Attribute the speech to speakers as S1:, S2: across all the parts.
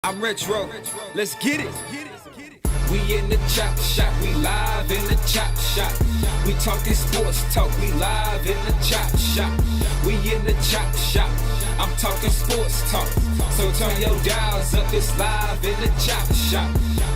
S1: I'm retro. Let's get it. We in the chop shop. We live in the chop shop. We talking sports talk. We live in the chop shop. We in the chop shop. I'm talking sports talk. So turn your dials up. It's live in the chop shop.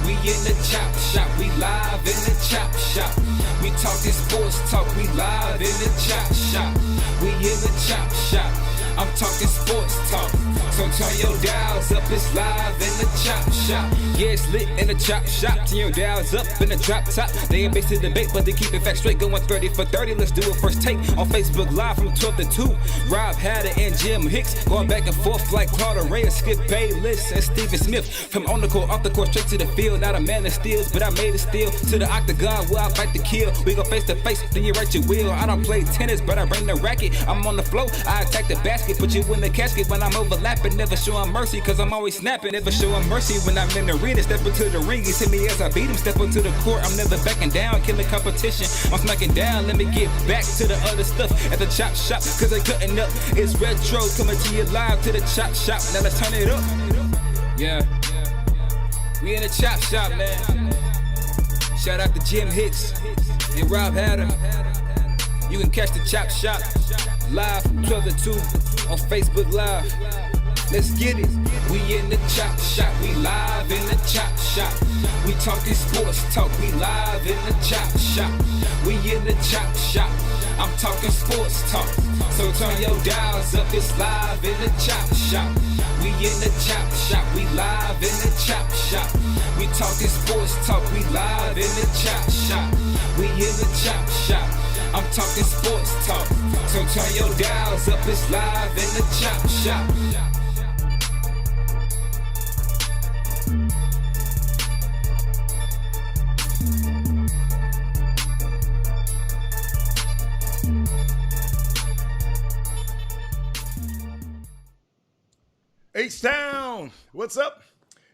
S1: We in the chop shop. We live in the chop shop. We talking sports talk. We live in the chop shop. We in the chop shop. I'm talking sports talk. So turn your dials up, it's live in the chop shop. Yeah, it's lit in the chop shop. Turn your dials up in the drop top. They ain't based to debate, but they keep it fact straight. Going 30 for 30, let's do a first take. On Facebook Live from 12 to 2. Rob Hatter and Jim Hicks going back and forth like Carter Ray, Skip Bayless, and Steven Smith. From on the court, off the court, straight to the field. Not a man that steals, but I made it steal. To the octagon where I fight to kill. We go face to face, then you write your will. I don't play tennis, but I bring the racket. I'm on the floor, I attack the basket. Put you in the casket when I'm overlapping. Never showing mercy, cause I'm always snapping. Never showing mercy when I'm in the arena. Step into the ring, he hit me as I beat him. Step into the court, I'm never backing down. Killing competition, I'm smacking down. Let me get back to the other stuff at the chop shop, cause they cutting up. It's retro, coming to you live to the chop shop. Now let's turn it up. Yeah, we in the chop shop, man. Shout out to Jim Hicks and Rob Hatter. You can catch the chop shop live from 12 to 2 on Facebook Live. Let's get it. We in the chop shop. We live in the chop shop. We talking sports talk. We live in the chop shop. We in the chop shop. I'm talking sports talk. So turn your dials up. It's live in the chop shop. We in the chop shop. We live in the chop shop. We talking sports talk. We live in the chop shop. We in the chop shop. I'm talking sports talk. So turn your dials up. It's live in the chop shop.
S2: H-Town, what's up?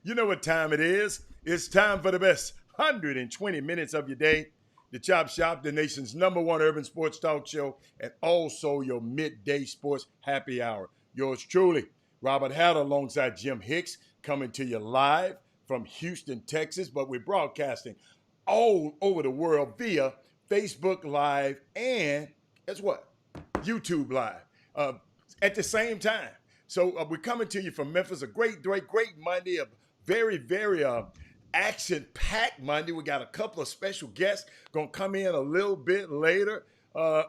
S2: You know what time it is. It's time for the best 120 minutes of your day. The Chop Shop, the nation's #1 urban sports talk show, and also your midday sports happy hour. Yours truly, Robert Hatter, alongside Jim Hicks, coming to you live from Houston, Texas. But we're broadcasting all over the world via Facebook Live and, guess what? YouTube Live at the same time. So we're coming to you from Memphis, a great Monday, a very action-packed Monday. We got a couple of special guests going to come in a little bit later. I'm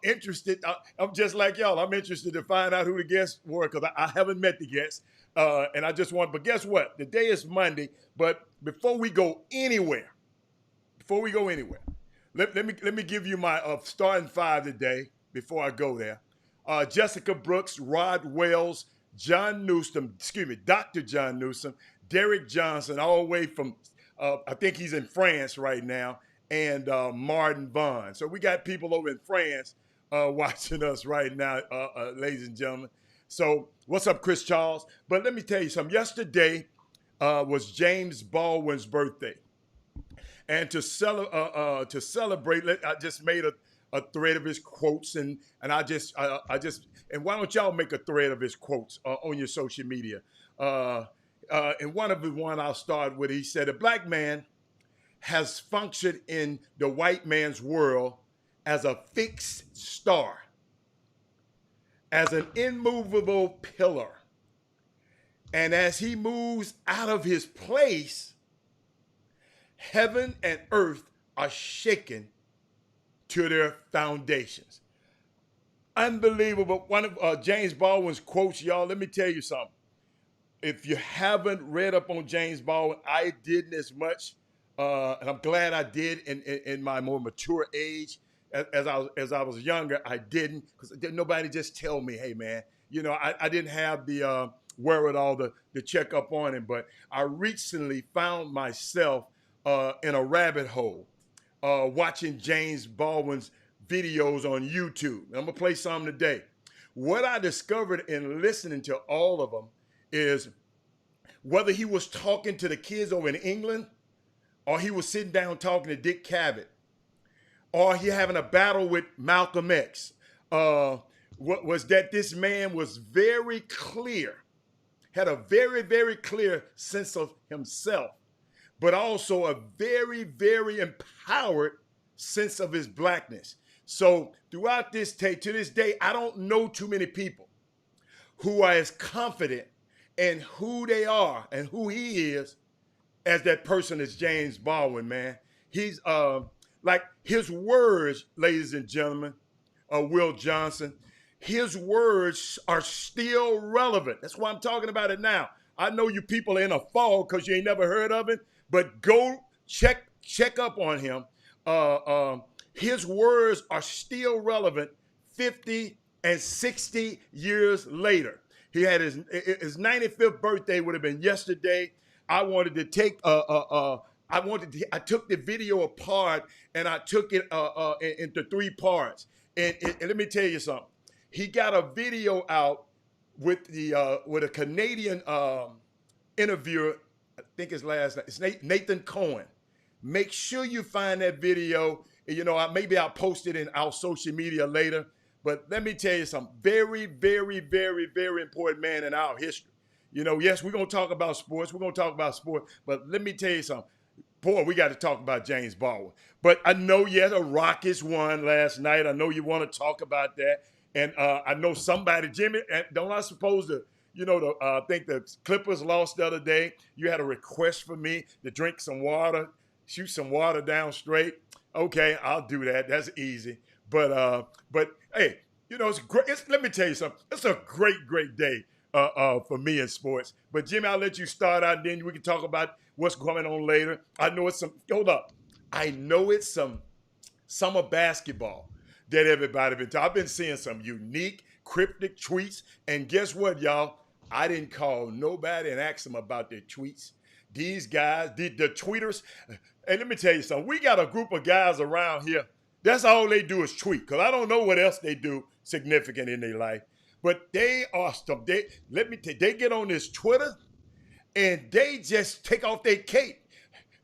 S2: interested. I'm just like y'all. I'm interested to find out who the guests were because I haven't met the guests. And I just want, but guess what? The day is Monday. But before we go anywhere, let me give you my starting five today before I go there. Jessica Brooks, Rod Wells, Dr. John Newsom, Derek Johnson, all the way from, I think he's in France right now, and Martin Vaughn. So we got people over in France watching us right now, ladies and gentlemen. So what's up, Chris Charles? But let me tell you something. Yesterday was James Baldwin's birthday. And to celebrate, I just made a thread of his quotes, and I just and why don't y'all make a thread of his quotes on your social media? And one I'll start with. He said, "A black man has functioned in the white man's world as a fixed star, as an immovable pillar, and as he moves out of his place, heaven and earth are shaken to their foundations." Unbelievable. One of James Baldwin's quotes, y'all, let me tell you something. If you haven't read up on James Baldwin, I didn't as much, and I'm glad I did in my more mature age. As I was younger, I didn't, because nobody just tell me, hey, man, you know, I didn't have the wherewithal to check up on him. But I recently found myself in a rabbit hole watching James Baldwin's videos on YouTube. I'm going to play some today. What I discovered in listening to all of them is whether he was talking to the kids over in England, or he was sitting down talking to Dick Cavett, or he having a battle with Malcolm X, what was that this man was very clear had a very, very clear sense of himself, but also a very, very empowered sense of his blackness. So throughout this tape, to this day, I don't know too many people who are as confident in who they are and who he is as that person is James Baldwin, man. He's like his words, ladies and gentlemen, Will Johnson, his words are still relevant. That's why I'm talking about it now. I know you people are in a fog because you ain't never heard of it, but go check up on him. His words are still relevant 50 and 60 years later. He had his 95th birthday would have been yesterday. I wanted to take I took the video apart and I took it into 3 parts. And let me tell you something. He got a video out with a Canadian interviewer. I think his last name. It's Nathan Cohen. Make sure you find that video. You know, maybe I'll post it in our social media later. But let me tell you something. Very, very, very, very important man in our history. You know, yes, we're going to talk about sports. We're going to talk about sports. But let me tell you something. Boy, we got to talk about James Baldwin. But I know, yeah, the Rockets won last night. I know you want to talk about that. And I know somebody, Jimmy, don't I suppose to, you know, I think the Clippers lost the other day. You had a request for me to drink some water, shoot some water down straight. Okay, I'll do that. That's easy. But hey, you know, it's great. Let me tell you something. It's a great, great day for me in sports. But Jimmy, I'll let you start out, and then we can talk about what's going on later. I know it's some. Hold up. I know it's some summer basketball that everybody been talking. I've been seeing some unique, cryptic tweets, and guess what, y'all? I didn't call nobody and ask them about their tweets. These guys, the tweeters. Hey, let me tell you something. We got a group of guys around here. That's all they do is tweet, because I don't know what else they do significant in their life. But they are some. They get on this Twitter and they just take off their cape.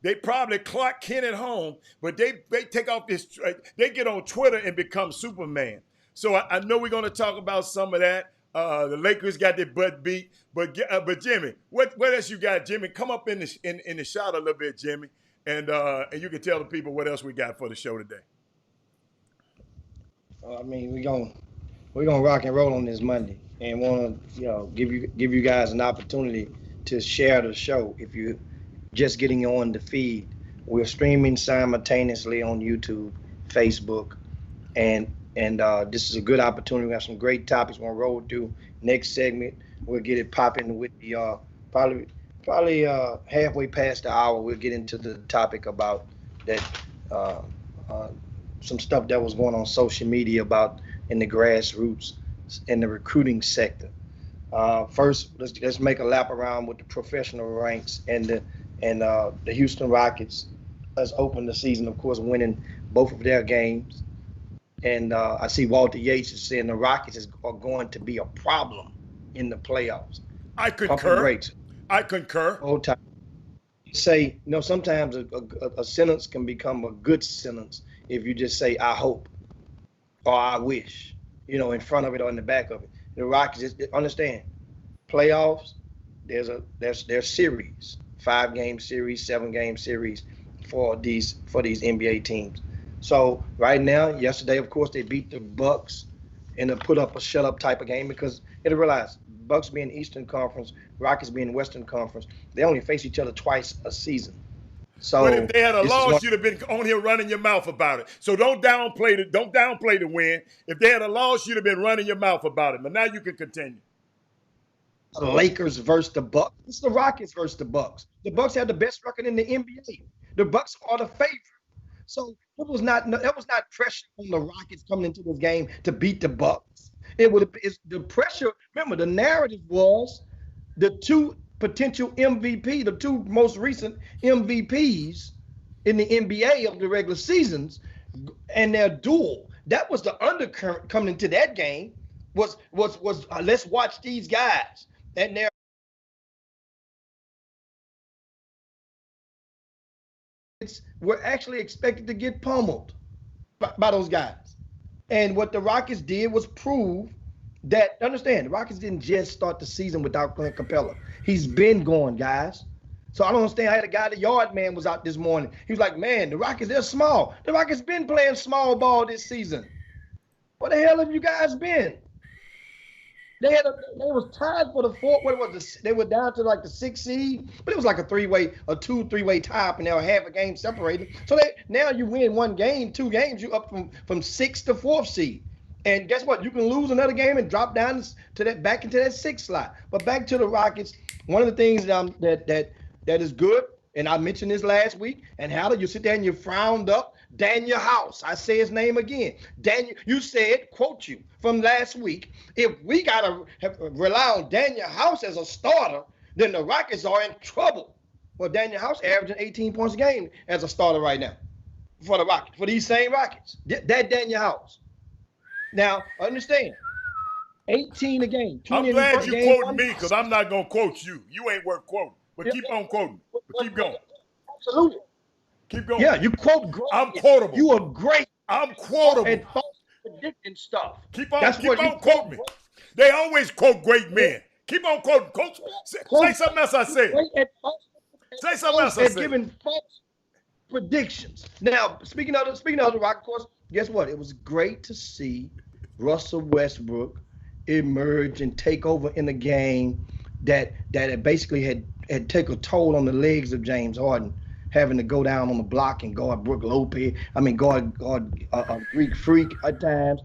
S2: They probably Clark Kent at home, but they take off this. They get on Twitter and become Superman. So I know we're going to talk about some of that. The Lakers got their butt beat, but Jimmy, what else you got, Jimmy? Come up in the shot a little bit, Jimmy, and you can tell the people what else we got for the show today.
S3: I mean, we're gonna rock and roll on this Monday, and want to give you guys an opportunity to share the show. If you're just getting on the feed, we're streaming simultaneously on YouTube, Facebook, and this is a good opportunity. We have some great topics we're gonna roll through. Next segment, we'll get it popping with the probably halfway past the hour. We'll get into the topic about that. Some stuff that was going on social media about in the grassroots in the recruiting sector. First, let's make a lap around with the professional ranks and the Houston Rockets has opened the season, of course, winning both of their games. And I see Walter Yates is saying the Rockets are going to be a problem in the playoffs.
S2: I concur. I concur.
S3: Old time. Say, sometimes a sentence can become a good sentence if you just say, I hope, or I wish, in front of it or in the back of it. The Rockets, understand, playoffs, there's series, 5-game series, 7-game series for these NBA teams. So right now, yesterday, of course, they beat the Bucks in a put up or shut up type of game, because you realize Bucks being Eastern Conference, Rockets being Western Conference, they only face each other twice a season. So,
S2: but if they had a loss, you'd have been on here running your mouth about it. So don't downplay the win. If they had a loss, you'd have been running your mouth about it. But now you can continue.
S3: The Lakers versus the Bucks. It's the Rockets versus the Bucks. The Bucks have the best record in the NBA. The Bucks are the favorite. So that was not pressure on the Rockets coming into this game to beat the Bucks. It's the pressure. Remember, the narrative was the two potential MVP, the two most recent MVPs in the NBA of the regular seasons, and their duel. That was the undercurrent coming into that game. Was let's watch these guys, and we're actually expected to get pummeled by those guys. And what the Rockets did was prove that understand the Rockets didn't just start the season without Clint Capella. He's been going, guys. So I don't understand. I had a guy, the yard man, was out this morning. He was like, man, the Rockets, they're small. The Rockets been playing small ball this season. Where the hell have you guys been? They was tied for the fourth. What was this? They were down to like the 6th seed, but it was like a 2-3-way tie, and they were half a game separated. So now you win 1 game, 2 games, you up from 6th to 4th seed. And guess what? You can lose another game and drop down to back into that 6th slot. But back to the Rockets, one of the things that is good, and I mentioned this last week, and how you sit there and you frowned up Daniel House. I say his name again. Daniel, you said, quote you from last week, if we got to rely on Daniel House as a starter, then the Rockets are in trouble. Well, Daniel House averaging 18 points a game as a starter right now for the Rockets, for these same Rockets. That Daniel House. Now, understand, 18 a game.
S2: I'm glad you quoted me because I'm not going to quote you. You ain't worth quoting. But keep on quoting. But keep going.
S3: Absolutely.
S2: Keep going.
S3: Yeah, you quote great.
S2: I'm quotable.
S3: You are great.
S2: I'm quotable.
S3: And false predicting stuff.
S2: Keep on quoting me. They always quote great men. Keep on quoting. Coach, say something else I said. Say something else I said.
S3: Giving false predictions. Now, speaking of the Rock, of course, guess what? It was great to see Russell Westbrook emerge and take over in the game that it basically had taken a toll on the legs of James Harden, having to go down on the block and guard Brook Lopez. I mean, guard a Greek freak at times,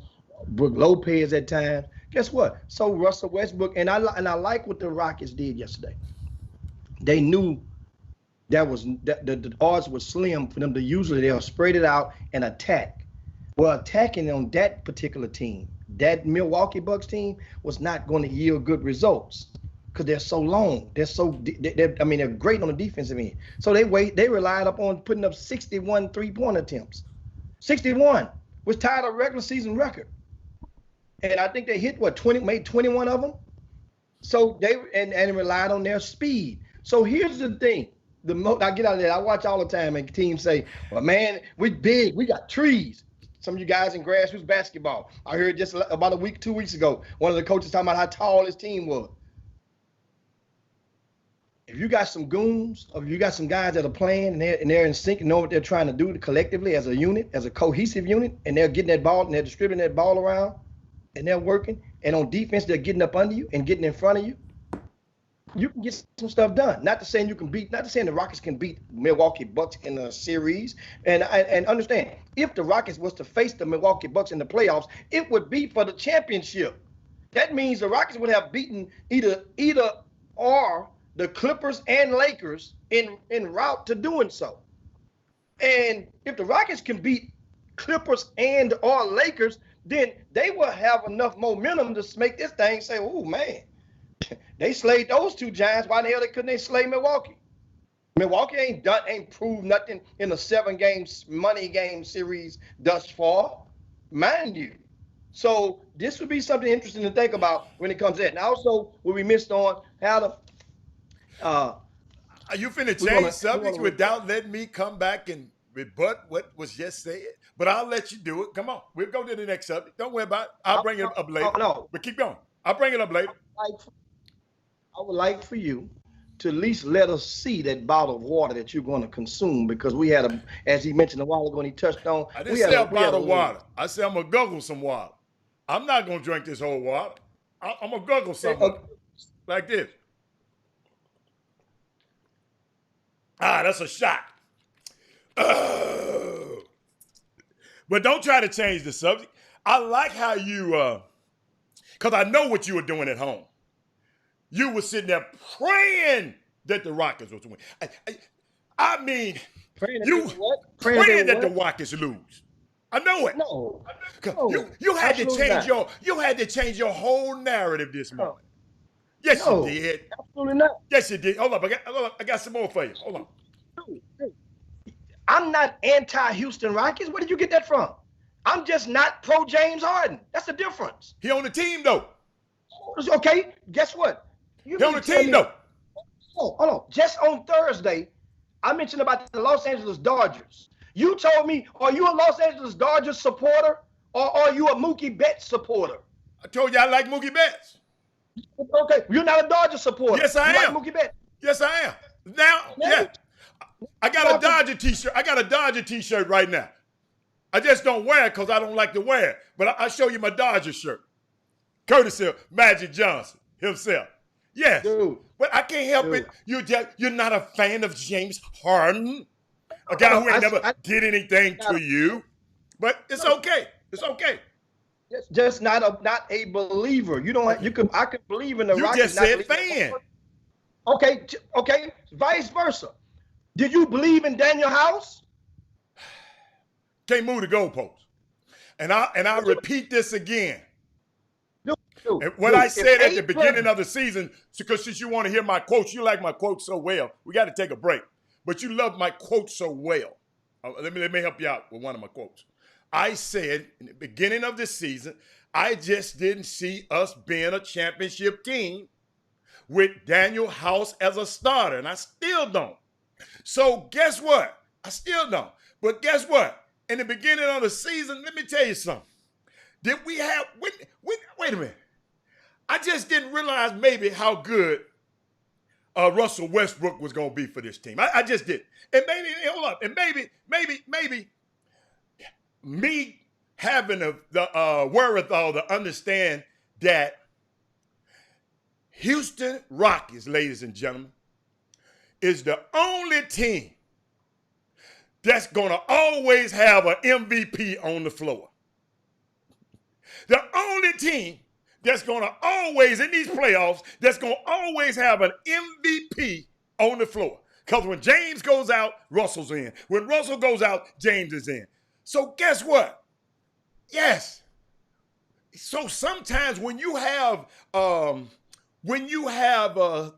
S3: Brook Lopez at times. Guess what? So Russell Westbrook, and I like what the Rockets did yesterday. They knew the odds were slim for them to usually they'll spread it out and attack. Well, attacking on that particular team, that Milwaukee Bucks team, was not going to yield good results because they're so long. They're great on the defensive end. So they relied upon putting up 61 three-point attempts. 61 was tied a regular season record. And I think they hit made 21 of them. So they relied on their speed. So here's the thing. I get out of there. I watch all the time, and teams say, well, man, we big. We got trees. Some of you guys in grassroots basketball. I heard just about 2 weeks ago, one of the coaches talking about how tall his team was. If you got some goons, or if you got some guys that are playing and they're in sync and know what they're trying to do collectively as a unit, as a cohesive unit, and they're getting that ball and they're distributing that ball around and they're working, and on defense they're getting up under you and getting in front of you, you can get some stuff done. Not to saying the Rockets can beat Milwaukee Bucks in a series. And understand, if the Rockets was to face the Milwaukee Bucks in the playoffs, it would be for the championship. That means the Rockets would have beaten either or the Clippers and Lakers en route to doing so. And if the Rockets can beat Clippers and or Lakers, then they will have enough momentum to make this thing say, oh, man, they slayed those two giants. Why the hell couldn't they slay Milwaukee? Milwaukee ain't proved nothing in a 7-game money game series thus far, mind you. So this would be something interesting to think about when it comes in. And also, what we missed on, how
S2: you finna change subjects without letting me come back and rebut what was just said? But I'll let you do it. Come on. We'll go to the next subject. Don't worry about it. I'll bring it up later.
S3: No.
S2: But keep going. I'll bring it up later.
S3: I would like for you to at least let us see that bottle of water that you're going to consume, because we had as he mentioned a while ago, and he touched on.
S2: I didn't say a bottle of water. I said I'm going to guggle some water. I'm not going to drink this whole water. I'm going to guggle something like this. That's a shot. But don't try to change the subject. I like how you, because I know what you were doing at home. You were sitting there praying that the Rockets was to win. I mean, praying that the Rockets lose. I know it.
S3: No.
S2: You had to change your whole narrative this morning. Yes, you did.
S3: Absolutely not.
S2: Yes, you did. Hold up. I got some more for you. Hold on.
S3: I'm not anti-Houston Rockets. Where did you get that from? I'm just not pro James Harden. That's the difference.
S2: He on the team, though.
S3: Okay, guess what?
S2: He on the team, though.
S3: Hold on. Just on Thursday, I mentioned about the Los Angeles Dodgers. You told me, are you a Los Angeles Dodgers supporter or are you a Mookie Betts supporter?
S2: I told you I like Mookie Betts.
S3: Okay, you're not a Dodger supporter.
S2: Yes, I am.
S3: Like Mookie Betts.
S2: Yes, I am. Now, yeah. I got a Dodger t-shirt. I got a Dodger t-shirt right now. I just don't wear it because I don't like to wear it. But I'll show you my Dodger shirt. Courtesy of Magic Johnson himself. Yes.
S3: Dude.
S2: But I can't help it. You're not a fan of James Harden. A guy who ain't never did anything to you. But it's okay. It's okay.
S3: Just not a believer. You don't. I could believe in the
S2: You
S3: Rockets.
S2: just said fan.
S3: Okay. Vice versa. Did you believe in Daniel House?
S2: Can't move the goalpost. And I repeat this again. And what I said at the beginning of the season, because since you want to hear my quotes, you like my quotes so well, we got to take a break. But you love my quotes so well. Let me help you out with one of my quotes. I said in the beginning of this season, I just didn't see us being a championship team with Daniel House as a starter, and I still don't. So guess what? I still don't. But guess what? In the beginning of the season, let me tell you something. Did we have, wait a minute. I just didn't realize maybe how good Russell Westbrook was going to be for this team. I just did. And maybe, hold up, and maybe me having the wherewithal to understand that Houston Rockets, ladies and gentlemen, is the only team that's going to always have an MVP on the floor. The only team that's going to always, in these playoffs, that's going to always have an MVP on the floor. Because when James goes out, Russell's in. When Russell goes out, James is in. So guess what? Yes. So sometimes when you have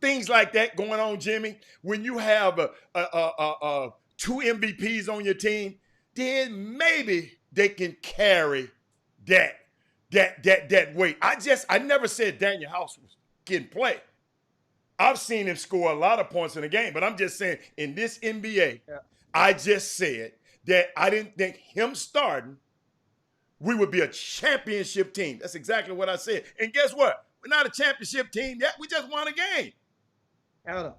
S2: things like that going on, Jimmy, when you have two MVPs on your team, then maybe they can carry that weight. I never said Daniel House was getting play. I've seen him score a lot of points in a game, but I'm just saying in this NBA, I just said that I didn't think him starting, we would be a championship team. That's exactly what I said. And guess what? We're not a championship team yet. We just won a game.
S3: Adam,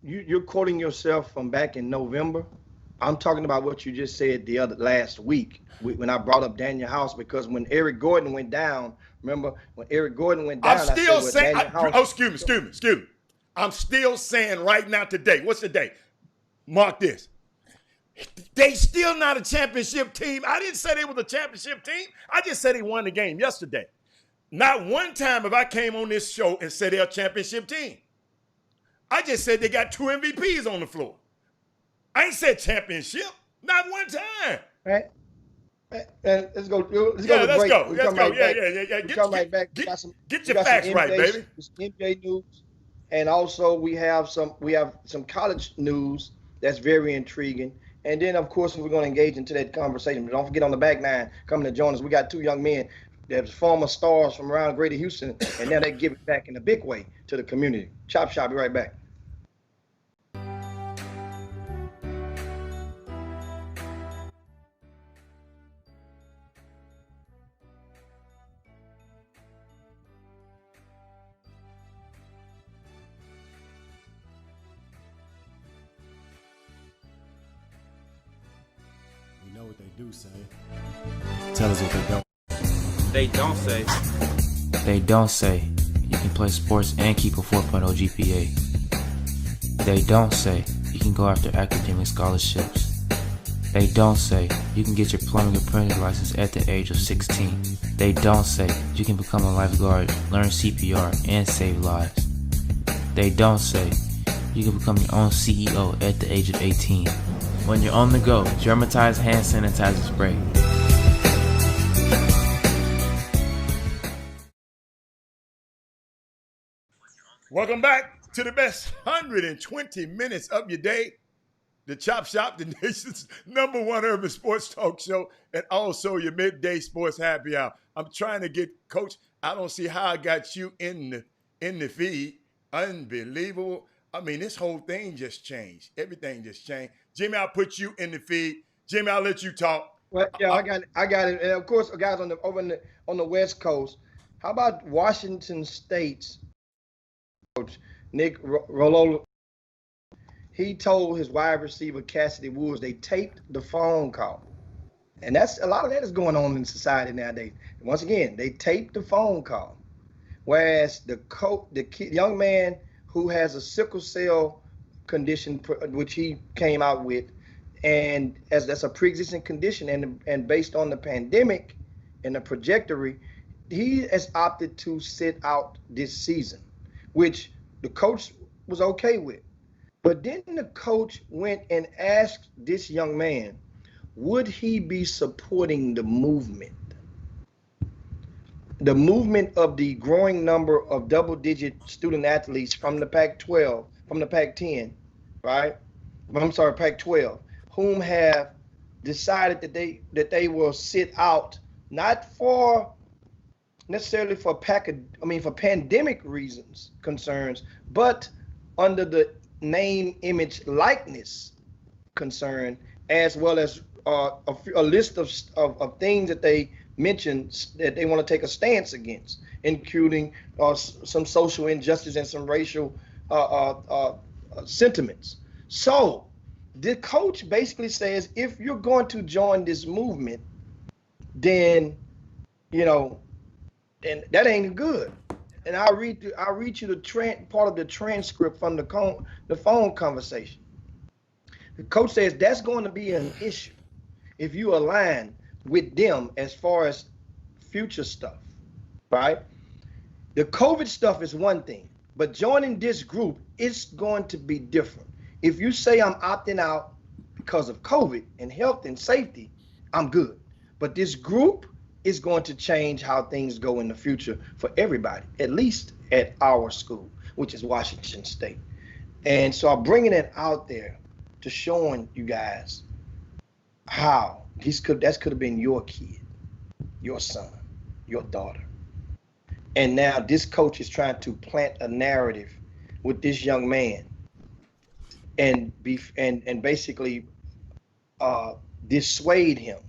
S3: you're quoting yourself from back in November. I'm talking about what you just said last week when I brought up Daniel House, because when Eric Gordon went down, remember when Eric Gordon went down,
S2: I'm still saying, excuse me. I'm still saying right now today, what's the date? Mark this. They still not a championship team. I didn't say they was a championship team. I just said they won the game yesterday. Not one time have I came on this show and said they're a championship team. I just said they got two MVPs on the floor. I ain't said championship. Not one time.
S3: All right. And let's go.
S2: Let's go. Get your facts right, baby.
S3: NBA news, and also we have some college news that's very intriguing. And then, of course, we're going to engage into that conversation. But don't forget, on the back nine coming to join us, we got two young men that former stars from around Greater Houston, and now they give it back in a big way to the community. Chop Shop, be right back.
S4: You know what they do say. Tell us what they don't.
S5: They don't say.
S6: They don't say you can play sports and keep a 4.0 GPA. They don't say you can go after academic scholarships. They don't say you can get your plumbing or printing license at the age of 16. They don't say you can become a lifeguard, learn CPR, and save lives. They don't say you can become your own CEO at the age of 18. When you're on the go, Dermatize hand sanitizer spray.
S2: Welcome back to the best 120 minutes of your day. The Chop Shop, the nation's #1 urban sports talk show, and also your midday sports happy hour. I'm trying to get, Coach, I don't see how I got you in the feed. Unbelievable. I mean, this whole thing just changed. Everything just changed. Jimmy, I'll put you in the feed. Jimmy, I'll let you talk.
S3: Well, yeah,
S2: I,
S3: I got it. And of course, guys on the West Coast, how about Washington State's coach Nick Rollo? He told his wide receiver Cassidy Woods they taped the phone call, and that's a lot of that is going on in society nowadays. And once again, they taped the phone call, whereas young man who has a sickle cell condition, which he came out with, and as that's a pre-existing condition, and based on the pandemic and the trajectory, he has opted to sit out this season, which the coach was okay with. But then the coach went and asked this young man, would he be supporting the movement of the growing number of double-digit student athletes from the Pac-12, from the Pac-10, right? I'm sorry, Pac-12, whom have decided that they will sit out, not for necessarily for for pandemic reasons, concerns, but under the name, image, likeness concern, as well as a list of things that they mentioned that they want to take a stance against, including some social injustice and some racial sentiments. So the coach basically says, if you're going to join this movement, then you know, and that ain't good. And I'll read you the part of the transcript from the phone conversation. The coach says that's going to be an issue if you align with them as far as future stuff, right? The COVID stuff is one thing, but joining this group is going to be different. If you say I'm opting out because of COVID and health and safety, I'm good. But this group is going to change how things go in the future for everybody, at least at our school, which is Washington State. And so I'm bringing it out there to showing you guys how that could have been your kid, your son, your daughter. And now this coach is trying to plant a narrative with this young man and basically dissuade him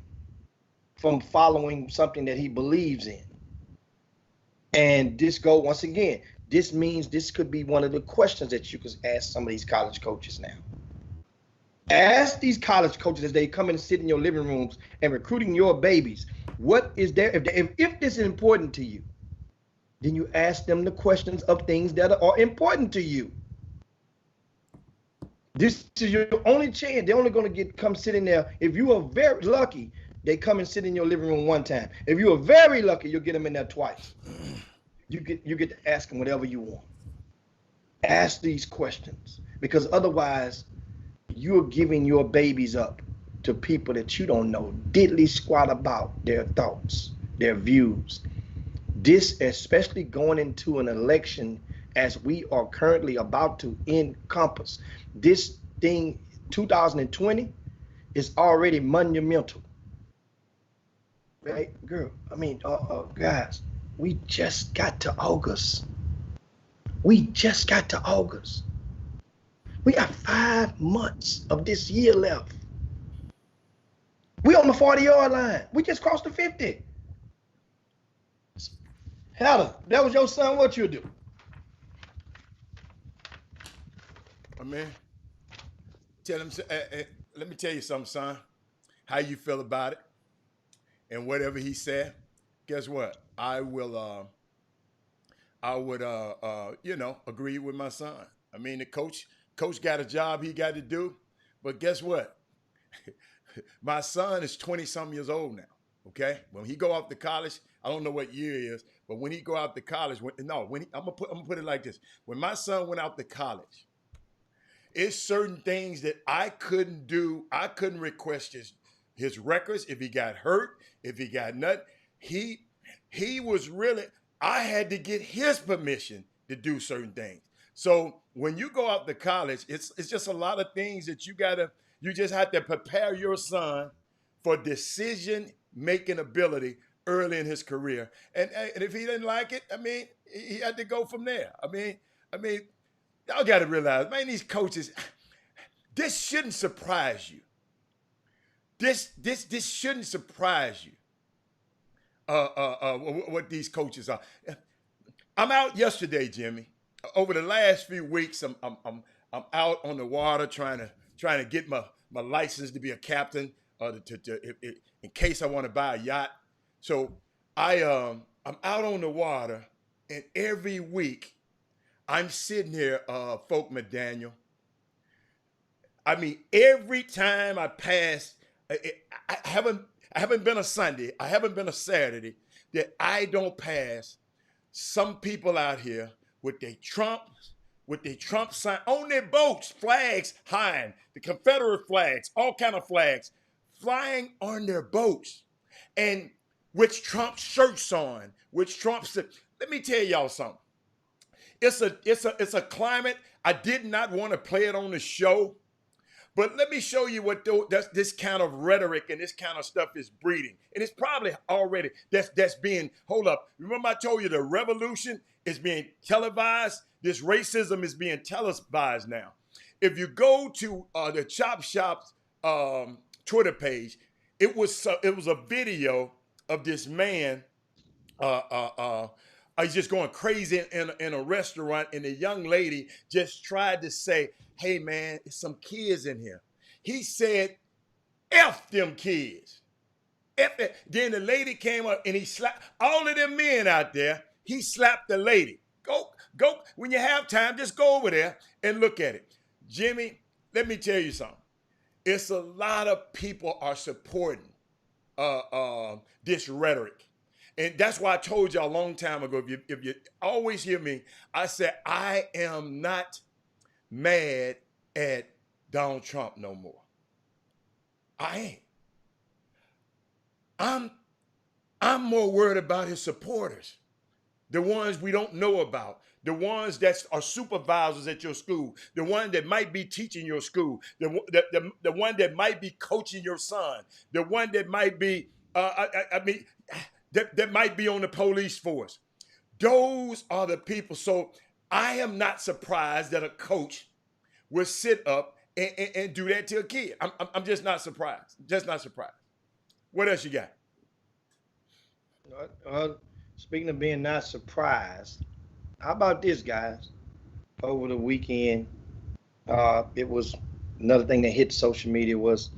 S3: from following something that he believes in. And once again, this means this could be one of the questions that you could ask some of these college coaches now. Ask these college coaches as they come and sit in your living rooms and recruiting your babies, what is there, if this is important to you, then you ask them the questions of things that are important to you. This is your only chance. They're only going to come sitting there. If you are very lucky, they come and sit in your living room one time. If you are very lucky, you'll get them in there twice. You get to ask them whatever you want. Ask these questions, because otherwise you're giving your babies up to people that you don't know diddly squat about their thoughts, their views. This, especially going into an election as we are currently about to encompass. This thing, 2020, is already monumental. Right, girl? Guys, we just got to August. We just got to August. We got 5 months of this year left. We on the 40-yard line. We just crossed the 50. Heather, that was your son. What you do?
S2: Man, tell him. Let me tell you something, son. How you feel about it, and whatever he said. Guess what? I will. I would, agree with my son. I mean, the coach got a job he got to do, but guess what? My son is 20-something years old now. Okay, when he go off to college, I don't know what year it is, but when he go out to college, I'm gonna put it like this: when my son went out to college, it's certain things that I couldn't do. I couldn't request his records if he got hurt, if he got nut. He was really. I had to get his permission to do certain things. So when you go out to college, it's just a lot of things that you just have to prepare your son for decision-making ability early in his career. And if he didn't like it, I mean, he had to go from there. I mean, y'all got to realize, man, these coaches, this shouldn't surprise you. this shouldn't surprise you. What these coaches are. I'm out yesterday, Jimmy. Over the last few weeks, I'm out on the water trying to get my license to be a captain, in case I want to buy a yacht. So I'm out on the water, and every week I'm sitting here, Folk McDaniel. I mean, every time I pass, I haven't been a Sunday, I haven't been a Saturday that I don't pass some people out here with their Trump sign on their boats, flags high, the Confederate flags, all kind of flags flying on their boats, and with Trump shirts on, which Trump said. Let me tell y'all something. It's a climate. I did not want to play it on the show, but let me show you what this kind of rhetoric and this kind of stuff is breeding. And it's probably already that's being, hold up. Remember I told you the revolution is being televised? This racism is being televised now. If you go to the Chop Shop's Twitter page, it was a video of this man he's just going crazy in a restaurant, and the young lady just tried to say, hey man, there's some kids in here. He said, F them kids. F it. Then the lady came up and he slapped all of them men out there. He slapped the lady. Go, when you have time, just go over there and look at it. Jimmy, let me tell you something. It's a lot of people are supporting this rhetoric. And that's why I told you a long time ago, if you always hear me, I said, I am not mad at Donald Trump no more. I ain't. I'm more worried about his supporters, the ones we don't know about, the ones that are supervisors at your school, the one that might be teaching your school, the one that might be coaching your son, the one that might be, that might be on the police force. Those are the people. So I am not surprised that a coach will sit up and do that to a kid. I'm just not surprised. Just not surprised. What else you got?
S3: Speaking of being not surprised, how about this, guys? Over the weekend, it was another thing that hit social media was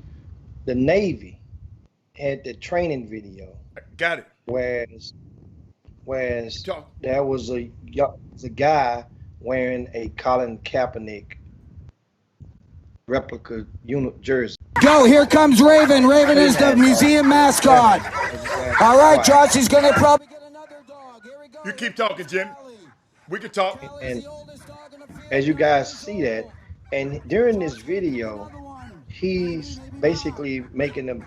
S3: the Navy had the training video.
S2: Got it.
S3: Whereas there was a guy wearing a Colin Kaepernick replica jersey.
S7: Go, here comes Raven. Raven is the museum mascot. All right, Josh, he's going to probably get another dog. Here we go.
S2: You keep talking, Jim. We can talk.
S3: And as you guys see that, and during this video, he's basically mimicking,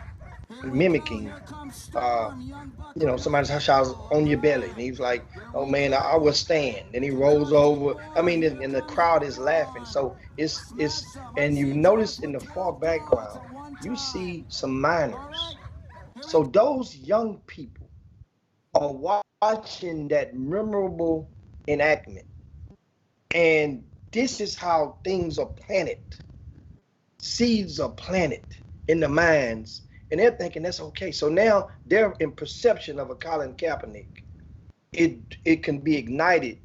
S3: somebody's shouts on your belly, and he's like, "Oh man, I will stand." And he rolls over. I mean, and the crowd is laughing. So it's, and you notice in the far background, you see some minors. So those young people are watching that memorable enactment, and this is how things are planted. Seeds are planted in the minds. And they're thinking that's okay. So now they're in perception of a Colin Kaepernick. It can be ignited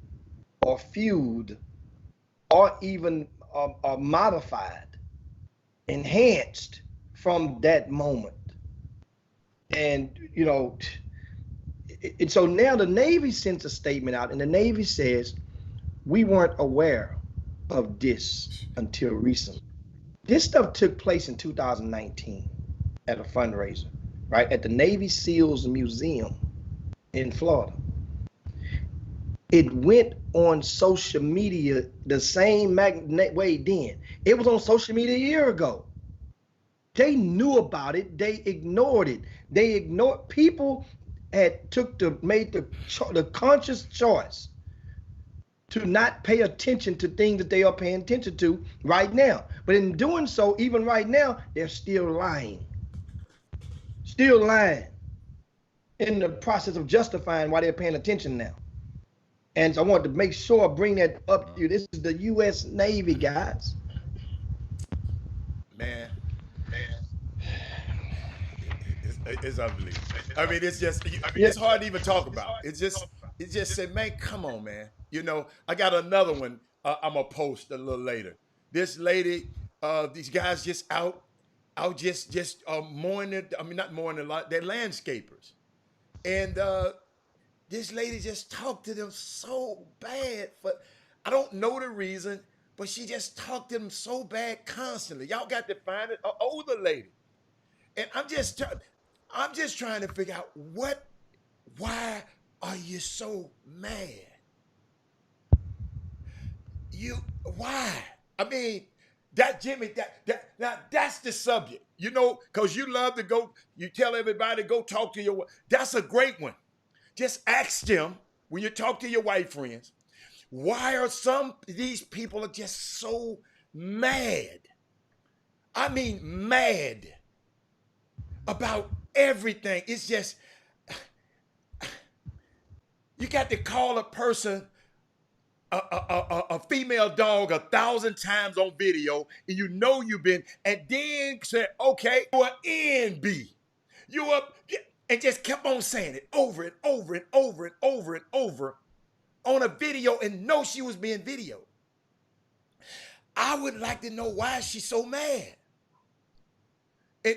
S3: or fueled or even modified, enhanced from that moment. And, so now the Navy sends a statement out, and the Navy says, we weren't aware of this until recently. This stuff took place in 2019. At a fundraiser, right? At the Navy SEALs Museum in Florida. It went on social media the same way then. It was on social media a year ago. They knew about it. They ignored it. People had made the conscious choice to not pay attention to things that they are paying attention to right now. But in doing so, even right now, they're still lying. Still lying in the process of justifying why they're paying attention now. And so I wanted to make sure I bring that up to you. This is the U.S. Navy, guys.
S2: Man. It's unbelievable. I mean, it's just, it's hard to even talk about. It just said, man, come on, man. You know, I got another one I'm going to post a little later. This lady, these guys just out just mowing it. I mean, not mowing a lot. They're landscapers. And this lady just talked to them so bad. I don't know the reason, but she just talked to them so bad constantly. Y'all got to find it. An older lady. And I'm just trying to figure out why are you so mad? Why? I mean, now that's the subject, you know, because you love to go, you tell everybody, go talk to your, that's a great one. Just ask them when you talk to your white friends, why are some of these people are just so mad? I mean, mad about everything. It's just, you got to call a person a female dog 1,000 times on video, and you know you've been, and then say, okay, you're NB. You up, and just kept on saying it over and over and over and over and over on a video and know she was being videoed. I would like to know why she's so mad. And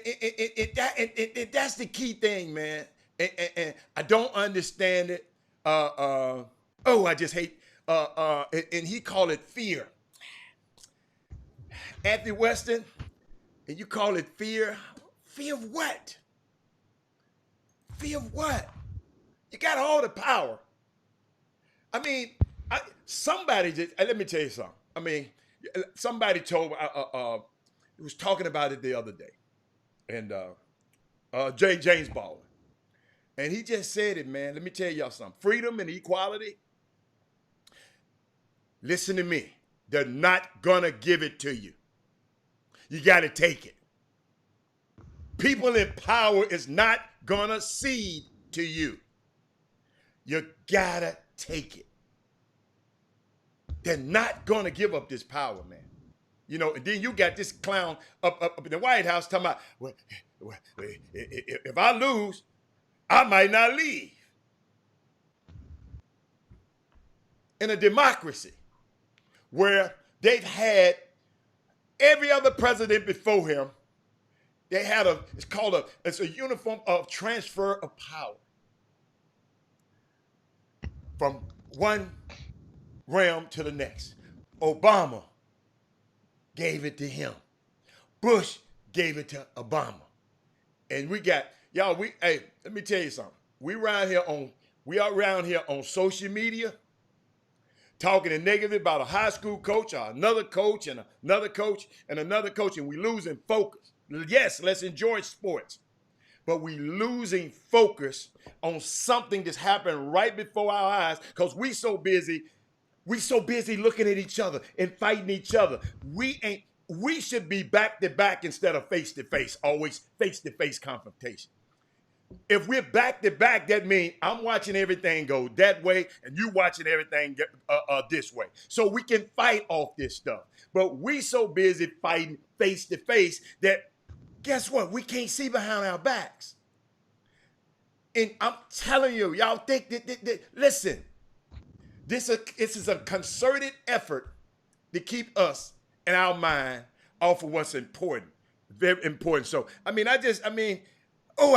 S2: that's the key thing, man. And I don't understand it. I just hate, and he called it fear. Anthony Weston, and you call it fear. Fear of what? Fear of what? You got all the power. I mean, somebody just, let me tell you something. I mean, somebody told me, he was talking about it the other day. And James Baldwin. And he just said it, man. Let me tell y'all something. Freedom and equality, listen to me. They're not gonna give it to you. You gotta take it. People in power is not gonna cede to you. You gotta take it. They're not gonna give up this power, man. You know, and then you got this clown up in the White House talking about, well, if I lose, I might not leave. In a democracy where they've had every other president before him, they had it's a uniform of transfer of power from one realm to the next. Obama gave it to him. Bush gave it to Obama. And we got, y'all, hey, let me tell you something. We are around here on social media talking negative about a high school coach or another coach and another coach and another coach, and we losing focus. Yes, let's enjoy sports, but we losing focus on something that's happened right before our eyes because we so busy looking at each other and fighting each other. We should be back to back instead of face to face, always face to face confrontation. If we're back to back, that means I'm watching everything go that way and you watching everything this way. So we can fight off this stuff. But we so busy fighting face to face that guess what? We can't see behind our backs. And I'm telling you, y'all think that listen, this is a concerted effort to keep us and our mind off of what's important, very important. So, I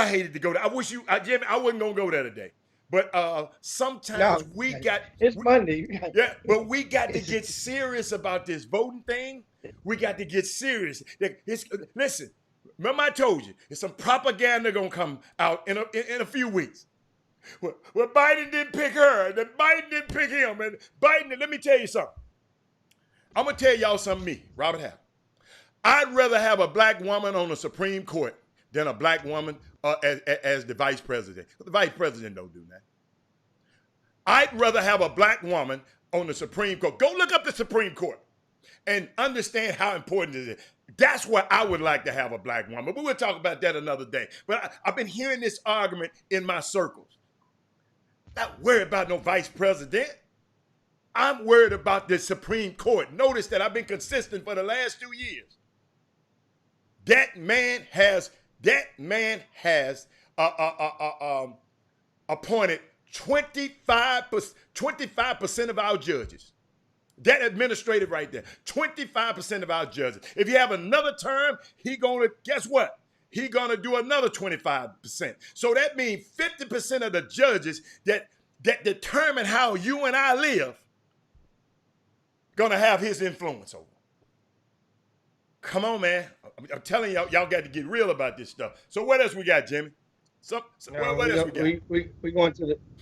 S2: hated to go there. Jimmy, I wasn't gonna go there today. But sometimes
S3: it's Monday.
S2: Yeah, but we got to get serious about this voting thing. We got to get serious. Listen, remember I told you, there's some propaganda gonna come out in a few weeks. Well, Biden didn't pick her, and then Biden didn't pick him, and Biden. Let me tell you something. I'm gonna tell y'all something. Me, Robert Half. I'd rather have a black woman on the Supreme Court than a black woman as the vice president. The vice president don't do that. I'd rather have a black woman on the Supreme Court. Go look up the Supreme Court and understand how important it is. That's where I would like to have a black woman. But we'll talk about that another day. But I've been hearing this argument in my circles. Not worried about no vice president. I'm worried about the Supreme Court. Notice that I've been consistent for the last 2 years. That man has appointed 25% of our judges. That administrative right there, 25% of our judges. If you have another term, he gonna, guess what? He gonna do another 25%. So that means 50% of the judges that determine how you and I live gonna have his influence over. Come on, man. I'm telling y'all, y'all got to get real about this stuff. So what else we got, Jimmy? What else we got?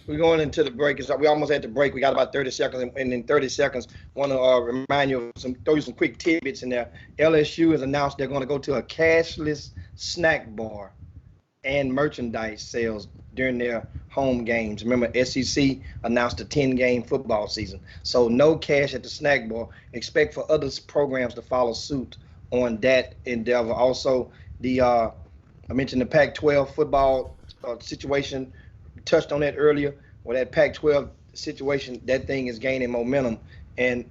S3: We're going into the break. We almost at the break. We got about 30 seconds, and in 30 seconds, want to remind you of throw you some quick tidbits in there. LSU has announced they're going to go to a cashless snack bar and merchandise sales during their home games. Remember, SEC announced a 10-game football season, so no cash at the snack bar. Expect for other programs to follow suit on that endeavor. Also, I mentioned the Pac-12 football situation. Touched on that earlier. Where that Pac-12 situation, that thing is gaining momentum, and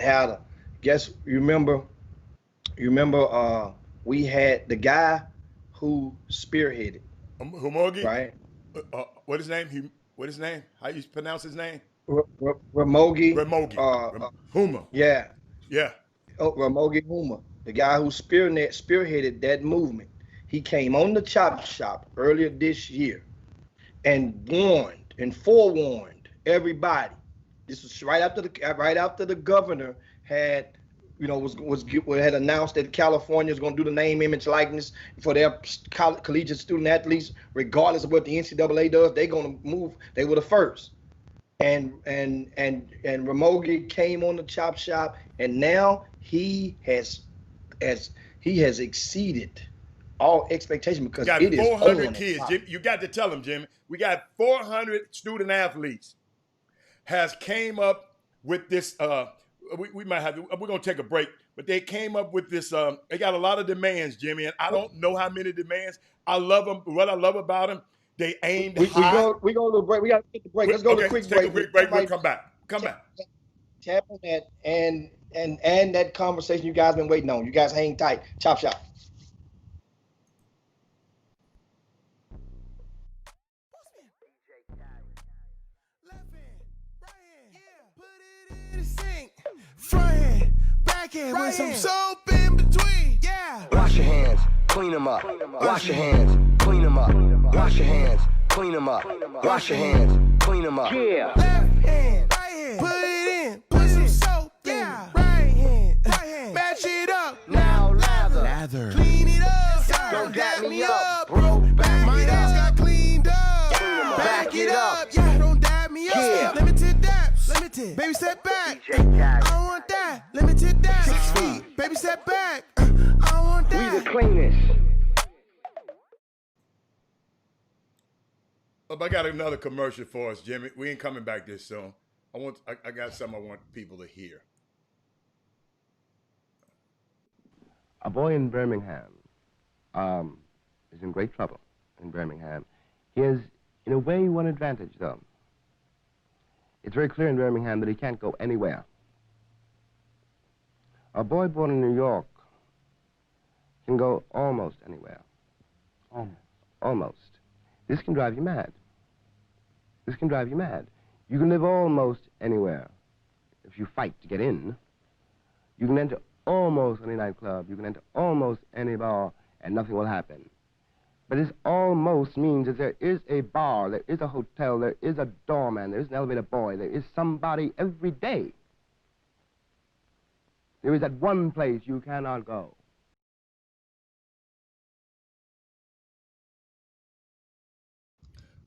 S3: how to guess. You remember, we had the guy who spearheaded.
S2: Humogi,
S3: right?
S2: What his name? What his name? How you pronounce his name?
S3: Ramogi.
S2: Huma.
S3: Yeah.
S2: Yeah.
S3: Oh, Ramogi Huma, the guy who spearheaded that movement. He came on the Chop Shop earlier this year and warned and forewarned everybody. This was right after the governor had, had announced that California is going to do the name, image, likeness for their collegiate student athletes, regardless of what the NCAA does. They're going to move. They were the first. And Ramogi came on the Chop Shop, and now he has exceeded all expectation because
S2: got
S3: it is
S2: 400 kids. Jim, you got to tell them, Jimmy. We got 400 student athletes has came up with this. We might have. We're gonna take a break, but they came up with this. They got a lot of demands, Jimmy, and I don't know how many demands. I love them. What I love about them, they aimed high.
S3: We go to a break. We got to take the break. Let's go to a quick break.
S2: Take a quick break. We'll come back.
S3: Tap on that and that conversation you guys been waiting on. You guys hang tight. Chop Shop.
S1: Front hand, back hand, with some soap in between. Yeah.
S8: Wash your hands, clean them up. Wash your hands, clean them up. Wash your hands, clean them up. Wash your hands, clean them up. Yeah.
S1: Left hand, right hand, put it in. Put some soap in. Right hand, match it up.
S8: Now lather.
S1: Clean it up.
S8: Don't dap me up,
S1: bro. Back my ass got cleaned up. Back it up. Yeah, don't dab me up.
S8: Yeah.
S1: Limited daps. Limited. Baby, step back. I don't want that. Limited daps. 6 feet. Baby, step back. I don't want that.
S8: We the cleanest.
S2: I got another commercial for us, Jimmy. We ain't coming back this soon. I got something I want people to hear.
S9: A boy in Birmingham is in great trouble in Birmingham. He has, in a way, one advantage, though. It's very clear in Birmingham that he can't go anywhere. A boy born in New York can go almost anywhere. Almost. This can drive you mad. This can drive you mad. You can live almost anywhere if you fight to get in. You can enter almost any nightclub. You can enter almost any bar, and nothing will happen. But this almost means that there is a bar, there is a hotel, there is a doorman, there is an elevator boy, there is somebody every day. There is that one place you cannot go.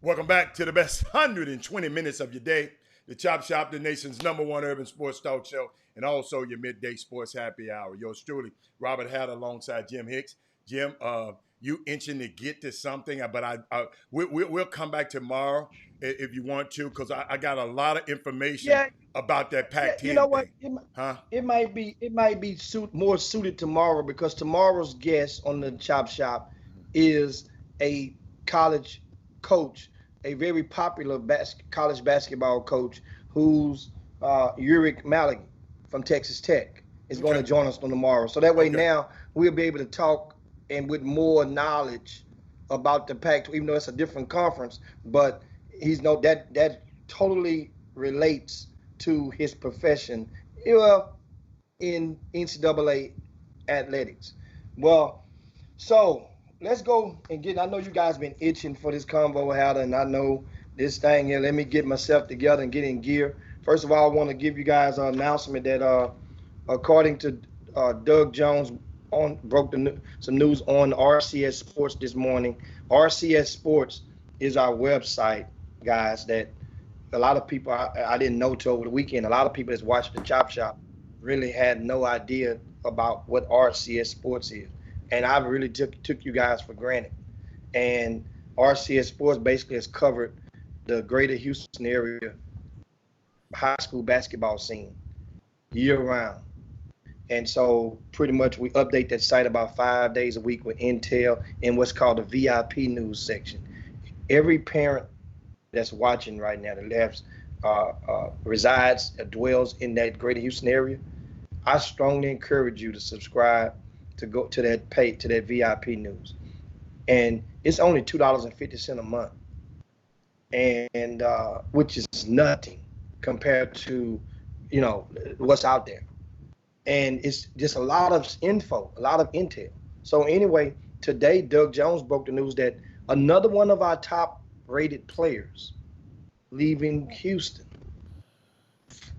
S2: Welcome back to the best 120 minutes of your day. The Chop Shop, the nation's #1 urban sports talk show, and also your midday sports happy hour. Yours truly, Robert Hatter, alongside Jim Hicks. Jim, you itching to get to something, but we'll come back tomorrow if you want to, because I got a lot of information about that Pac-10
S3: You know what?
S2: thing.
S3: It might be more suited tomorrow, because tomorrow's guest on the Chop Shop is a college coach, a very popular college basketball coach, who's Uric Malley from Texas Tech is going to join us on tomorrow. So that way now we'll be able to talk and with more knowledge about the Pac-12, even though it's a different conference, but he's that totally relates to his profession, well, in NCAA athletics. Well, so let's go and get. I know you guys been itching for this convo, Hatter, and I know this thing here. Let me get myself together and get in gear. First of all, I want to give you guys an announcement that, according to Doug Jones, broke some news on RCS Sports this morning. RCS Sports is our website, guys, that a lot of people I didn't know till over the weekend. A lot of people that's watched the Chop Shop really had no idea about what RCS Sports is. And I really took you guys for granted. And RCS Sports basically has covered the greater Houston area high school basketball scene year round. And so pretty much we update that site about 5 days a week with intel in what's called the VIP news section. Every parent that's watching right now that lives, resides, dwells in that greater Houston area, I strongly encourage you to subscribe to go to that page, to that VIP news. And it's only $2.50 a month. And which is nothing compared to, what's out there. And it's just a lot of info, a lot of intel. So anyway, today Doug Jones broke the news that another one of our top rated players leaving Houston,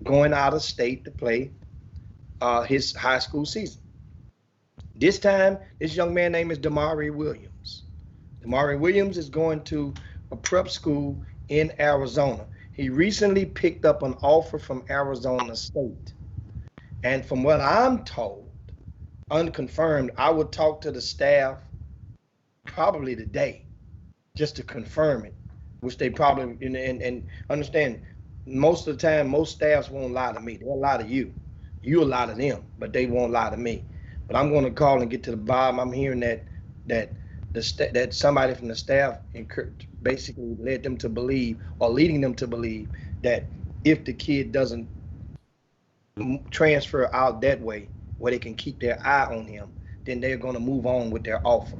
S3: going out of state to play his high school season. This time, this young man name is Damari Williams. Damari Williams is going to a prep school in Arizona. He recently picked up an offer from Arizona State. And from what I'm told, unconfirmed, I would talk to the staff probably today just to confirm it, which they probably, and understand, most of the time, most staffs won't lie to me. They'll lie to you. You'll lie to them, but they won't lie to me. But I'm going to call and get to the bottom. I'm hearing that somebody from the staff basically led them to believe, or leading them to believe, that if the kid doesn't transfer out that way where they can keep their eye on him, then they're going to move on with their offer.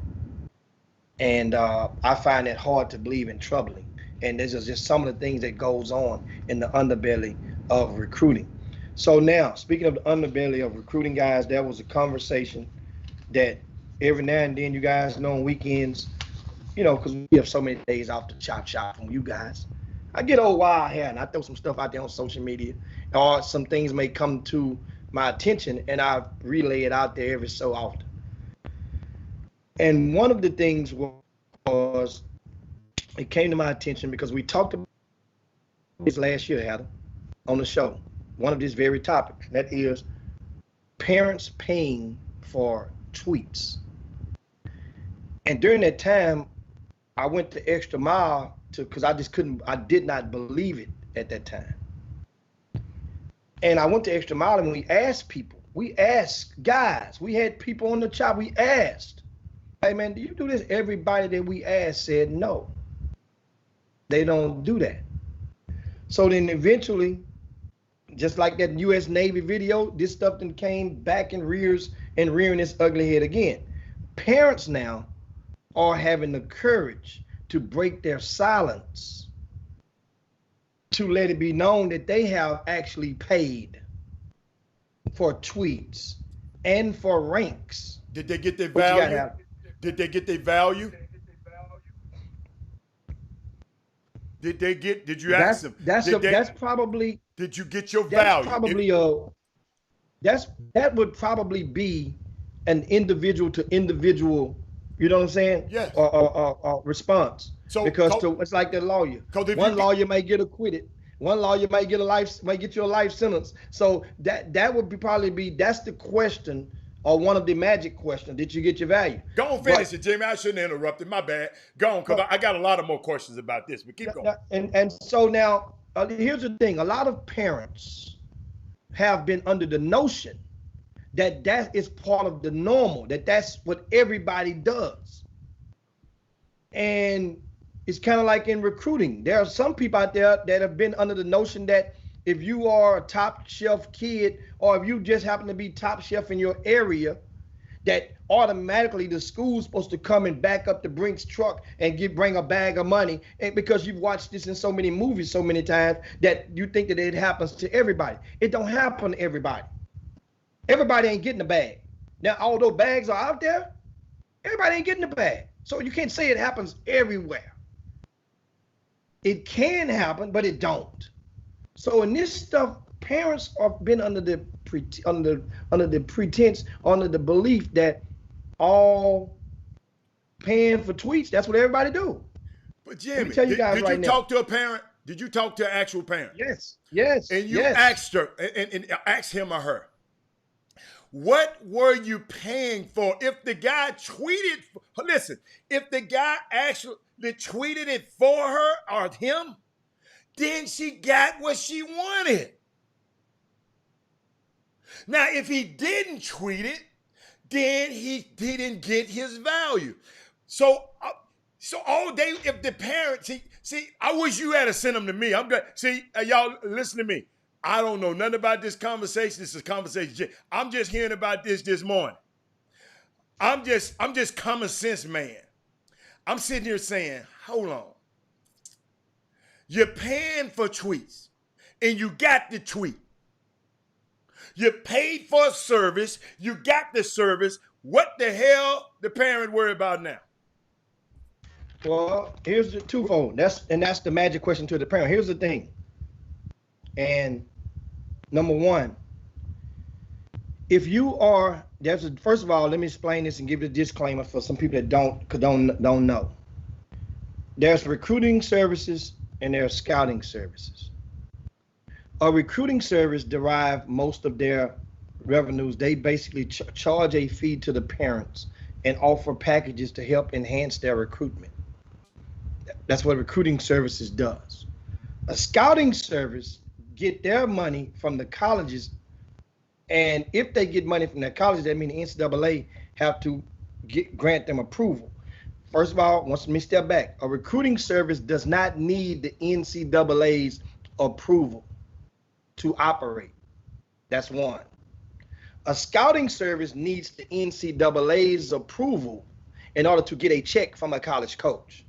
S3: And I find that hard to believe and troubling. And this is just some of the things that goes on in the underbelly of recruiting. So now, speaking of the underbelly of recruiting, guys, there was a conversation that every now and then, you guys know, on weekends, because we have so many days off the Chop Shop from you guys, I get old wild hair and I throw some stuff out there on social media, or some things may come to my attention and I relay it out there every so often. And one of the things was, it came to my attention because we talked about this last year, Heather, on the show, one of these very topics, that is parents paying for tweets. And during that time, I went the extra mile because I did not believe it at that time. And I went the extra mile and we asked people, we had people on the Chop, we asked, hey man, do you do this? Everybody that we asked said no. They don't do that. So then eventually, just like that US Navy video, this stuff then came back and rearing its ugly head again. Parents now are having the courage to break their silence, to let it be known that they have actually paid for tweets and for ranks.
S2: Did they get their value? Did they get their value? Did you ask them?
S3: That's probably.
S2: Did you get your value?
S3: That would probably be an individual to individual, you know what I'm saying?
S2: Yes.
S3: Or response. So because it's like the lawyer. One lawyer may get acquitted. One lawyer might get you a life sentence. So that would probably be that's the question, or one of the magic questions. Did you get your value?
S2: Go on, finish it, Jimmy. I shouldn't have interrupted. My bad. Go on, because I got a lot of more questions about this, but keep going.
S3: And so now, here's the thing. A lot of parents have been under the notion that is part of the normal, that's what everybody does. And it's kind of like in recruiting. There are some people out there that have been under the notion that if you are a top shelf kid, or if you just happen to be top shelf in your area, that automatically the school's supposed to come and back up the Brinks truck and bring a bag of money, and because you've watched this in so many movies so many times that you think that it happens to everybody. It don't happen to everybody. Everybody ain't getting a bag. Now, although bags are out there, everybody ain't getting a bag. So you can't say it happens everywhere. It can happen, but it don't. So in this stuff, parents have been under the pretense, under the belief that all paying for tweets, that's what everybody do.
S2: But Jimmy,
S3: tell you guys
S2: did
S3: right
S2: you
S3: now.
S2: talk to a parent? Did you talk to an actual parent?
S3: Yes.
S2: And you asked her, and asked him or her, what were you paying for? If the guy tweeted, listen, if the guy actually tweeted it for her or him, then she got what she wanted. Now, if he didn't tweet it, then he didn't get his value. So all day, if the parent, see, I wish you had to send them to me. I'm good. See, y'all listen to me. I don't know nothing about this conversation. This is a conversation. I'm just hearing about this morning. I'm just common sense man. I'm sitting here saying, hold on. You're paying for tweets, and you got the tweet. You paid for a service. You got the service. What the hell the parent worry about now?
S3: Well, here's the twofold. That's the magic question to the parent. Here's the thing. And number one, if you are, first of all, let me explain this and give you a disclaimer for some people that don't know. There's recruiting services and there's scouting services. A recruiting service derive most of their revenues. They basically charge a fee to the parents and offer packages to help enhance their recruitment. That's what recruiting services does. A scouting service get their money from the colleges, and if they get money from the colleges, that means the NCAA have to grant them approval. First of all, let me step back. A recruiting service does not need the NCAA's approval to operate. That's one. A scouting service needs the NCAA's approval in order to get a check from a college coach.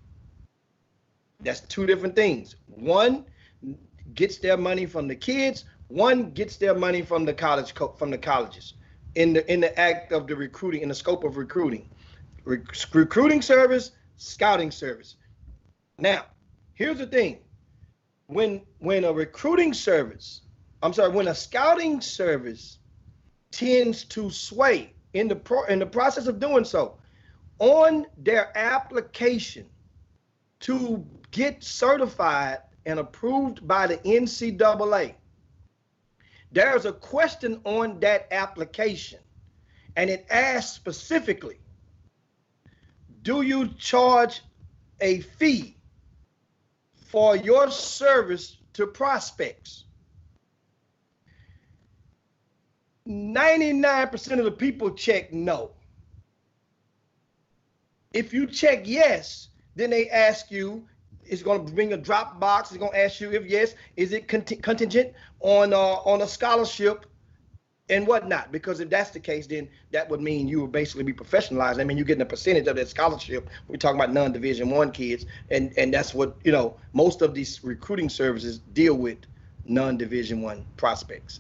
S3: That's two different things. One gets their money from the kids. One gets their money from the colleges in the act of the recruiting, in the scope of recruiting. Recruiting service, scouting service. Now, here's the thing. When a scouting service tends to sway in the process of doing so, on their application to get certified and approved by the NCAA, there's a question on that application, and it asks specifically, do you charge a fee for your service to prospects? 99% of the people check no. If you check yes, then they ask you, it's going to bring a drop box. It's going to ask you if yes, is it contingent on a scholarship and whatnot? Because if that's the case, then that would mean you would basically be professionalized. I mean, you're getting a percentage of that scholarship. We're talking about non-Division I kids, and that's what, most of these recruiting services deal with, non-Division I prospects.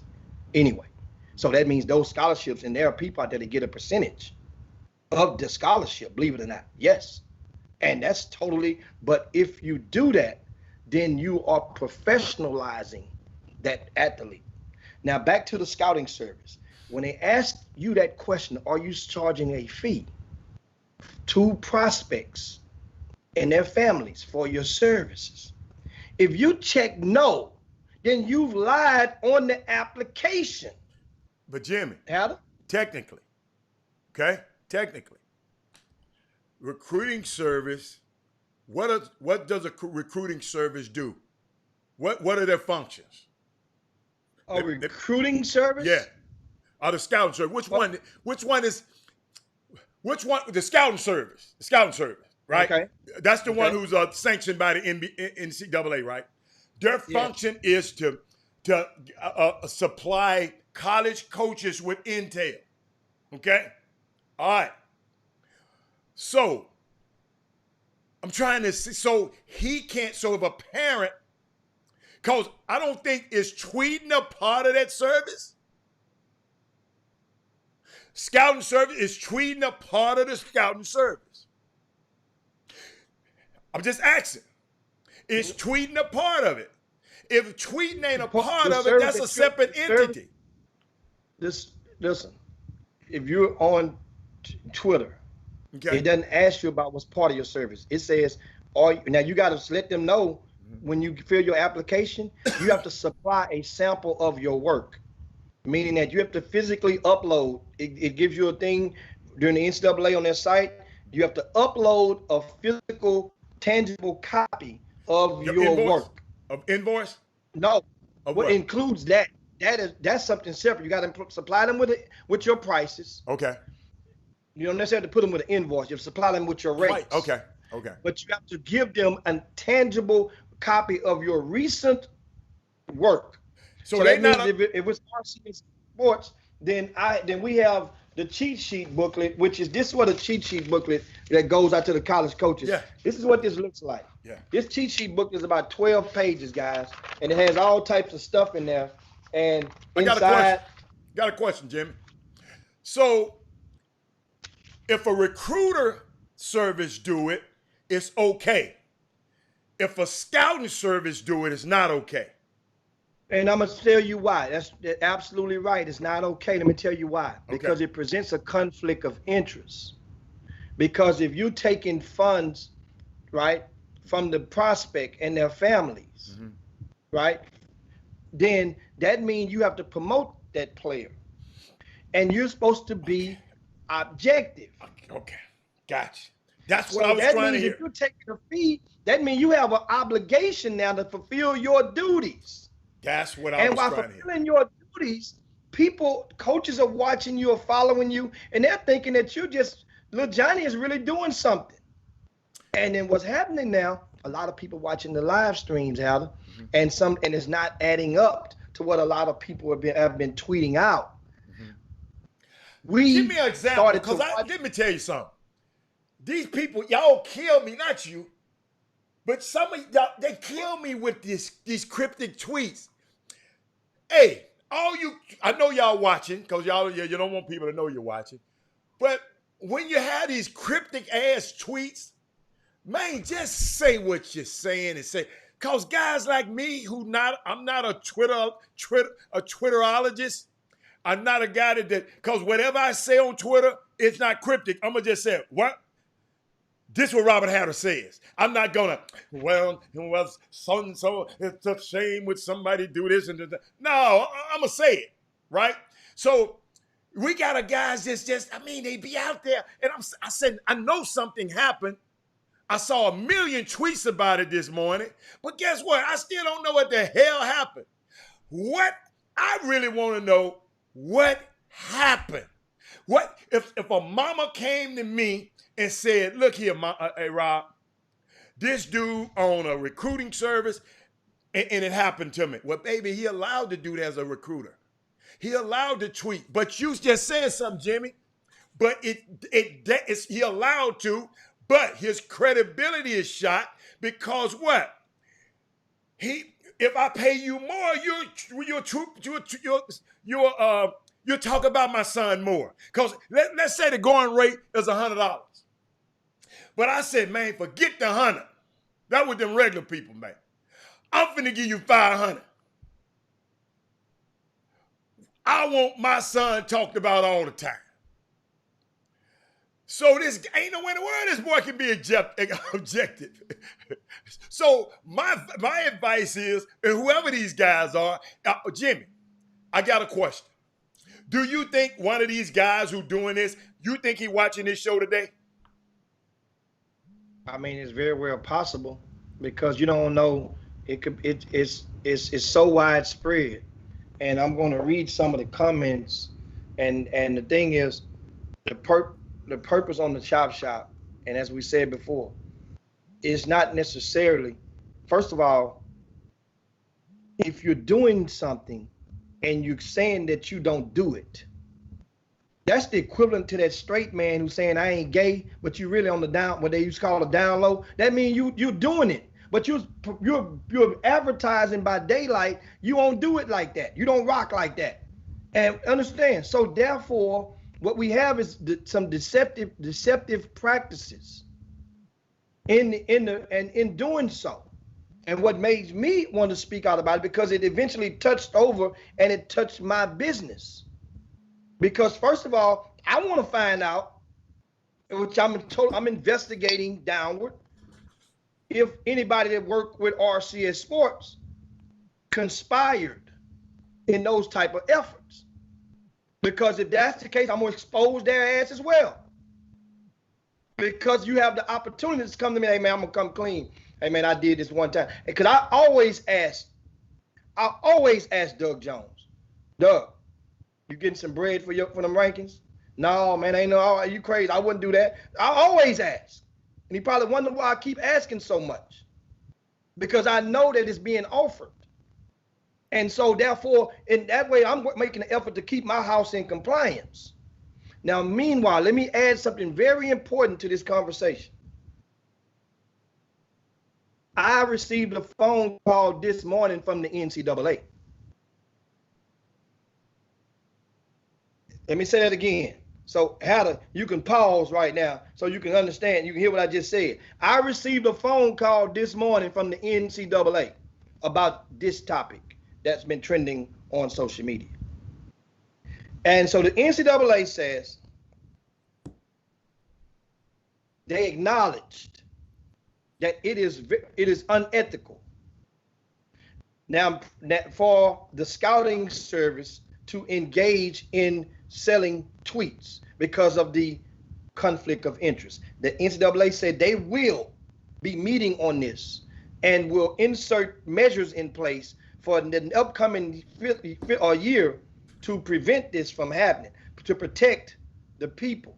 S3: Anyway, so that means those scholarships, and there are people out there that get a percentage of the scholarship, believe it or not. Yes. And that's totally, but if you do that, then you are professionalizing that athlete. Now back to the scouting service. When they ask you that question, are you charging a fee to prospects and their families for your services? If you check no, then you've lied on the application.
S2: But Jimmy,
S3: Adam?
S2: technically, recruiting service, what does a recruiting service do? What are their functions?
S3: A recruiting service?
S2: Yeah. Or the scouting service. Which one? The scouting service. The scouting service, right?
S3: Okay.
S2: That's the one who's sanctioned by the NCAA, right? Their function is to supply college coaches with intel. Okay? All right. So I'm trying to see. So he can't. So if a parent, because I don't think is tweeting a part of that service. Scouting service is tweeting a part of the scouting service. I'm just asking. Is tweeting a part of it? If tweeting ain't a part of it, that's a separate entity.
S3: Listen, if you're on Twitter, it doesn't ask you about what's part of your service. It says, now you got to let them know when you fill your application, you have to supply a sample of your work, meaning that you have to physically upload. It gives you a thing during the NCAA on their site. You have to upload a physical, tangible copy of your work.
S2: Of invoice?
S3: No.
S2: Of
S3: what includes that? That's something separate. You got to supply them with your prices.
S2: Okay.
S3: You don't necessarily have to put them with an invoice. You have to supply them with your rates.
S2: Right. Okay. Okay.
S3: But you have to give them a tangible copy of your recent work. So that means if it's RC Sports, then we have the cheat sheet booklet, which is this what a cheat sheet booklet that goes out to the college coaches. Yeah. This is what this looks like.
S2: Yeah.
S3: This cheat sheet book is about 12 pages, guys, and it has all types of stuff in there. And
S2: got a question, Jimmy. So if a recruiter service do it, it's okay. If a scouting service do it, it's not okay.
S3: And I'm going to tell you why. That's absolutely right. It's not okay. Let me tell you why. Because it presents a conflict of interest. Because if you're taking funds, right, from the prospect and their families, right, then that means you have to promote that player. And you're supposed to be objective.
S2: Okay. Gotcha. That's what I was trying to hear.
S3: If you're taking a fee, that means you have an obligation now to fulfill your duties.
S2: That's what I was trying to hear. And while
S3: fulfilling your duties, coaches are watching you or following you, and they're thinking that little Johnny is really doing something. And then what's happening now, a lot of people watching the live streams, Alden, and it's not adding up to what a lot of people have been tweeting out.
S2: Give me an example, because let me tell you something. These people, y'all kill me, not you, but some of y'all, they kill me with these cryptic tweets. Hey, I know y'all watching, because you don't want people to know you're watching, but when you have these cryptic ass tweets, man, just say what you're saying and say, because guys like me I'm not a Twitterologist. I'm not a guy because whatever I say on Twitter, it's not cryptic. I'm going to just say, what? This is what Robert Hatter says. I'm not going to, so it's a shame when somebody do this and that. No, I'm going to say it, right? So we got a guys they be out there. And I said, I know something happened. I saw 1 million tweets about it this morning. But guess what? I still don't know what the hell happened. What I really want to know, what happened? What if a mama came to me and said, look here, hey, Rob, this dude on a recruiting service, and it happened to me. Well, baby, he allowed to do that as a recruiter. He allowed to tweet. But you just said something, Jimmy. But he allowed to, but his credibility is shot because what? If I pay you more, you'll talk about my son more. Because let's say the going rate is $100. But I said, man, forget the 100. That was them regular people, man. I'm finna give you 500. I want my son talked about all the time. So this ain't no way in the world this boy can be objective. So my advice is, and whoever these guys are, Jimmy, I got a question. Do you think one of these guys who doing this, you think he watching this show today?
S3: I mean, it's very well possible because you don't know. It's so widespread, and I'm going to read some of the comments. And the thing is, the purpose on the chop shop, and as we said before, is not necessarily. First of all, if you're doing something and you're saying that you don't do it, That's the equivalent to that straight man who's saying I ain't gay, but you really on the down, what they used to call a down low. That means you're doing it, but you're advertising by daylight. You won't do it like that. You don't rock like that. And understand. So therefore, what we have is some deceptive practices in doing so. And what made me want to speak out about it, because it eventually touched over and it touched my business. Because first of all, I want to find out, which I'm investigating downward, if anybody that worked with RCS Sports conspired in those type of efforts. Because if that's the case, I'm gonna expose their ass as well. Because you have the opportunity to come to me, hey man, I'm gonna come clean. Hey man, I did this one time. Because I always ask Doug Jones, Doug, you getting some bread for them rankings? No, man, ain't no, you crazy. I wouldn't do that. I always ask. And he probably wonder why I keep asking so much. Because I know that it's being offered. And so therefore, in that way, I'm making an effort to keep my house in compliance. Now, meanwhile, let me add something very important to this conversation. I received a phone call this morning from the NCAA. Let me say that again. So, you can pause right now so you can understand. You can hear what I just said. I received a phone call this morning from the NCAA about this topic that's been trending on social media. And so the NCAA says they acknowledged that it is unethical now for the scouting service to engage in selling tweets because of the conflict of interest. The NCAA said they will be meeting on this and will insert measures in place for the upcoming year to prevent this from happening, to protect the people.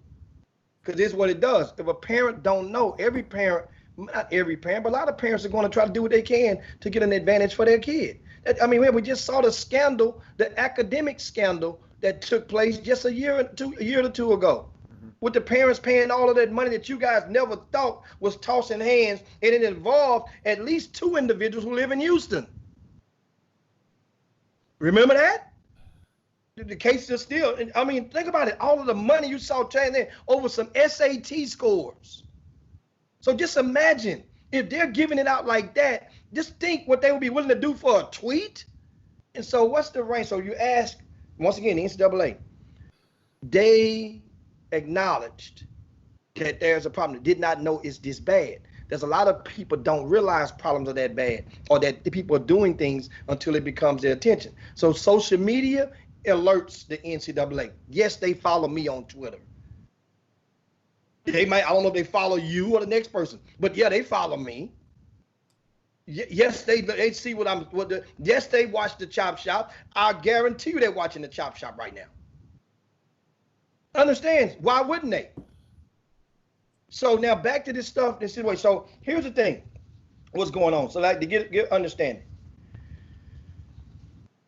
S3: Because this is what it does. If a parent don't know, every parent, not every parent, but a lot of parents are going to try to do what they can to get an advantage for their kid. I mean, we just saw the scandal, the academic scandal that took place just a year or two ago, with the parents paying all of that money that you guys never thought was tossing hands, and it involved at least 2 individuals who live in Houston. Remember that? The case is still, I mean, think about it. All of the money you saw trading there over some SAT scores. So just imagine if they're giving it out like that, just think what they would be willing to do for a tweet. And so what's the range? So you ask, once again, the NCAA, they acknowledged that there's a problem. They did not know it's this bad. There's a lot of people don't realize problems are that bad, or that the people are doing things until it becomes their attention. So social media alerts the NCAA. Yes, they follow me on Twitter. They might, I don't know if they follow you or the next person, but yeah, they follow me. Yes, they see yes, they watch the Chop Shop. I guarantee you they're watching the Chop Shop right now. Understand? Why wouldn't they? So now back to this stuff, this situation. So here's the thing, what's going on. So like to get understanding.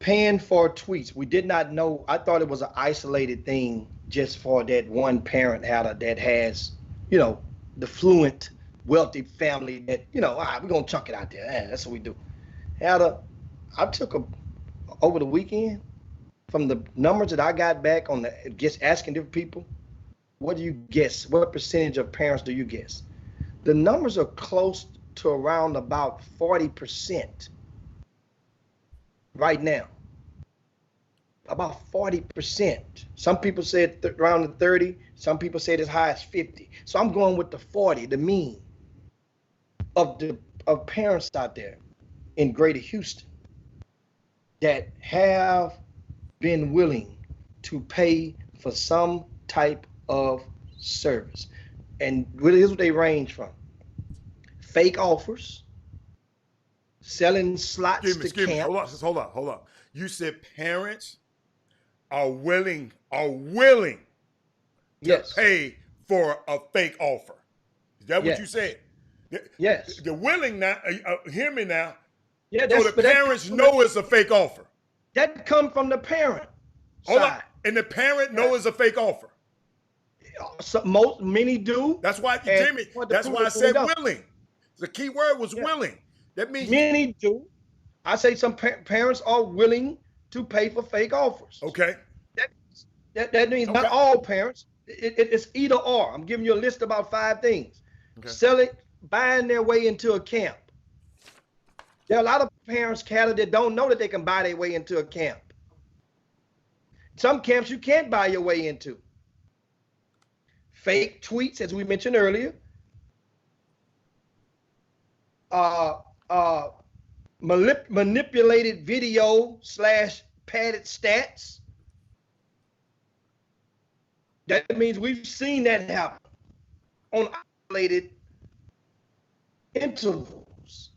S3: Paying for tweets. We did not know. I thought it was an isolated thing just for that one parent that has, the fluent, wealthy family that, all right, we're going to chuck it out there. That's what we do. I took over the weekend, from the numbers that I got back on just asking different people, what do you guess? What percentage of parents do you guess? The numbers are close to around about 40% right now. About 40%. Some people said around the 30. Some people said as high as 50. So I'm going with the 40, the mean of parents out there in Greater Houston that have been willing to pay for some type of service. And here's what they range from: fake offers, selling slots to camp.
S2: Hold on. You said parents are willing to pay for a fake offer. Is that what you said?
S3: Yes.
S2: The willing now, hear me now.
S3: Yeah,
S2: so the parents know it's a fake offer.
S3: That come from the parent
S2: Hold
S3: side.
S2: And the parent knows it's a fake offer.
S3: Many do.
S2: That's why,
S3: And
S2: Jimmy, that's why I said willing. The key word was willing. That means
S3: many do. I say some parents are willing to pay for fake offers.
S2: Okay.
S3: That means not all parents. It's either or. I'm giving you a list about 5 things. Okay. Buying their way into a camp. There are a lot of parents, Cali, that don't know that they can buy their way into a camp. Some camps you can't buy your way into. Fake tweets, as we mentioned earlier. Manipulated video / padded stats. That means we've seen that happen on isolated intervals,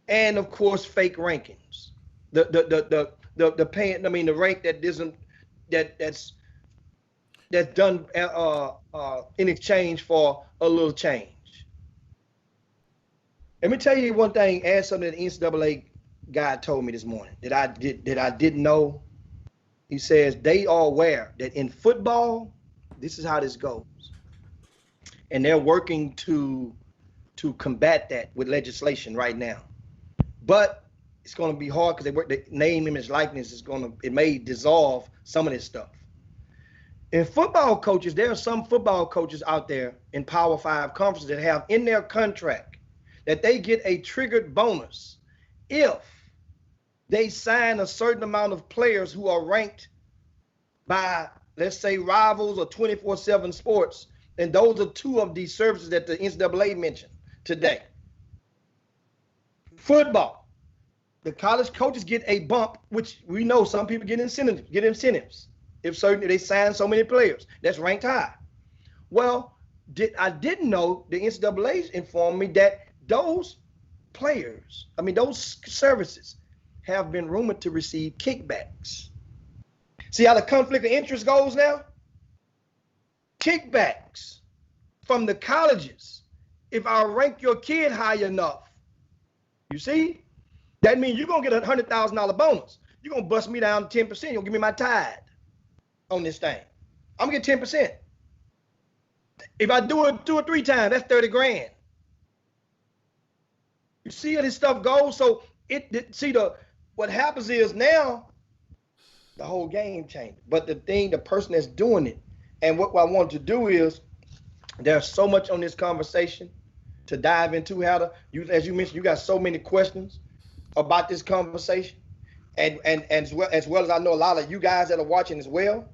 S3: and of course, fake rankings. The paying. I mean, the rank that isn't that's done in exchange for a little change. Let me tell you one thing. Add something that the NCAA guy told me this morning that I didn't know. He says they are aware that in football, this is how this goes, and they're working to combat that with legislation right now. But it's going to be hard because the name, image, likeness it may dissolve some of this stuff. In football coaches, there are some football coaches out there in Power 5 conferences that have in their contract that they get a triggered bonus if they sign a certain amount of players who are ranked by, let's say, Rivals or 24/7 Sports. And those are 2 of these services that the NCAA mentioned today. Football, the college coaches get a bump, which we know some people get incentives if they sign so many players that's ranked high. Well, I didn't know the NCAA informed me that those players, those services have been rumored to receive kickbacks. See how the conflict of interest goes now? Kickbacks from the colleges. If I rank your kid high enough, you see, that means you're going to get a $100,000 bonus. You're going to bust me down to 10%. You're going to give me my tithe on this thing. I'm going to get 10%. If I do it 2 or 3 times, that's 30 grand. You see how this stuff goes? So what happens is now the whole game changed. But the person that's doing it, and what I want to do is, there's so much on this conversation to dive into, as you mentioned, you got so many questions about this conversation, and as well as I know a lot of you guys that are watching as well.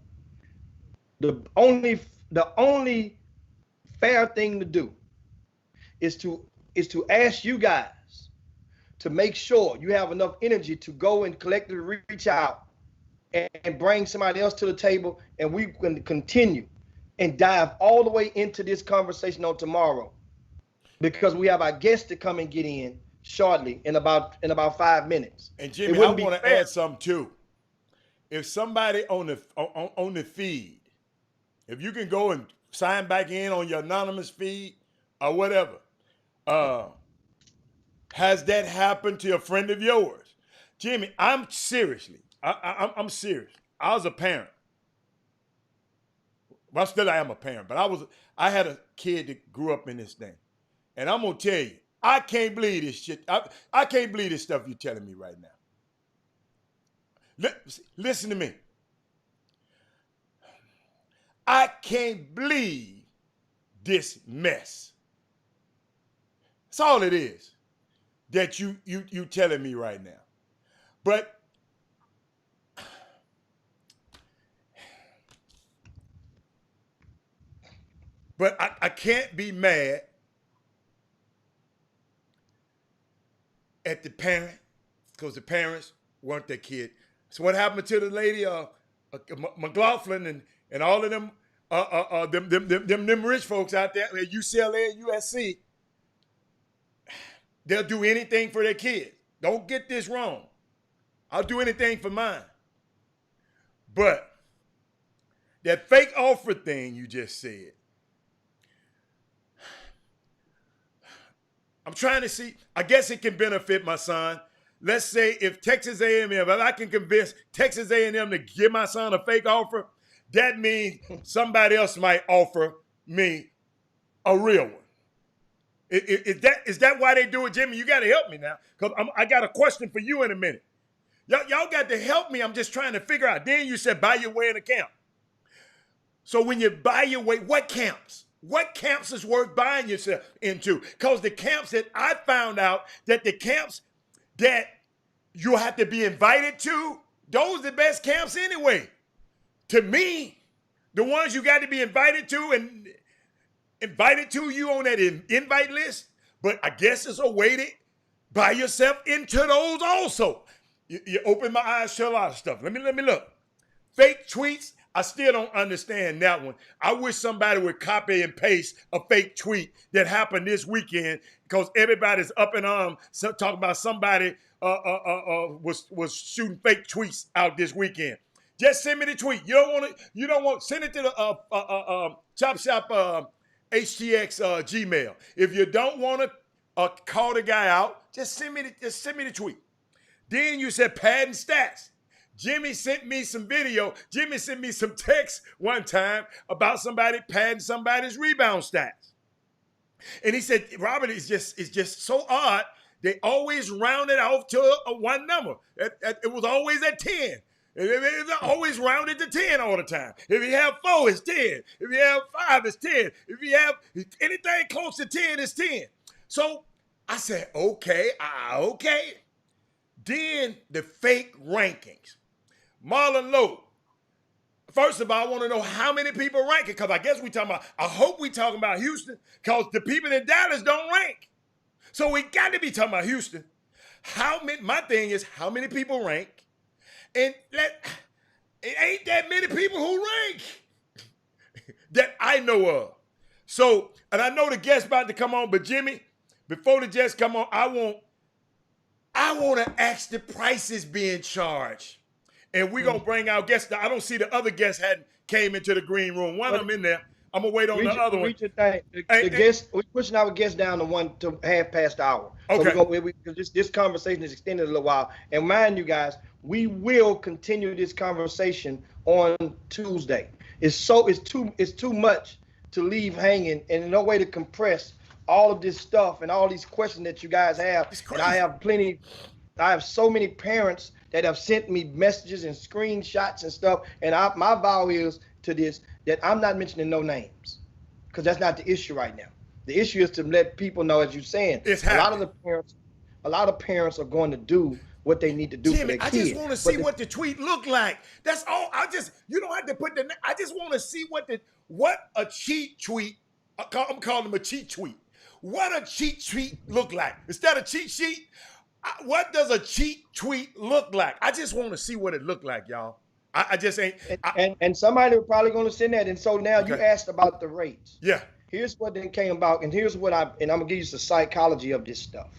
S3: The only fair thing to do is to ask you guys to make sure you have enough energy to go and collectively reach out and bring somebody else to the table, and we can continue and dive all the way into this conversation on tomorrow, because we have our guests to come and get in shortly in about 5 minutes.
S2: And Jimmy, I want to add something too. If somebody on the feed, if you can go and sign back in on your anonymous feed or whatever, has that happened to a friend of yours? Jimmy, I'm serious. I was a parent. Well, still I am a parent, but I had a kid that grew up in this thing. And I'm going to tell you, I can't believe this shit. I can't believe this stuff you're telling me right now. Listen to me. I can't believe this mess. That's all it is that you telling me right now. But I can't be mad at the parent, because the parents weren't their kid. So what happened to the lady, McLaughlin and all of them, them rich folks out there at UCLA and USC? They'll do anything for their kids. Don't get this wrong. I'll do anything for mine. But that fake offer thing you just said, I'm trying to see, I guess it can benefit my son. Let's say if Texas A&M, if I can convince Texas A&M to give my son a fake offer, that means somebody else might offer me a real one. Is that why they do it, Jimmy? You got to help me now, because I got a question for you in a minute. Y'all got to help me. I'm just trying to figure out. Then you said buy your way in a camp. So when you buy your way, what camps? What camps is worth buying yourself into? Because the camps that I found out, that the camps that you have to be invited to, those are the best camps anyway. To me, the ones you got to be invited to and invited to you on that invite list, but I guess it's a way to buy yourself into those also. You open my eyes to a lot of stuff. Let me look. Fake tweets, I still don't understand that one. I wish somebody would copy and paste a fake tweet that happened this weekend, because everybody's up in arms talking about somebody was shooting fake tweets out this weekend. Just send me the tweet. You don't want send it to the Chop Shop HTX Gmail. If you don't want to call the guy out, just send me the tweet. Then you said padding stats. Jimmy sent me some video. Jimmy sent me some text one time about somebody padding somebody's rebound stats. And he said, Robert, it's just so odd. They always round it off to a one number. It was always at 10. It's always rounded to 10 all the time. If you have 4, it's 10. If you have 5, it's 10. If you have anything close to 10, it's 10. So I said, okay. Then the fake rankings. Marlon Lowe. First of all, I want to know how many people rank it, because I guess I hope we talking about Houston, because the people in Dallas don't rank. So we got to be talking about Houston. My thing is, how many people rank? And it ain't that many people who rank that I know of. So, and I know the guest about to come on, but Jimmy, before the guest come on, I want to ask the prices being charged. And we're going to bring our guests. I don't see the other guests hadn't came into the green room. One of them in there. I'm going to wait on the other one.
S3: We're pushing our guests down to half past the hour.
S2: Okay.
S3: So this conversation is extended a little while. And mind you guys, we will continue this conversation on Tuesday. It's too much to leave hanging, and no way to compress all of this stuff and all these questions that you guys have. And I have so many parents that have sent me messages and screenshots and stuff. And my vow is to this, that I'm not mentioning no names, because that's not the issue right now. The issue is to let people know, as you're saying, a lot of parents are going to do what they need to do, Jimmy, for their kids.
S2: I just want to see what the tweet looked like. That's all. You don't have to put I just want to see what a cheat tweet. I'm calling them a cheat tweet. What a cheat tweet look like. Instead of cheat sheet, what does a cheat tweet look like? I just want to see what it looked like, y'all. I just ain't.
S3: And somebody was probably going to send that. And so now you asked about the rates.
S2: Yeah.
S3: Here's what then came about, and here's what I'm going to give you the psychology of this stuff.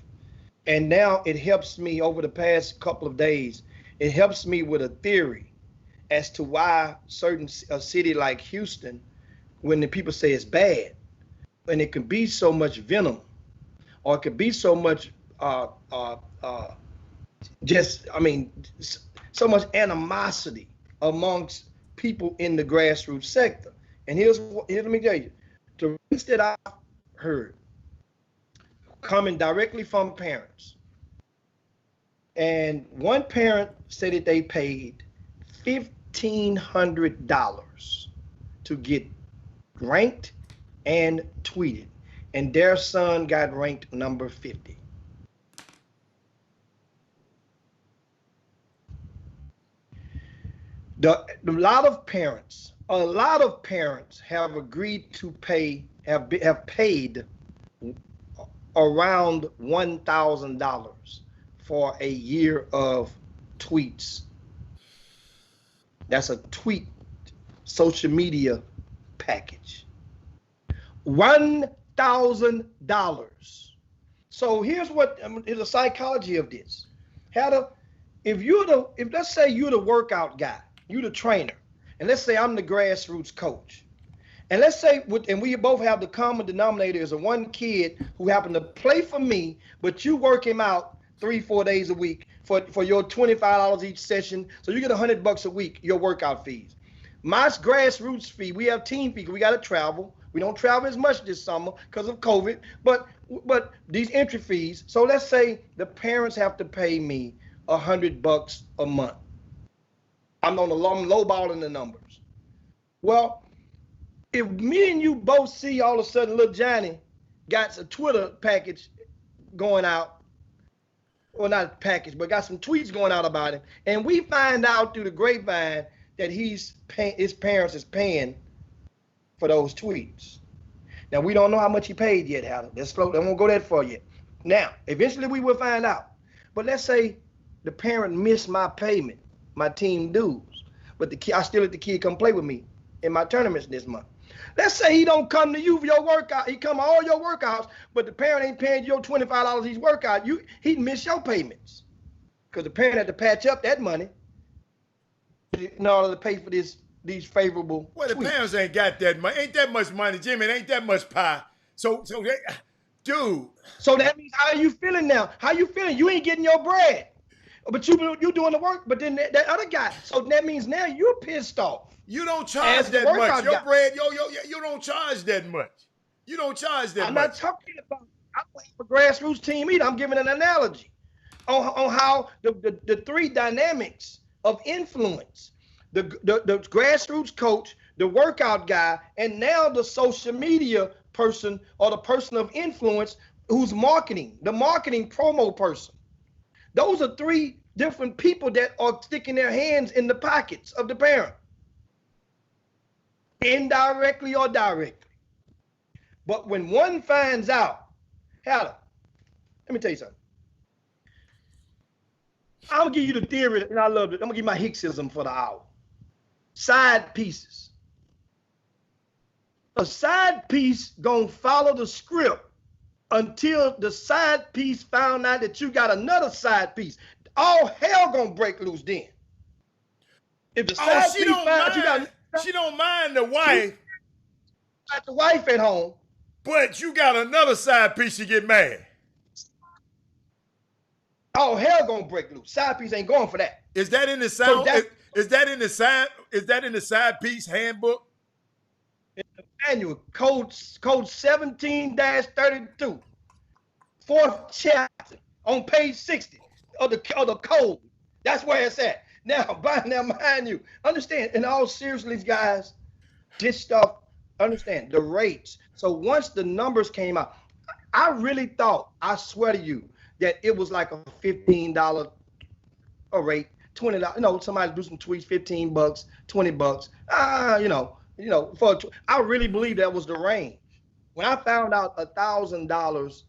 S3: And now it helps me over the past couple of days. It helps me with a theory as to why a city like Houston, when the people say it's bad, and it can be so much venom, or it could be so much so much animosity amongst people in the grassroots sector. And let me tell you, the rates that I heard coming directly from parents. And one parent said that they paid $1,500 to get ranked and tweeted, and their son got ranked number 50. A lot of parents have agreed to have paid around $1,000 for a year of tweets. That's a tweet social media package. $1,000. So here's the psychology of this. If let's say you're the workout guy, you're the trainer, and let's say I'm the grassroots coach. And let's say, and we both have the common denominator is one kid who happened to play for me, but you work him out 3-4 days a week for your $25 each session. So you get $100 a week, your workout fees. My grassroots fee, we have team fee. We got to travel. We don't travel as much this summer because of COVID, but these entry fees. So let's say the parents have to pay me $100 a month. I'm lowballing the numbers. Well, if me and you both see all of a sudden little Johnny got a Twitter package going out, well, not a package, but got some tweets going out about him, and we find out through the grapevine that his parents is paying for those tweets. Now, we don't know how much he paid yet, Howard. Let's float. I won't go that far yet. Now, eventually we will find out. But let's say the parent missed my payment, my team dues, but I still let the kid come play with me in my tournaments this month. Let's say he don't come to you for your workout. He come to all your workouts, but the parent ain't paying you your $25 each workout. He'd miss your payments because the parent had to patch up that money in order to pay for these favorable
S2: Well, the
S3: tweets.
S2: parents ain't got that money. Ain't that much money, Jimmy. It ain't that much pie. So they, dude.
S3: So that means, how are you feeling now? How you feeling? You ain't getting your bread, but you doing the work. But then that other guy. So that means now you're pissed off.
S2: You don't charge that much. Your bread, you don't charge that much. You don't charge that much.
S3: I'm not talking about. I don't have a grassroots team either. I'm giving an analogy on how the three dynamics of influence: the grassroots coach, the workout guy, and now the social media person or the person of influence who's marketing, the marketing promo person. Those are three different people that are sticking their hands in the pockets of the parent, indirectly or directly. But when one finds out, Howard, let me tell you something. I'm gonna give you the theory, and I love it. I'm gonna give you my Hicksism for the hour. Side pieces. A side piece gonna follow the script until the side piece found out that you got another side piece. All hell gonna break loose then. If the side piece finds you got,
S2: she don't mind the wife.
S3: Got the wife at home,
S2: but you got another side piece. You get mad.
S3: Oh, hell gonna break loose. Side piece ain't going for that.
S2: Is that in the sound? So is that in the side? Is that in the side piece handbook?
S3: In the manual, code 17-32, fourth chapter on page 60 of the code. That's where it's at. Now, mind you, understand, in all seriousness, guys, this stuff, understand the rates. So once the numbers came out, I really thought, I swear to you, that it was like a $15 a rate, $20. You know, somebody do some tweets, $15, $20. I really believe that was the range. When I found out $1,000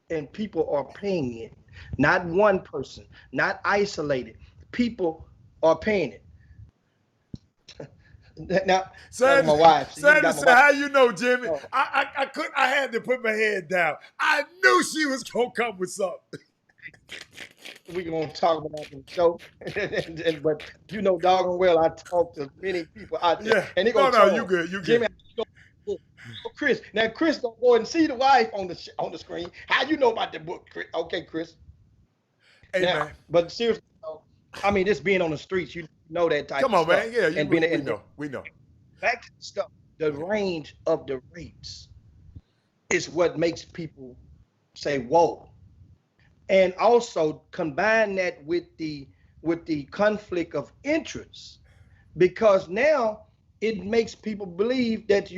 S3: and people are paying it, not one person, not isolated, people are paying it. Now,
S2: son,
S3: my wife.
S2: Son, how you know, Jimmy? Oh. I had to put my head down. I knew she was gonna come with something.
S3: We're gonna talk about that on the show, but you know doggone well I talk to many people out there,
S2: yeah.
S3: And they gonna
S2: you good, you
S3: Jimmy,
S2: good.
S3: Chris, now Chris gonna go and see the wife on the screen. How you know about the book, Chris? Okay, Chris.
S2: Hey,
S3: now,
S2: man.
S3: But seriously, I mean, this being on the streets, you know that type.
S2: Come
S3: of
S2: on,
S3: stuff.
S2: man. Yeah, we know.
S3: Back to the stuff. The range of the rates is what makes people say, "Whoa," and also combine that with the conflict of interest, because now it makes people believe that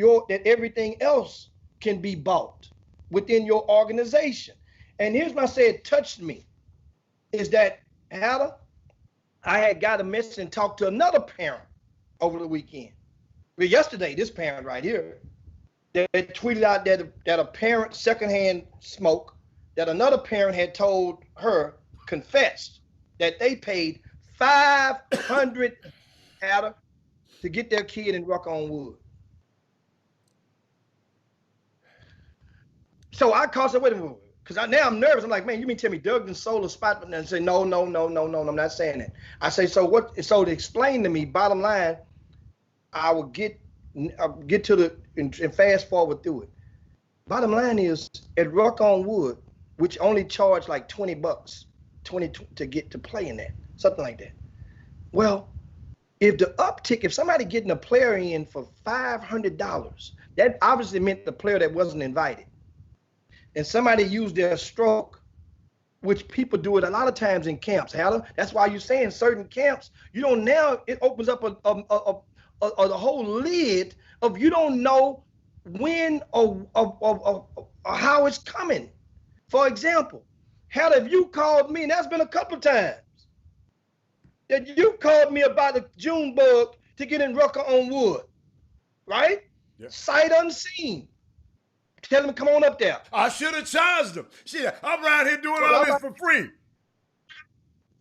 S3: everything else can be bought within your organization. And here's what I say it touched me, is that Howard, I had got a message and talked to another parent over the weekend. Well, yesterday, this parent right here, that tweeted out that a parent secondhand smoke, that another parent had told her, confessed, that they paid $500 to get their kid in Rock on Wood. So I called, said, wait a minute, because now I'm nervous. I'm like, man, you mean tell me Doug done sold a spot? And I say, no, I'm not saying that. I say, so what? So to explain to me, bottom line, I will get to the and fast forward through it. Bottom line is, at Rock on Wood, which only charged like $20 to get to play in that, something like that. Well, If the uptick, if somebody getting a player in for $500, that obviously meant the player that wasn't invited. And somebody used their stroke, which people do it a lot of times in camps. That's why you say in certain camps, you don't now, it opens up a whole lid of you don't know when or how it's coming. For example, if you called me, and that's been a couple of times, that you called me about the June bug to get in Rucker on Wood, right?
S2: Yeah.
S3: Sight unseen. Tell him to come on up there.
S2: I should have charged him. Shit, I'm around here doing all this for free.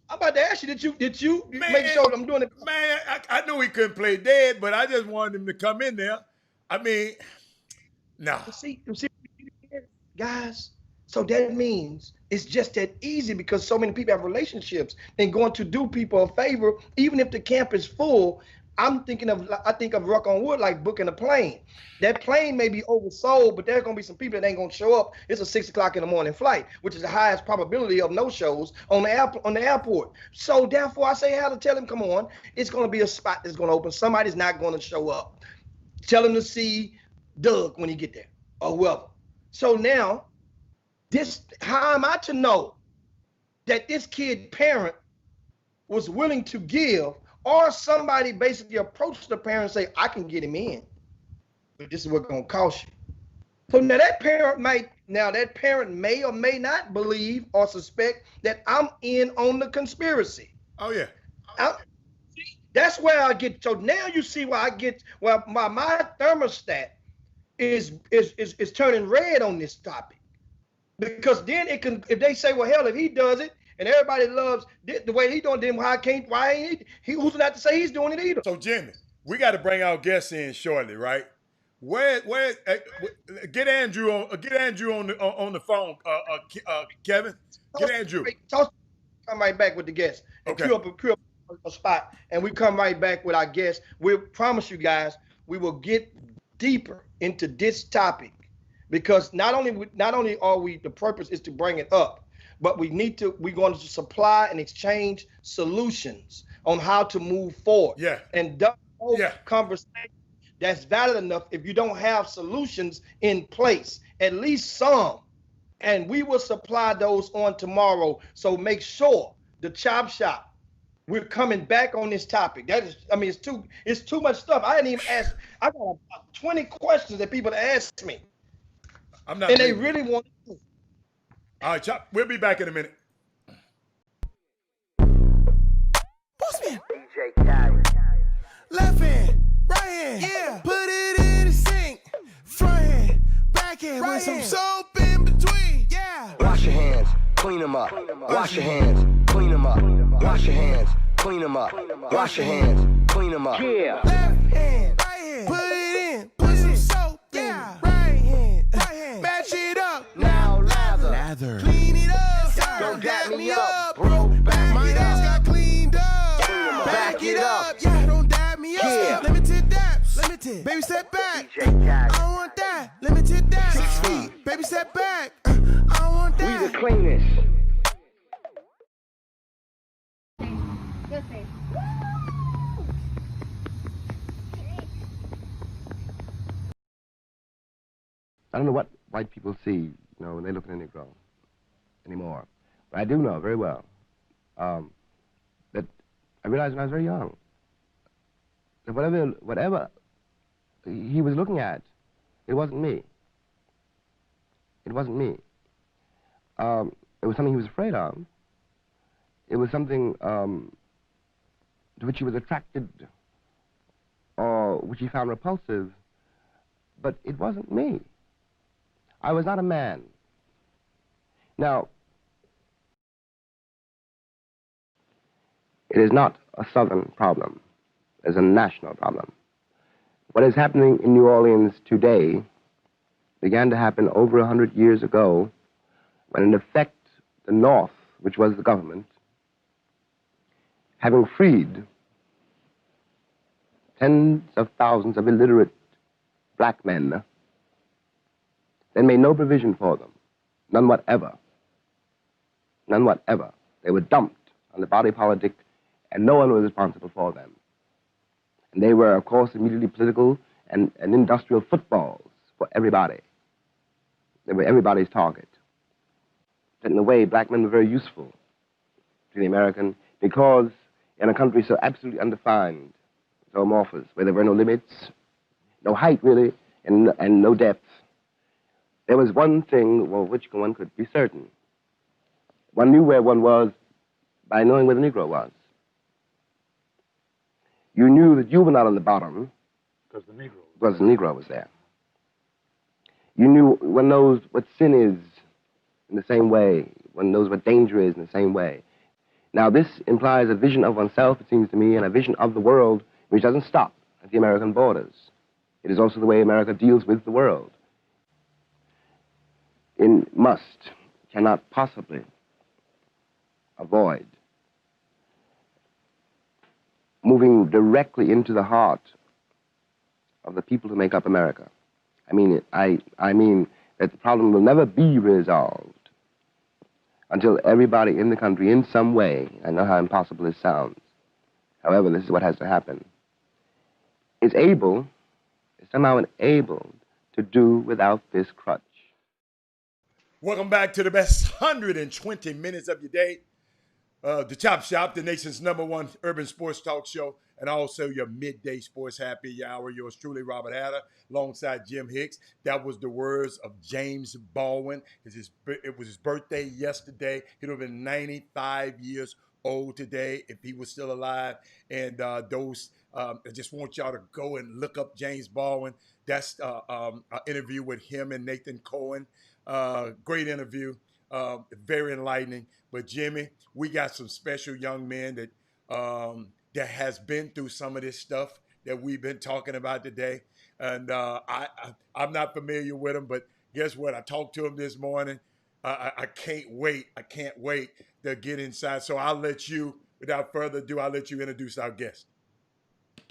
S3: I'm about to ask you, did you
S2: Man,
S3: make sure I'm doing it?
S2: Man, I knew he couldn't play dead, but I just wanted him to come in there. I mean, no.
S3: See, guys, so that means it's just that easy because so many people have relationships and going to do people a favor, even if the camp is full. I think of Ruck on Wood like booking a plane. That plane may be oversold, but there's gonna be some people that ain't gonna show up. It's a 6 o'clock in the morning flight, which is the highest probability of no shows on the airport. So therefore, I say, how to tell him, come on. It's gonna be a spot that's gonna open. Somebody's not gonna show up. Tell him to see Doug when he get there or whoever. So now, how am I to know that this kid parent was willing to give? Or somebody basically approached the parent and say, I can get him in, but this is what's gonna cost you. So now that parent may or may not believe or suspect that I'm in on the conspiracy.
S2: Oh yeah.
S3: That's where I get, so now you see why my thermostat is turning red on this topic. Because then it can, if they say, well, hell, if he does it, and everybody loves the way he doing it, why ain't he? Who's not to say he's doing it either?
S2: So Jimmy, we got to bring our guests in shortly, right? Get Andrew on the phone, Kevin. Get Andrew.
S3: Come right back with the guests. And
S2: Okay.
S3: Cue up a spot, and we come right back with our guests. We promise you guys, we will get deeper into this topic because not only are we, the purpose is to bring it up, but we're going to supply and exchange solutions on how to move forward.
S2: Yeah.
S3: And the whole conversation that's valid enough if you don't have solutions in place, at least some. And we will supply those on tomorrow. So make sure the Chop Shop, we're coming back on this topic. It's too much stuff. I didn't even ask. I got about 20 questions that people asked me. They really want to.
S2: All right, Chop, we'll be back in a minute.
S10: Bossman. Left hand, right hand. Yeah. Put it in the sink. Front hand, back hand. Right with some soap in between. Yeah.
S8: Wash your hands, clean them up. Wash your hands, clean them up. Wash your hands, clean them up. Wash your hands, clean them up. Yeah.
S10: Left hand, right hand. Put it in. Put some soap in. Right hand, match it up.
S8: Now lather.
S10: Clean it up.
S8: Don't dap me up,
S10: bro. Back it up. Got cleaned up.
S8: Back it up.
S10: Yeah, don't dab me up.
S8: Yeah.
S10: Limited daps. Limited. Baby, step back. I don't want that. Limited daps. 6 feet. Baby, step back. I don't want that.
S8: We the cleanest.
S9: I don't know what white people see, when they look at a Negro anymore. But I do know very well that I realized when I was very young that whatever he was looking at, it wasn't me. It wasn't me. It was something he was afraid of. It was something to which he was attracted or which he found repulsive, but it wasn't me. I was not a man. Now, it is not a Southern problem. It's a national problem. What is happening in New Orleans today began to happen over 100 years ago when, in effect, the North, which was the government, having freed tens of thousands of illiterate black men, then made no provision for them, none whatever. None whatever. They were dumped on the body politic, and no one was responsible for them. And they were, of course, immediately political and industrial footballs for everybody. They were everybody's target. But in a way, black men were very useful to the American because in a country so absolutely undefined, so amorphous, where there were no limits, no height really, and no depth, there was one thing of which one could be certain. One knew where one was by knowing where the Negro was. You knew that you were not on the bottom because the Negro was there. You knew, one knows what sin is in the same way. One knows what danger is in the same way. Now, this implies a vision of oneself, it seems to me, and a vision of the world which doesn't stop at the American borders. It is also the way America deals with the world. It cannot possibly avoid moving directly into the heart of the people who make up America. I mean that the problem will never be resolved until everybody in the country, in some way, I know how impossible this sounds, however, this is what has to happen, is somehow enabled to do without this crutch.
S2: Welcome back to the best 120 minutes of your day. The Chop Shop, the nation's #1 urban sports talk show, and also your midday sports happy hour. Yours truly, Robert Hatter, alongside Jim Hicks. That was the words of James Baldwin. It was his birthday yesterday. He would have been 95 years old today if he was still alive. And I just want y'all to go and look up James Baldwin. That's an interview with him and Nathan Cohen. Great interview. Very enlightening. But Jimmy, we got some special young men that has been through some of this stuff that we've been talking about today. And I'm not familiar with them, but guess what? I talked to them this morning. I can't wait. I can't wait to get inside. So I'll let you, without further ado, I'll let you introduce our guest.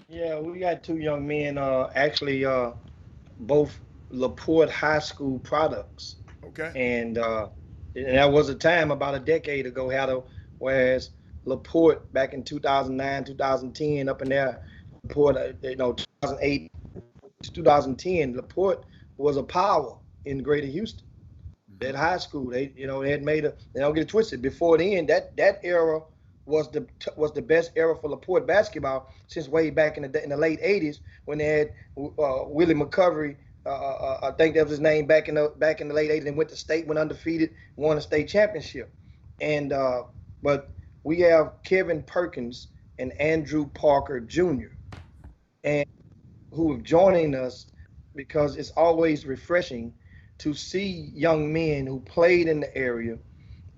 S3: Yeah, we got two young men, actually both LaPorte High School products.
S2: Okay.
S3: And that was a time about a decade ago, whereas LaPorte back in 2009, 2010, up in there, LaPorte, 2008 to 2010, LaPorte was a power in Greater Houston. That high school, they had made they don't get it twisted. Before then, that era was the best era for LaPorte basketball since way back in the late 80s when they had Willie McCovery. I think that was his name back in the late 80s, and went to state, went undefeated, won a state championship. And but we have Kevin Perkins and Andrew Parker Jr. and who are joining us because it's always refreshing to see young men who played in the area,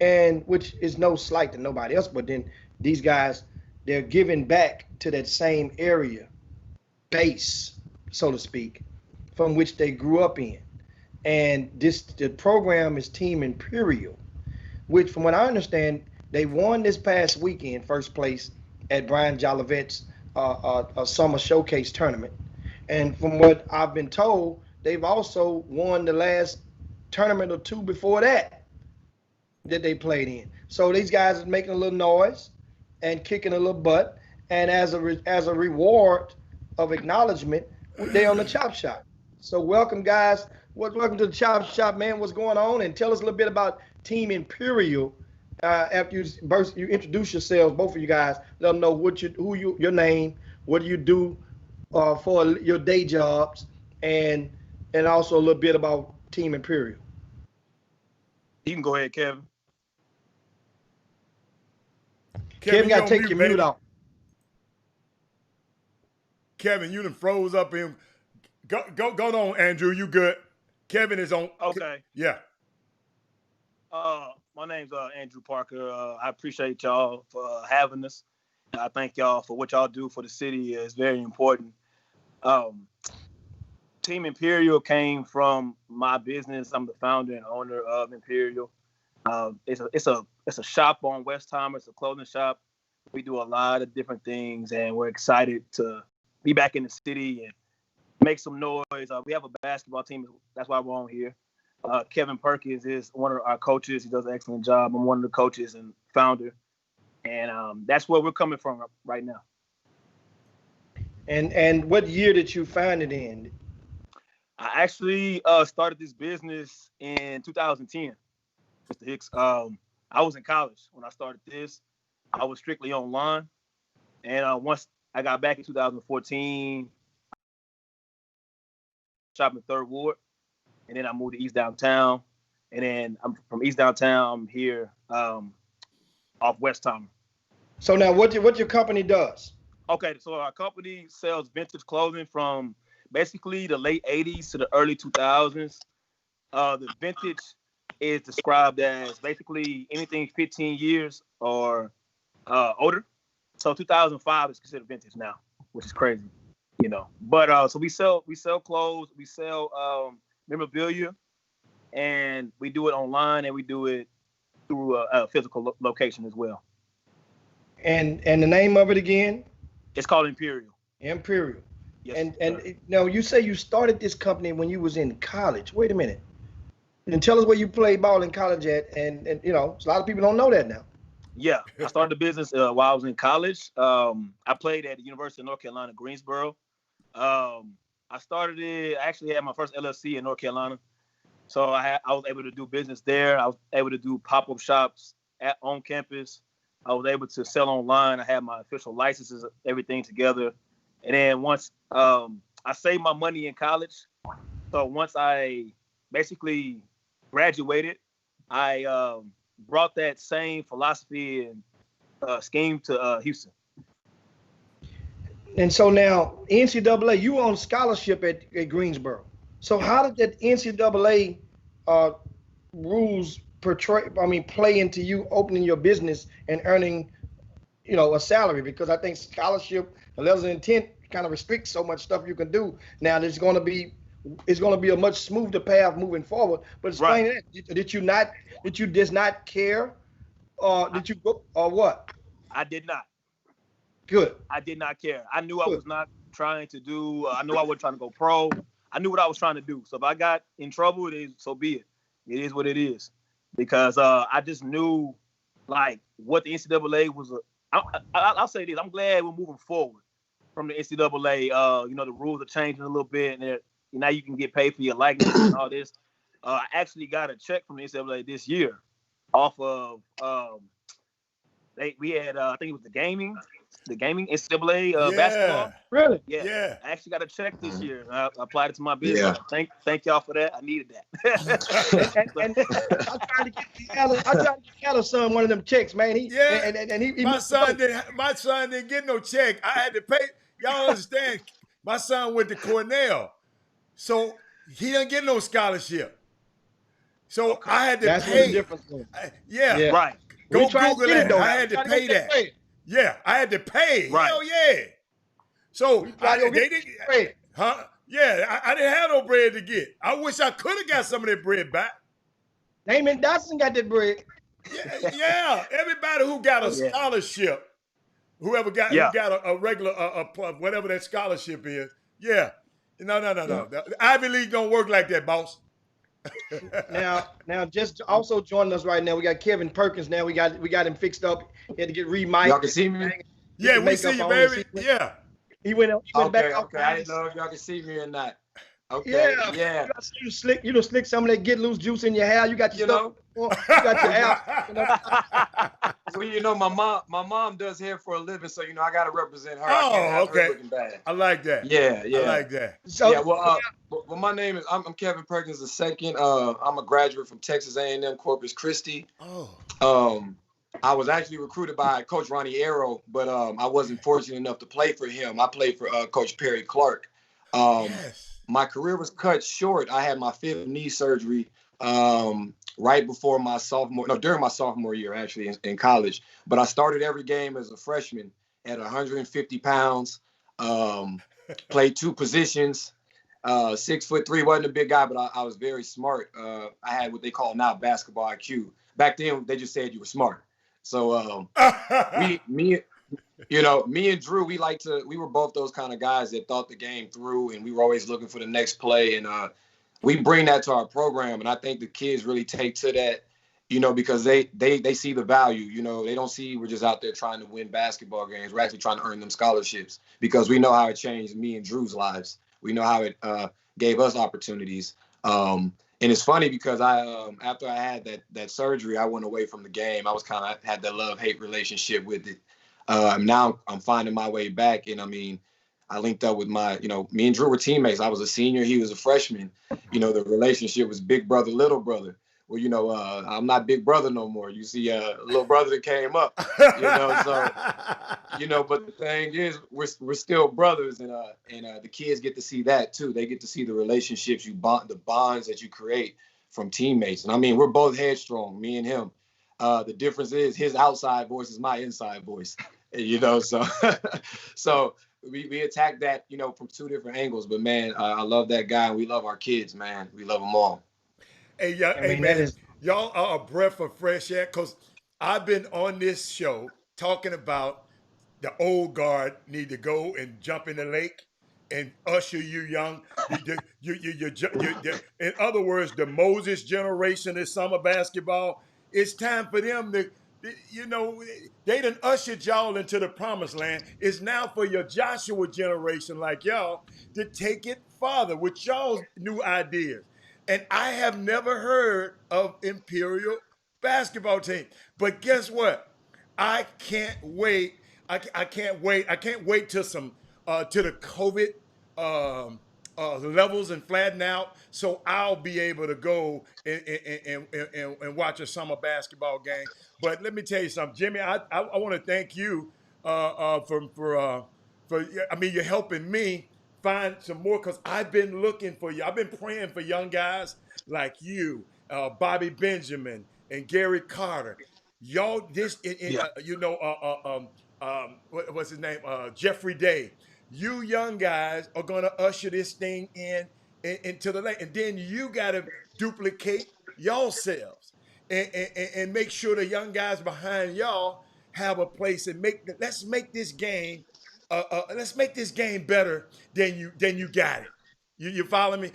S3: and which is no slight to nobody else, but then these guys, they're giving back to that same area base, so to speak, from which they grew up in. And the program is Team Imperial, which from what I understand, they won this past weekend first place at Brian Jolivet's summer showcase tournament. And from what I've been told, they've also won the last tournament or two before that they played in. So these guys are making a little noise and kicking a little butt. And as a reward of acknowledgement, they on the Chop Shop. So welcome, guys. Welcome to the Chop Shop, man. What's going on? And tell us a little bit about Team Imperial. After you introduce yourselves, both of you guys, let them know your name, what do you do for your day jobs, and also a little bit about Team Imperial.
S5: You can go ahead, Kevin.
S3: Kevin got to take your mute off.
S2: Kevin, you done froze up him. Go on, Andrew. You good? Kevin is on.
S5: Okay.
S2: Yeah.
S5: My name's Andrew Parker. I appreciate y'all for having us. I thank y'all for what y'all do for the city. It's very important. Team Imperial came from my business. I'm the founder and owner of Imperial. It's a shop on Westheimer. It's a clothing shop. We do a lot of different things, and we're excited to be back in the city and make some noise. We have a basketball team. That's why we're on here. Kevin Perkins is one of our coaches. He does an excellent job. I'm one of the coaches and founder. And that's where we're coming from right now.
S3: And what year did you find it in?
S5: I actually started this business in 2010, Mr. Hicks. I was in college when I started this. I was strictly online. And once I got back in 2014, shop in Third Ward. And then I moved to East Downtown. And then I'm from East Downtown. I'm here off Westheimer.
S3: So now what your company does?
S5: Okay, so our company sells vintage clothing from basically the late 80s to the early 2000s. The vintage is described as basically anything 15 years or older. So 2005 is considered vintage now, which is crazy, you know. But so we sell clothes, we sell memorabilia, and we do it online and we do it through a physical location as well.
S3: And the name of it again?
S5: It's called Imperial.
S3: Imperial.
S5: Yes,
S3: and now you say you started this company when you was in college. Wait a minute. And tell us where you played ball in college at, and you know, a lot of people don't know that now.
S5: Yeah, I started the business while I was in college. I played at the University of North Carolina, Greensboro. I started it. I actually had my first LLC in North Carolina, so I was able to do business there. I was able to do pop-up shops on campus. I was able to sell online. I had my official licenses, everything together. And then once I saved my money in college, so once I basically graduated, I brought that same philosophy and scheme to Houston.
S3: And so now NCAA, you were on scholarship at Greensboro. So how did that NCAA rules play into you opening your business and earning, you know, a salary? Because I think scholarship, the letters of intent, kind of restricts so much stuff you can do. Now it's going to be a much smoother path moving forward. But explain that. Did you just not care, or did you go, or what?
S5: I did not.
S3: Good.
S5: I did not care. I knew I was not trying to do. I knew I wasn't trying to go pro. I knew what I was trying to do. So if I got in trouble, so be it. It is what it is. Because I just knew, like, what the NCAA was. I'll say this. I'm glad we're moving forward from the NCAA. You know, the rules are changing a little bit, and now you can get paid for your likeness and all this. I actually got a check from the NCAA this year off of we had I think it was the gaming NCAA basketball.
S3: Really?
S5: Yeah. I actually got a check this year. I applied it to my business. Yeah. Thank y'all for that. I needed that.
S3: and I tried to get Keller's son one of them checks, man.
S2: My son didn't get no check. I had to pay. Y'all understand? My son went to Cornell, so he didn't get no scholarship. So I had to
S3: That's
S2: pay.
S3: The difference.
S5: Right.
S2: Go Google it. I had to pay that. Yeah, I had to pay.
S5: Right.
S2: Hell yeah. So they didn't. Huh? Yeah, I didn't have no bread to get. I wish I could have got some of that bread back.
S3: Damon Dotson got that bread.
S2: Yeah. Everybody who got a scholarship, whoever got a regular whatever that scholarship is. Yeah. No. The Ivy League don't work like that, boss.
S3: Now, just also joining us right now, we got Kevin Perkins. Now we got him fixed up. He had to get remiked.
S11: Y'all can see me.
S2: Yeah, we see you, baby. Yeah.
S3: He went back.
S11: Okay. I didn't know if y'all can see me or not. Okay. Yeah.
S3: You slick some of that get loose juice in your hair. You got your stuff. You got your hair.
S11: Well, you know, my mom does hair for a living, so you know I gotta represent her.
S2: Oh, okay.
S11: Her looking bad.
S2: I like that.
S11: Yeah.
S2: I like that.
S3: So,
S11: well, my name is I'm Kevin Perkins II. I'm a graduate from Texas A&M Corpus Christi.
S2: Oh.
S11: I was actually recruited by Coach Ronnie Arrow, but I wasn't fortunate enough to play for him. I played for Coach Perry Clark. My career was cut short. I had my 5th knee surgery right before during my sophomore year, actually, in college. But I started every game as a freshman at 150 pounds, played 2 positions, 6'3", wasn't a big guy, but I was very smart. I had what they call now basketball IQ. Back then, they just said you were smart. So me and Drew, we were both those kind of guys that thought the game through, and we were always looking for the next play. And we bring that to our program, and I think the kids really take to that. you know, because they see the value. You know, they don't see we're just out there trying to win basketball games. We're actually trying to earn them scholarships, because we know how it changed me and Drew's lives. We know how it gave us opportunities. And it's funny because I after I had that surgery, I went away from the game. I was kind of had that love-hate relationship with it. Now I'm finding my way back, and I mean, I linked up with me and Drew were teammates. I was a senior, he was a freshman. You know, the relationship was big brother, little brother. Well, I'm not big brother no more. You see, little brother that came up. So but the thing is, we're still brothers, and the kids get to see that too. They get to see the relationships the bonds that you create from teammates. And I mean, we're both headstrong, me and him. The difference is his outside voice is my inside voice. So we attack that, from two different angles. But man, I love that guy, and we love our kids, man. We love them all.
S2: Hey, man, y'all are a breath of fresh air, because I've been on this show talking about the old guard need to go and jump in the lake and usher you young. In other words, the Moses generation is summer basketball. It's time for them to, they done ushered y'all into the promised land. It's now for your Joshua generation like y'all to take it farther with y'all's new ideas. And I have never heard of Imperial basketball team. But guess what? I can't wait. I can't wait. I can't wait till till the COVID levels and flatten out, so I'll be able to go and watch a summer basketball game. But let me tell you something, Jimmy. I want to thank you for you're helping me find some more, because I've been looking for you. I've been praying for young guys like you, Bobby Benjamin and Gary Carter. Y'all, what's his name? Jeffrey Day. You young guys are gonna usher this thing into the lane, and then you gotta duplicate yourselves and make sure the young guys behind y'all have a place, and let's make this game better than you got it. You follow me?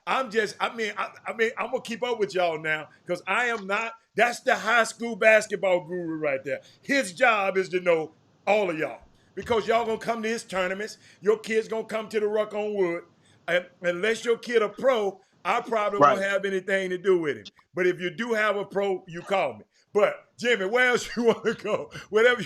S2: I'm gonna keep up with y'all now, because I am not. That's the high school basketball guru right there. His job is to know all of y'all, because y'all gonna come to his tournaments. Your kids gonna come to the Ruck on Wood. And unless your kid a pro, I probably won't have anything to do with him. But if you do have a pro, you call me. But Jimmy, where else you want to go? Whatever.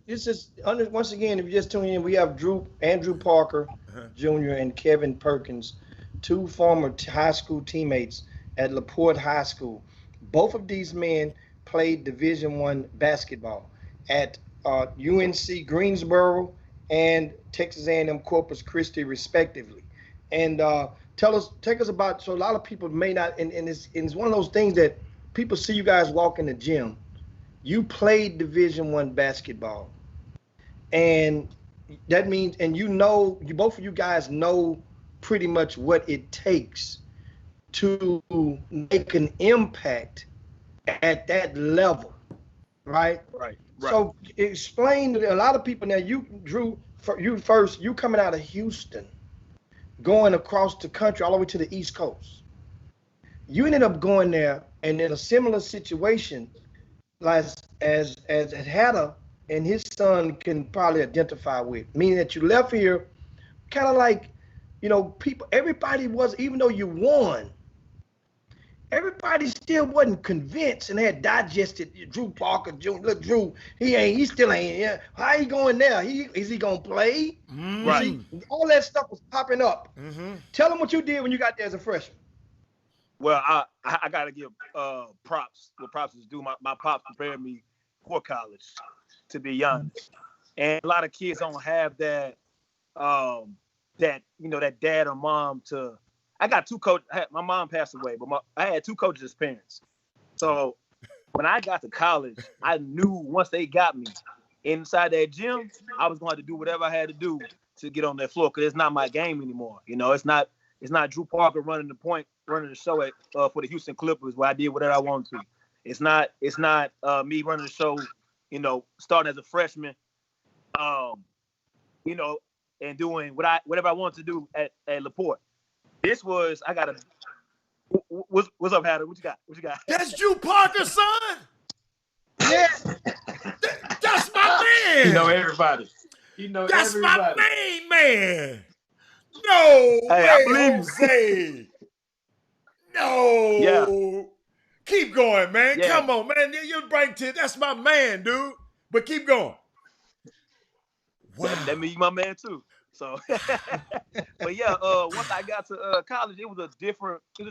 S3: This is once again. If you just tune in, we have Andrew Parker Jr. and Kevin Perkins, two former high school teammates at LaPorte High School. Both of these men played Division I basketball at UNC Greensboro and Texas A&M Corpus Christi, respectively. And take us about. So a lot of people may not, and it's one of those things that people see you guys walk in the gym. You played Division I basketball, and that means, and both of you guys know pretty much what it takes to make an impact at that level, right?
S5: Right.
S3: So explain to a lot of people now. You, Drew, you coming out of Houston, going across the country all the way to the East Coast. You ended up going there, and in a similar situation, like as Hatter and his son can probably identify with, meaning that you left here, kind of like, everybody was, even though you won, everybody still wasn't convinced and had digested Drew Parker Jr. Look, Drew, he still ain't. Yeah, how he going there? Is he gonna play?
S5: Right.
S3: All that stuff was popping up. Tell them what you did when you got there as a freshman.
S5: Well, I gotta give props. What props is due. My pops prepared me for college, to be honest. And a lot of kids don't have that that dad or mom to. I got two coaches. My mom passed away, but I had two coaches as parents. So when I got to college, I knew once they got me inside that gym, I was going to do whatever I had to do to get on that floor, because it's not my game anymore. It's not Drew Parker running the show for the Houston Clippers where I did whatever I wanted to. It's not me running the show, starting as a freshman, and doing whatever I wanted to do at LaPorte. This was, I gotta What's up, Hatter? What you got? What you got?
S2: That's Drew Parker's son?
S3: Yeah.
S2: That's my man.
S11: You know everybody.
S2: That's my main man. No
S5: Hey,
S2: way,
S5: I believe you.
S2: Jose. No.
S5: Yeah.
S2: Keep going, man.
S5: Yeah.
S2: Come on, man. You're right to that's my man, dude. But keep going. Wow.
S5: That means my man too. So, but yeah, once I got to college, it was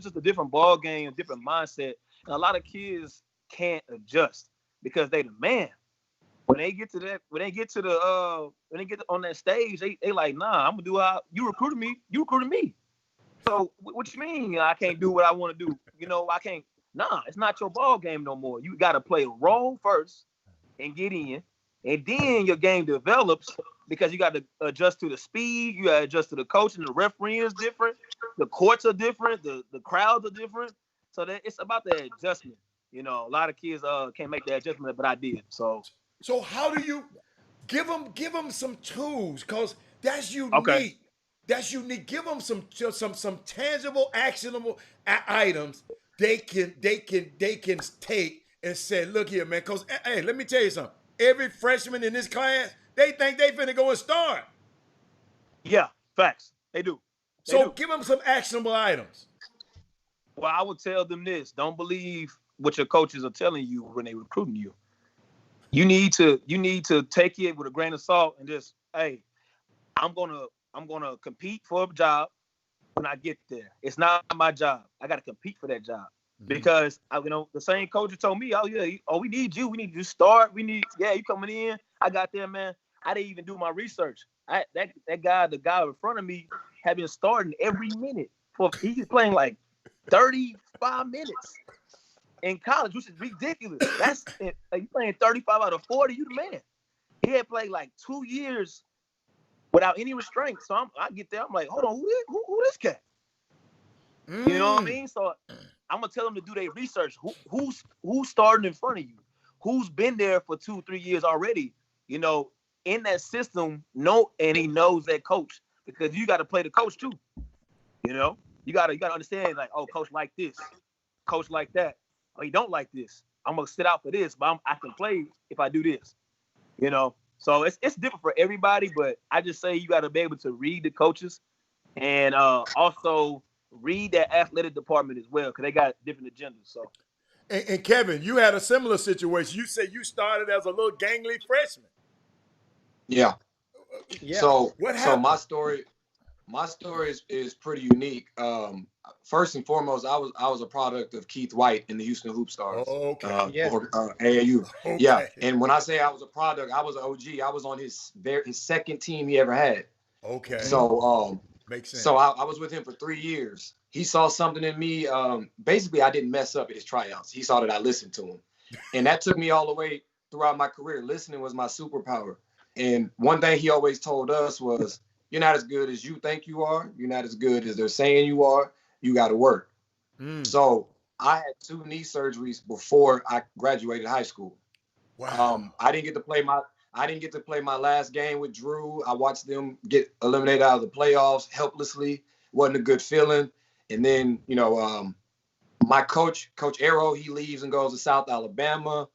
S5: just a different ball game, a different mindset, and a lot of kids can't adjust because they the man. When they get on that stage, they like, nah, I'm gonna do how you recruited me. You recruited me. So what you mean I can't do what I want to do? I can't. Nah, it's not your ball game no more. You got to play a role first and get in, and then your game develops because you got to adjust to the speed. You got to adjust to the coaching. The refereeing is different. The courts are different. The crowds are different. So it's about the adjustment. A lot of kids can't make that adjustment, but I did. So
S2: how do you give them some tools? Because that's unique.
S5: Okay.
S2: That's unique. Give them some tangible, actionable items they can take and say, look here, man. Because hey, let me tell you something. Every freshman in this class, they think they finna go and start.
S5: Yeah, facts. They do.
S2: Give them some actionable items.
S5: Well, I would tell them this: don't believe what your coaches are telling you when they recruiting you. You need to take it with a grain of salt and just, hey, I'm gonna compete for a job when I get there. It's not my job. I got to compete for that job because the same coach who told me, we need you. We need you to start. You coming in. I got there, man. I didn't even do my research. The guy in front of me had been starting every minute. He's playing like 35 minutes in college, which is ridiculous. That's you playing 35 out of 40. You the man. He had played like 2 years without any restraint. So I get there. I'm like, hold on, who this cat? You know what I mean? So I'm gonna tell them to do their research. Who's starting in front of you? Who's been there for 2-3 years already? In that system, and he knows that coach because you got to play the coach too. You gotta understand like, oh, coach like this, coach like that. Oh, he don't like this. I'm gonna sit out for this, but I can play if I do this. So it's different for everybody, but I just say you got to be able to read the coaches and also read that athletic department as well because they got different agendas. So.
S2: And Kevin, you had a similar situation. You said you started as a little gangly freshman.
S11: Yeah. So
S2: what happened?
S11: My story is pretty unique. First and foremost, I was a product of Keith White in the Houston Hoop Stars. AAU. Okay. Yeah. And when I say I was a product, I was an OG. I was on his second team he ever had.
S2: Okay.
S11: So
S2: makes sense.
S11: So I was with him for 3 years. He saw something in me. Basically, I didn't mess up at his tryouts. He saw that I listened to him, and that took me all the way throughout my career. Listening was my superpower. And one thing he always told us was, you're not as good as you think you are. You're not as good as they're saying you are. You got to work. So I had 2 knee surgeries before I graduated high school.
S2: Wow.
S11: I didn't get to play my last game with Drew. I watched them get eliminated out of the playoffs helplessly. Wasn't a good feeling. And then, my coach, Coach Arrow, he leaves and goes to South Alabama.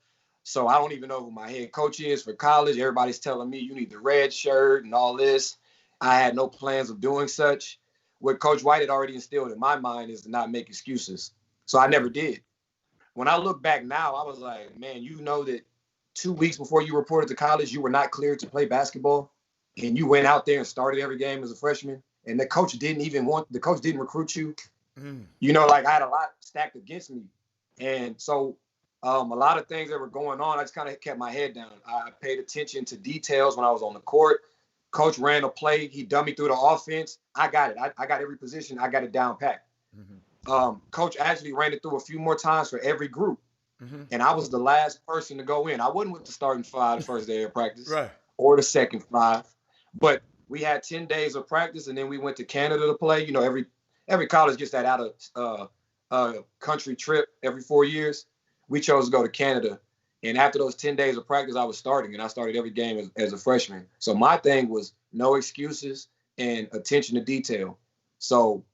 S11: So I don't even know who my head coach is for college. Everybody's telling me you need the red shirt and all this. I had no plans of doing such. What Coach White had already instilled in my mind is to not make excuses. So I never did. When I look back now, I was like, man, that 2 weeks before you reported to college, you were not cleared to play basketball. And you went out there and started every game as a freshman. And the coach didn't recruit you. Like I had a lot stacked against me. And so a lot of things that were going on, I just kind of kept my head down. I paid attention to details when I was on the court. Coach ran a play. He dumped me through the offense. I got it. I got every position. I got it down pat. Coach actually ran it through a few more times for every group. And I was the last person to go in. I wasn't with the starting 5 the first day of practice or the second 5. But we had 10 days of practice, and then we went to Canada to play. Every college gets that out of country trip every 4 years. We chose to go to Canada. And after those 10 days of practice, I was starting, and I started every game as a freshman. So my thing was no excuses and attention to detail. So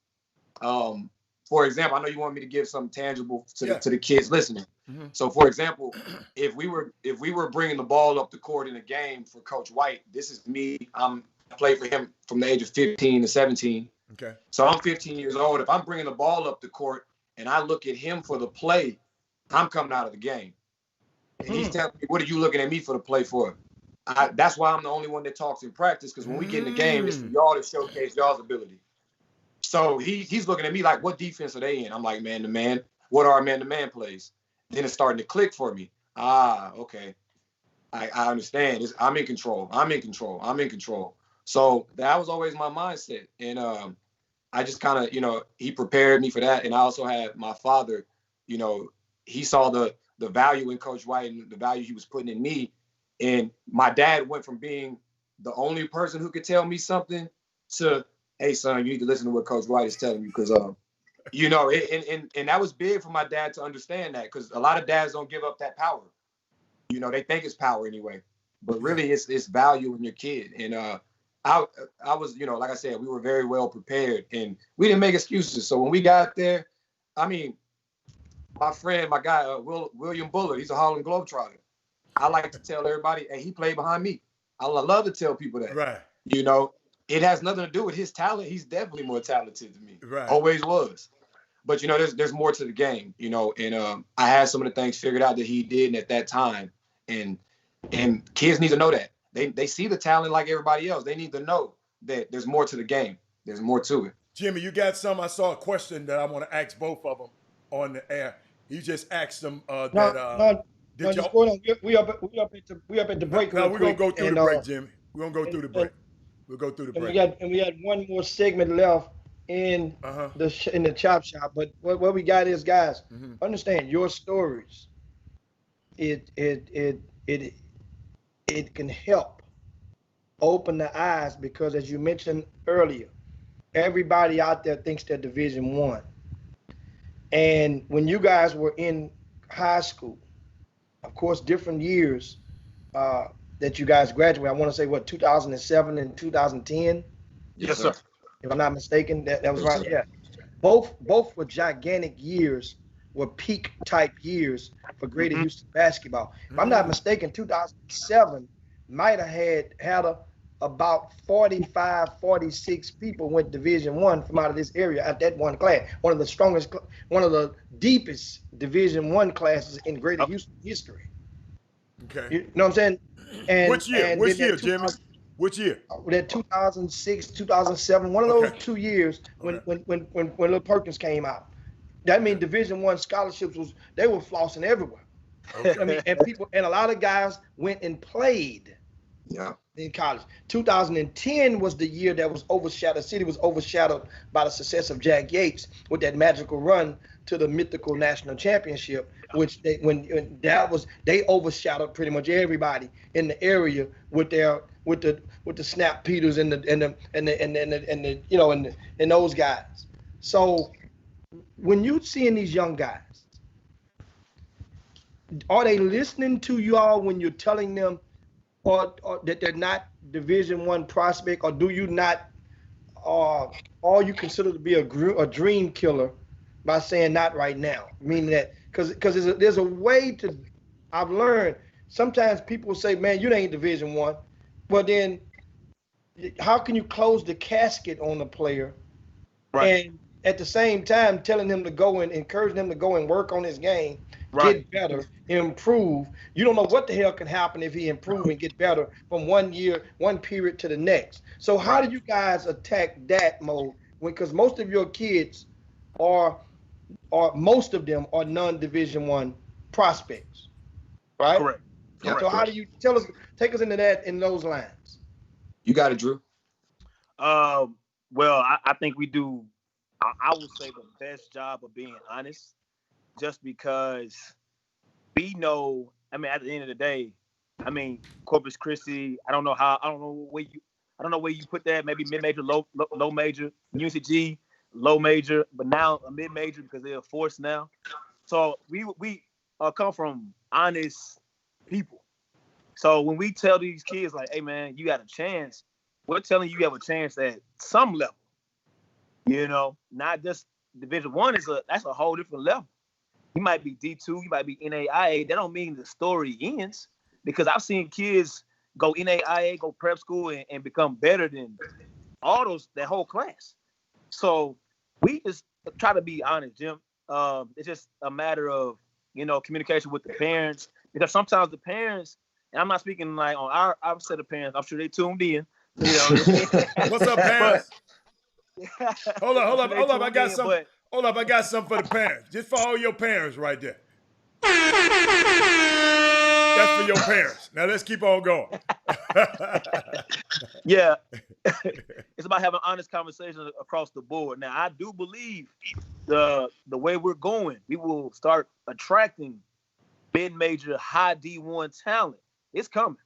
S11: for example, I know you want me to give something tangible to the kids listening.
S2: Mm-hmm.
S11: So, for example, if we were bringing the ball up the court in a game for Coach White, this is me. I played for him from the age of 15 to 17.
S2: Okay.
S11: So I'm 15 years old. If I'm bringing the ball up the court and I look at him for the play, I'm coming out of the game. And he's telling me, what are you looking at me for the play for? That's why I'm the only one that talks in practice, because when we get in the game, it's for y'all to showcase y'all's ability. So he's looking at me like, what defense are they in? I'm like, man-to-man. What are our man-to-man plays? Then it's starting to click for me. Okay. I understand. I'm in control. I'm in control. So that was always my mindset. And I just kind of, he prepared me for that. And I also had my father, he saw the value in Coach White and the value he was putting in me. And my dad went from being the only person who could tell me something to, hey, son, you need to listen to what Coach White is telling you. Because, and that was big for my dad to understand that, because a lot of dads don't give up that power. They think it's power anyway. But really, it's value in your kid. And I was, like I said, we were very well prepared. And we didn't make excuses. So when we got there, I mean, my friend, my guy, William Bullard, he's a Harlem Globetrotter. I like to tell everybody, hey, he played behind me. I love to tell people that.
S2: Right.
S11: It has nothing to do with his talent. He's definitely more talented than me.
S2: Right.
S11: Always was. But, there's more to the game, and I had some of the things figured out that he did at that time. And kids need to know that. They see the talent like everybody else. They need to know that there's more to the game. There's more to it.
S2: Jimmy, you got some? I saw a question that I want to ask both of them on the air. You just asked them
S3: just going on. We up at the break.
S2: No, we're gonna go through the break, Jimmy. We're gonna go through the break. We'll go through the break.
S3: We had one more segment left in the chop shop. But what we got is, guys, understand your stories. It can help open the eyes, because as you mentioned earlier, everybody out there thinks they're Division I. And when you guys were in high school, of course, different years that you guys graduated. I want to say, 2007 and 2010?
S11: Yes, sir.
S3: If I'm not mistaken, that was right. Yeah. Both were gigantic years, were peak type years for Greater Houston basketball. If I'm not mistaken, 2007 might have had about 45, 46 people went Division I from out of this area at that one class. One of the strongest, one of the deepest Division I classes in Greater Houston history.
S2: Okay.
S3: You know what I'm saying? And
S2: which year, Jimmy? Which year?
S3: That 2006, 2007, one of those 2 years when Lil Perkins came out. That means Division I scholarships they were flossing everywhere. Okay. I mean, and a lot of guys went and played.
S11: Yeah.
S3: In college. 2010 was the year that was overshadowed. The city was overshadowed by the success of Jack Yates with that magical run to the mythical national championship, which they overshadowed pretty much everybody in the area with the Snap Peters and those guys. So when you seeing these young guys, are they listening to you all when you're telling them or that they're not Division I prospect, or do you not, all you consider to be a dream killer by saying not right now? Meaning that, because there's a way to, I've learned, sometimes people say, man, you ain't Division I. But then how can you close the casket on the player? Right. And at the same time telling him to go and encouraging him to go and work on his game, get better, improve. You don't know what the hell can happen if he improve and get better from one period to the next. So how do you guys attack that mode? Because most of your kids most of them are non-Division I prospects, right?
S11: Correct.
S3: So how do you take us into that in those lines?
S11: You got it, Drew.
S5: Well, I think we do, I would say, the best job of being honest, just because we know, at the end of the day, Corpus Christi, I don't know where you put that, maybe mid-major, low major, UNCG, low major, but now a mid-major because they're forced now. So we come from honest people. So when we tell these kids, like, hey, man, you got a chance, we're telling you have a chance at some level, not just Division I that's a whole different level. You might be D2, you might be NAIA. That don't mean the story ends, because I've seen kids go NAIA, go prep school, and become better than all that whole class. So we just try to be honest, Jim. It's just a matter of, communication with the parents, because sometimes the parents, and I'm not speaking like on our set of parents, I'm sure they tuned in.
S2: What's up, parents? Hold up. I got something for the parents. Just for all your parents right there. That's for your parents. Now let's keep on going.
S5: Yeah. It's about having honest conversations across the board. Now, I do believe the way we're going, we will start attracting mid-major, high D1 talent. It's coming.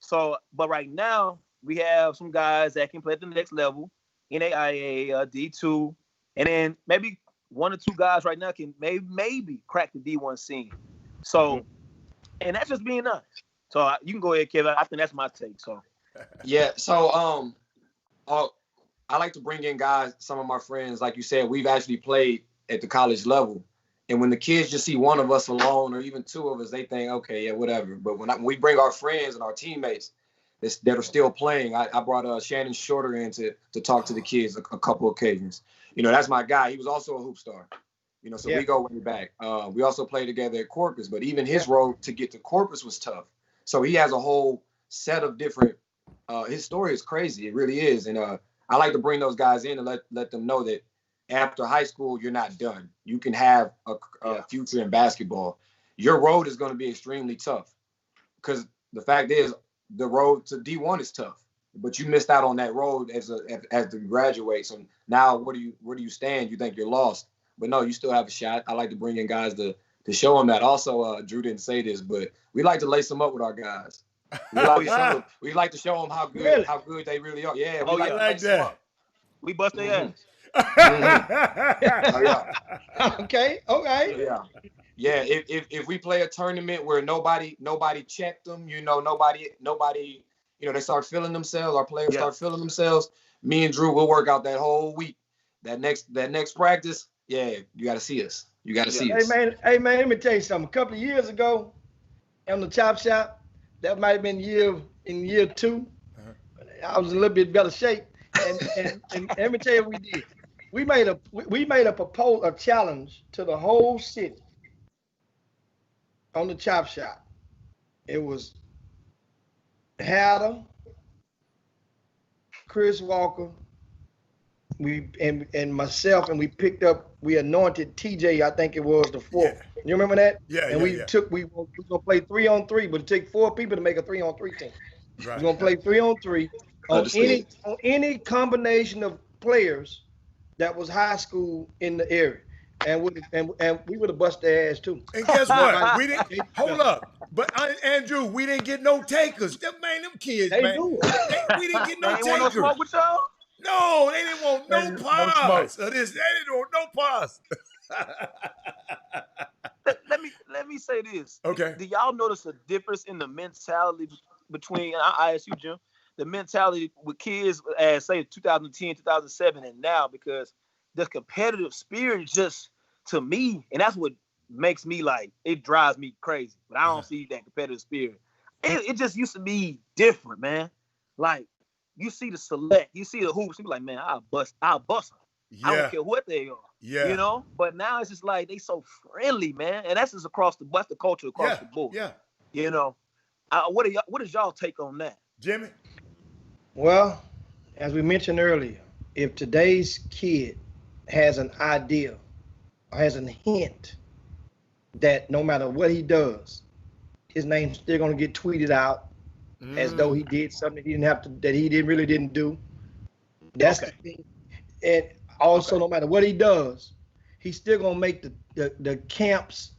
S5: So, but right now, we have some guys that can play at the next level, NAIA, D2, and then maybe one or two guys right now can maybe crack the D1 scene. So, and that's just being honest. So you can go ahead, Kevin. I think that's my take. So,
S11: yeah. So, I like to bring in guys. Some of my friends, like you said, we've actually played at the college level, and when the kids just see one of us alone, or even two of us, they think, okay, yeah, whatever. But when we bring our friends and our teammates that are still playing, I brought Shannon Shorter in to talk to the kids a couple occasions. That's my guy. He was also a hoop star. So we go way back. We also played together at Corpus, but even his road to get to Corpus was tough. So he has a whole set of different. His story is crazy. It really is, and I like to bring those guys in and let them know that after high school, you're not done. You can have a future in basketball. Your road is going to be extremely tough, because the fact is the road to D1 is tough. But you missed out on that road as you graduate. So now, where do you stand? You think you're lost, but no, you still have a shot. I like to bring in guys to show them that. Also, Drew didn't say this, but we like to lace them up with our guys. We like to show them how good they really are. Yeah, we like that.
S5: We bust their
S3: ass. Okay.
S11: Yeah. If we play a tournament where nobody checked them, nobody, they start feeling themselves. Our players start feeling themselves. Me and Drew will work out that whole week. That next practice, you got to see us. You got to see us.
S3: Hey man, let me tell you something. A couple of years ago, on the Chop Shop, that might have been in year 2. I was in a little bit better shape, and let me tell you what we did. We made a challenge to the whole city on the Chop Shop. It was Hatter, Chris Walker, and myself, and we anointed TJ, I think it was the 4th. Yeah. You remember that?
S2: Yeah.
S3: And we were gonna play 3-on-3, but it took 4 people to make a 3-on-3 team. Right. We're gonna play 3-on-3 on any combination of players that was high school in the area. And we would have busted their ass too.
S2: And guess what? We didn't hold up. But Andrew, we didn't get no takers. Them kids,
S3: we
S2: didn't get no takers.
S5: Want no smoke with y'all?
S2: No, they didn't want no pause. They didn't want no pause.
S5: Let me say this.
S2: Okay.
S5: Do y'all notice a difference in the mentality between, I ask you, Jim, the mentality with kids as say 2010, 2007, and now? Because the competitive spirit just, to me, and that's what makes me it drives me crazy. But I don't see that competitive spirit. It just used to be different, man. Like, you see the select, you see the hoops, you be like, man, I'll bust them. Yeah. I don't care what they are.
S2: Yeah.
S5: But now it's just like they so friendly, man. And that's just that's the culture across the board.
S2: Yeah.
S5: What is y'all take on that?
S2: Jimmy?
S3: Well, as we mentioned earlier, if today's kid has an idea or has a hint that no matter what he does, his name's still gonna get tweeted out as though he did something he really didn't do. That's the thing. And also, no matter what he does, he's still gonna make the camp's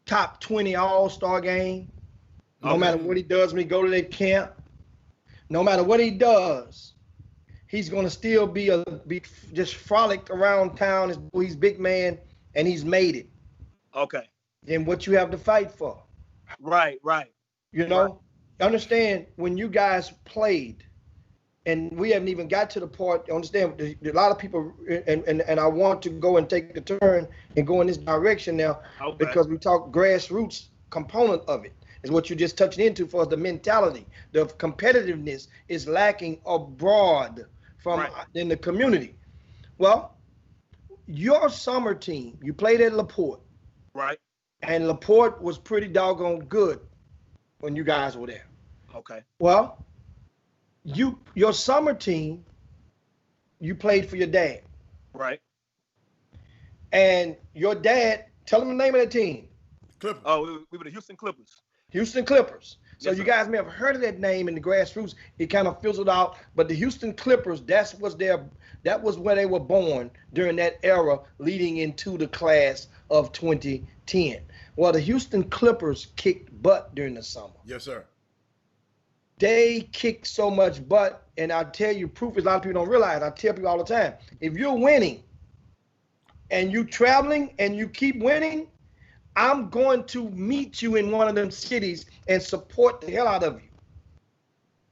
S3: top 20 all-star game. No matter what he does when he go to that camp, no matter what he does, he's gonna still be just frolicked around town as though he's big man and he's made it.
S5: Okay.
S3: And what you have to fight for.
S5: Right.
S3: Understand, when you guys played, And we haven't even got to the part, understand, a lot of people, and I want to go and take a turn and go in this direction now, because we talk grassroots component of it, is what you just touched into for the mentality. The competitiveness is lacking abroad from in the community. Well, your summer team, you played at LaPorte.
S5: Right.
S3: And LaPorte was pretty doggone good when you guys were there.
S5: Okay.
S3: Well, your summer team, you played for your dad.
S5: Right.
S3: And your dad, tell him the name of the team.
S2: Clippers.
S5: Oh, we were the Houston Clippers.
S3: Houston Clippers. So
S5: Yes,
S3: you
S5: sir.
S3: guys may have heard of that name in the grassroots. It kind of fizzled out, but the Houston Clippers, that was where they were born during that era leading into the class of 2010. Well, the Houston Clippers kicked butt during the summer.
S2: Yes, sir.
S3: They kicked so much butt, and I'll tell you, proof is a lot of people don't realize. I tell people all the time, if you're winning and you traveling and you keep winning, I'm going to meet you in one of them cities and support the hell out of you.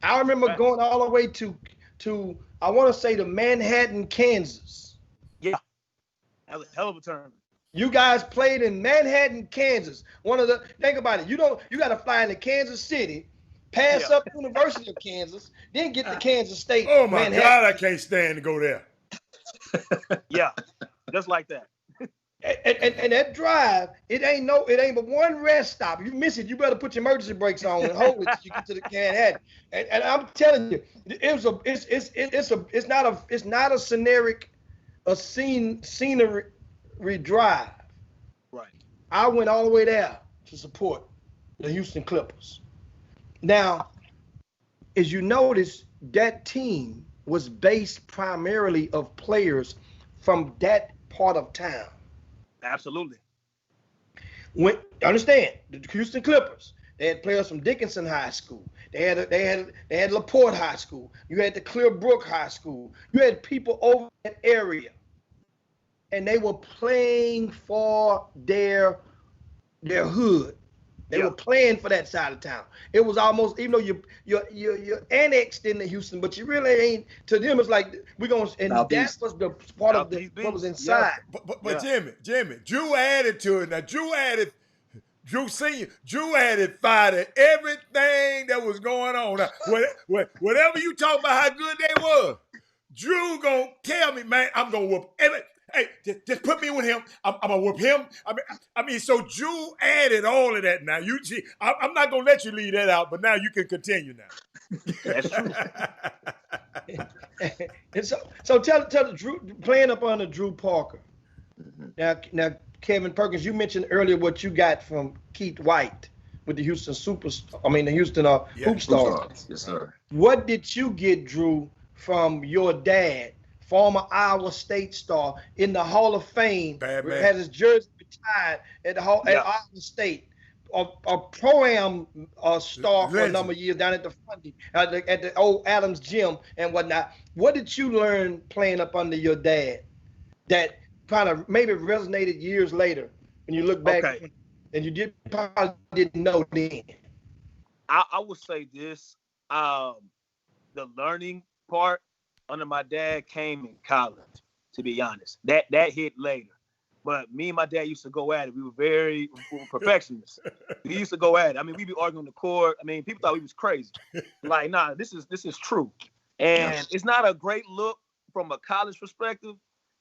S3: I remember going all the way to I want to say to Manhattan, Kansas.
S5: Yeah, that was a hell of a turn.
S3: You guys played in Manhattan, Kansas. Think about it. You got to fly into Kansas City, pass up University of Kansas, then get to Kansas State.
S2: Oh my
S3: Manhattan.
S2: God, I can't stand to go there.
S5: Yeah, just like that.
S3: And that drive, it ain't but one rest stop. You miss it, you better put your emergency brakes on and hold it till you get to the Manhattan. And I'm telling you, it's not a scenery drive.
S5: Right.
S3: I went all the way there to support the Houston Clippers. Now, as you notice, that team was based primarily of players from that part of town.
S5: Absolutely.
S3: Understand, the Houston Clippers, they had players from Dickinson High School. They had LaPorte High School. You had the Clearbrook High School. You had people over that area, and they were playing for their hood. They were playing for that side of town. It was almost, even though you're annexed into Houston, but you really ain't. To them, it's like we're going. And that was the part of what was inside.
S2: Yeah. But Jimmy, Drew added to it. Now Drew Senior, Drew added fire to everything that was going on. Now, whatever you talk about how good they were, Drew gonna tell me, man, I'm gonna whoop every. Hey, just put me with him. I'm gonna whoop him. I mean, so Drew added all of that. Now you see, I'm not gonna let you leave that out, but now you can continue now.
S5: That's true.
S3: And so tell the Drew, playing up under Drew Parker. Now, Kevin Perkins, you mentioned earlier what you got from Keith White with the Houston Hoop Stars.
S11: Yes, sir.
S3: What did you get, Drew, from your dad, former Iowa State star in the Hall of Fame, had his jersey retired at Iowa State, a pro-am star for a number of years down at the front, at the old Adams Gym and whatnot. What did you learn playing up under your dad that kind of maybe resonated years later when you look back and you probably didn't know then?
S5: I would say this, the learning part under my dad came in college, to be honest. That hit later. But me and my dad used to go at it. We were perfectionists. We used to go at it. I mean, we'd be arguing on the court. I mean, people thought we was crazy. Like, nah, this is true. And it's not a great look from a college perspective,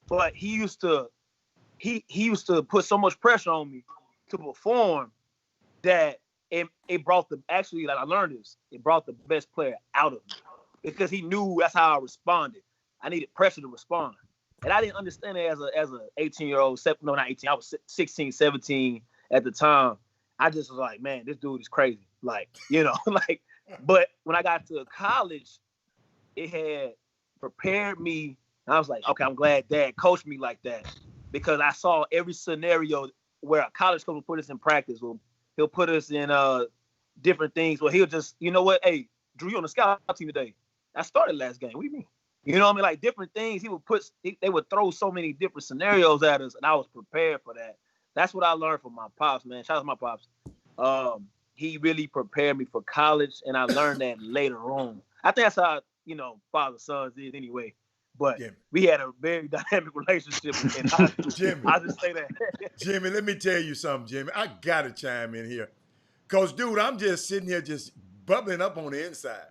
S5: but he used to put so much pressure on me to perform that it brought I learned this. It brought the best player out of me. Because he knew that's how I responded. I needed pressure to respond. And I didn't understand it as a 18-year-old, no, not 18, I was 16, 17 at the time. I just was like, man, this dude is crazy. Like, but when I got to college, it had prepared me. I was like, okay, I'm glad Dad coached me like that, because I saw every scenario where a college coach will put us in practice. He'll put us in different things where he'll just, you know what, hey, Drew, you on the scout team today. I started last game. What do you mean? You know what I mean? Like different things. They would throw so many different scenarios at us, and I was prepared for that. That's what I learned from my pops, man. Shout out to my pops. He really prepared me for college, and I learned that later on. I think that's how father sons is anyway. But
S2: Jimmy.
S5: we had a very dynamic relationship, and I just say that.
S2: Jimmy, let me tell you something, Jimmy. I gotta chime in here, cause dude, I'm just sitting here just bubbling up on the inside,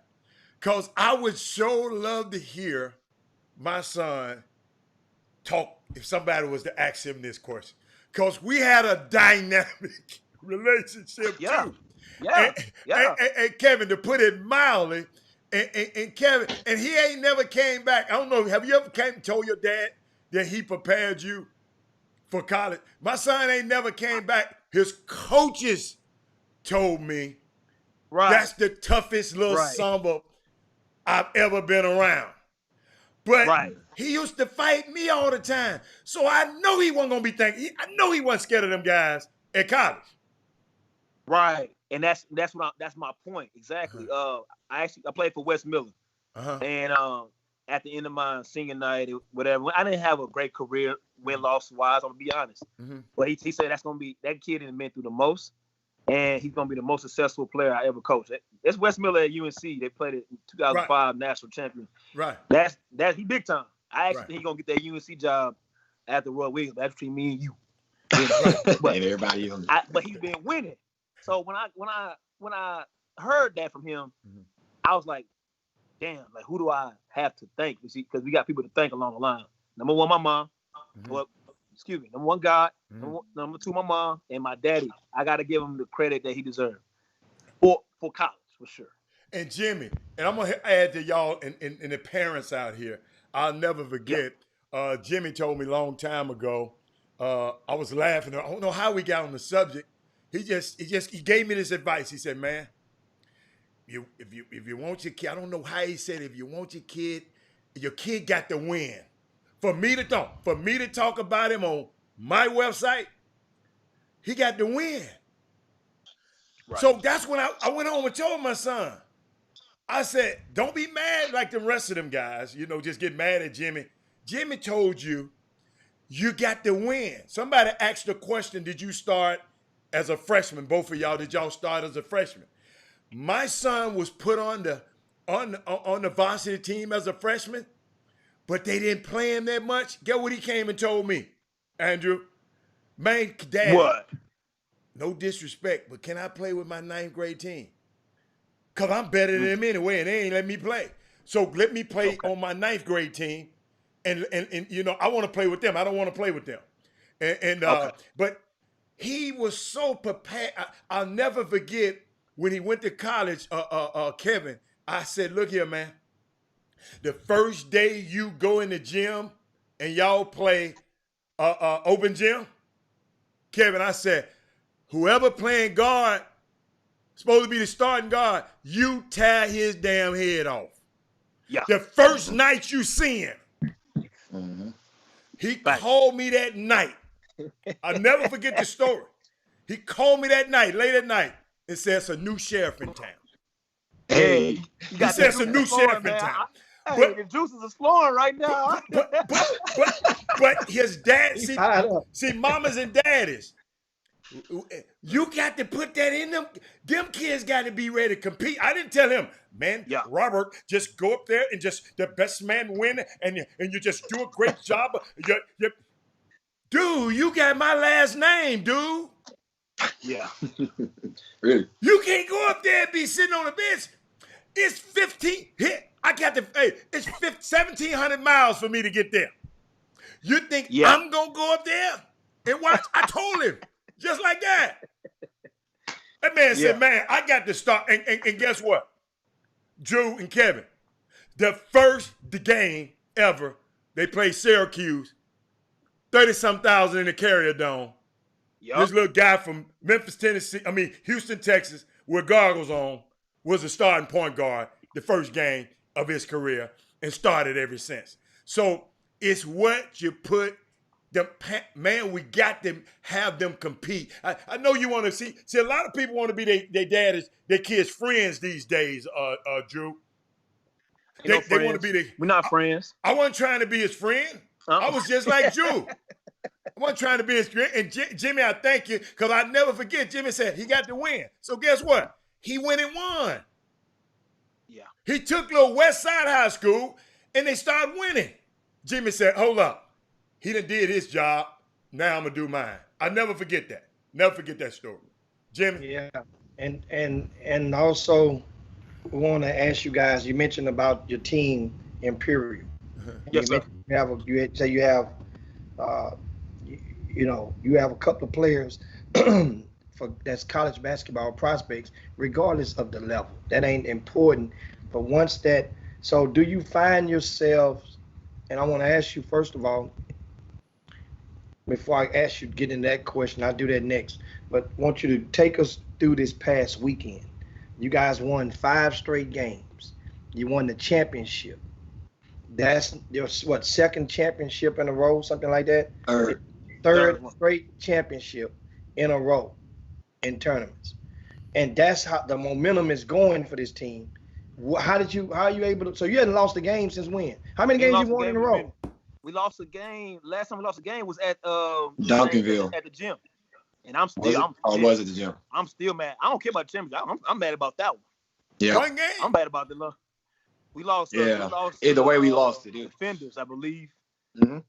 S2: cause I would sure love to hear my son talk if somebody was to ask him this question, cause we had a dynamic relationship too.
S5: Yeah.
S2: And Kevin, to put it mildly. And Kevin, and he ain't never came back. I don't know. Have you ever came and told your dad that he prepared you for college? My son ain't never came back. His coaches told me that's the toughest little samba I've ever been around. But he used to fight me all the time. So I know he wasn't gonna be thinking. I know he wasn't scared of them guys at college.
S5: Right. And that's my point exactly. I played for West Miller, and at the end of my senior night, whatever, I didn't have a great career win-loss wise. I'm gonna be honest, but he said that kid has been through the most, and he's gonna be the most successful player I ever coached. That's West Miller at UNC. They played it in 2005 national champion.
S2: Right.
S5: That's he big time. I actually think he's gonna get that UNC job after World Week. That's between me and you. But,
S11: and everybody else.
S5: But he's been winning. So when I heard that from him, I was like, damn, like who do I have to thank? Because we got people to thank along the line. Number one, my mom. Number one, God. Number two, my mom and my daddy. I got to give him the credit that he deserved for college, for sure.
S2: And Jimmy, and I'm going to add to y'all and the parents out here, I'll never forget, Jimmy told me a long time ago, I was laughing. I don't know how we got on the subject. He gave me this advice. He said, man, if you want your kid, I don't know how he said, if you want your kid got to win. For me to talk about him on my website, he got to win. Right. So that's when I went home and told my son, I said, don't be mad like the rest of them guys, just get mad at Jimmy. Jimmy told you got to win. Somebody asked the question, did you start as a freshman? Both of y'all, did y'all start as a freshman? My son was put on the varsity team as a freshman, but they didn't play him that much. Get what he came and told me, Andrew? Man, Dad.
S5: What?
S2: No disrespect, but can I play with my 9th grade team? Because I'm better than them anyway, and they ain't let me play. So let me play on my 9th grade team, and I want to play with them. I don't want to play with them. But he was so prepared. I'll never forget when he went to college, Kevin, I said, look here, man. The first day you go in the gym and y'all play open gym, Kevin, I said, whoever playing guard, supposed to be the starting guard, you tear his damn head off. Yeah. The first night you see him, he called me that night. I'll never forget the story. He called me that night, late at night, and said it's a new sheriff in town.
S5: Hey,
S2: he said it's a new sheriff in town.
S5: The juices are flowing right now.
S2: but his dad, see, mamas and daddies, you got to put that in them. Them kids got to be ready to compete. I didn't tell him, man, Robert, just go up there and just the best man win, and you just do a great job. Dude, you got my last name, dude.
S5: Yeah.
S11: Really?
S2: You can't go up there and be sitting on the bench. It's 15. It's 1,700 miles for me to get there. You think I'm going to go up there and watch? I told him, just like that. That man said, man, I got to start. And guess what? Drew and Kevin, the first game ever, they played Syracuse, 30-some thousand in the Carrier Dome. Yep. This little guy from Houston, Texas, with goggles on, was a starting point guard the first game of his career and started ever since. So it's what you put them, man, we got to have them compete. I know you want to see a lot of people want to be their kids' friends these days, Drew. They want to be
S5: we're not friends.
S2: I wasn't trying to be his friend. I was just like Drew. I wasn't trying to be his friend. And Jimmy, I thank you, because I never forget, Jimmy said he got to win. So guess what? He went and won.
S5: Yeah.
S2: He took little West Side High School, and they started winning. Jimmy said, hold up. He done did his job. Now I'm going to do mine. I never forget that. Never forget that story. Jimmy?
S3: Yeah. And also, we want to ask you guys, you mentioned about your team, Imperial.
S5: Yes, sir.
S3: You have a couple of players that's college basketball prospects, regardless of the level. That ain't important. But once that, so do you find yourselves, and I want to ask you first of all, before I ask you to get into that question, I'll do that next. But I want you to take us through this past weekend. You guys won 5 straight games. You won the championship. That's your second championship in a row, something like that? Third straight championship in a row in tournaments. And that's how the momentum is going for this team. How are you able to, so you hadn't lost a game since when? How many games you won in a row?
S5: We lost a game. Last time we lost a game was at
S11: Duncanville
S5: at the gym. And I'm still
S11: was it the gym?
S5: I'm still mad. I don't care about the championship. I'm mad about that one.
S11: Yeah.
S2: One game?
S5: I'm mad about the loss. We lost.
S11: Either way, we lost it. Dude.
S5: Defenders, I believe.
S11: Mm-hmm.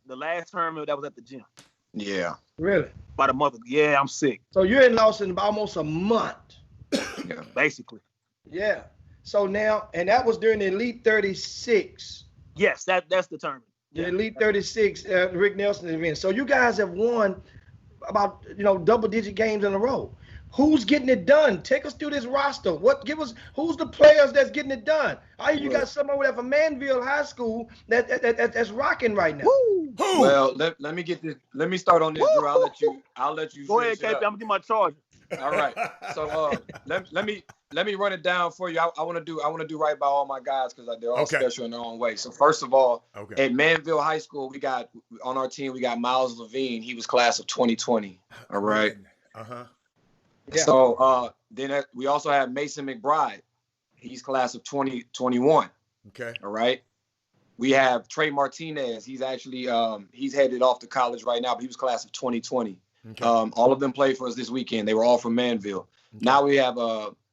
S5: The last tournament that was at the gym.
S11: Yeah.
S3: Really?
S5: By the mother. Yeah, I'm sick.
S3: So you ain't lost in almost a month.
S11: Yeah.
S5: Basically.
S3: Yeah. So now, and that was during the Elite 36.
S5: Yes, that's the tournament.
S3: The Elite 36, Rick Nelson's event. So you guys have won about double-digit games in a row. Who's getting it done? Take us through this roster. Who's the players that's getting it done? You got someone over there from Manville High School that's rocking right now.
S5: Woo!
S11: Well, let me get this. Let me start on this, Drew. I'll let you.
S5: Go ahead, KP. I'm gonna get my charger.
S11: All right. So let me run it down for you. I want to do right by all my guys because they're all special in their own way. So first of all, at Manville High School, we got on our team Miles Levine. He was class of 2020. All right.
S3: Yeah.
S11: So then we also have Mason McBride. He's class of 2021.
S2: Okay.
S11: All right. We have Trey Martinez. He's actually he's headed off to college right now, but he was class of 2020. Okay. All of them played for us this weekend. They were all from Manville. Okay. Now we have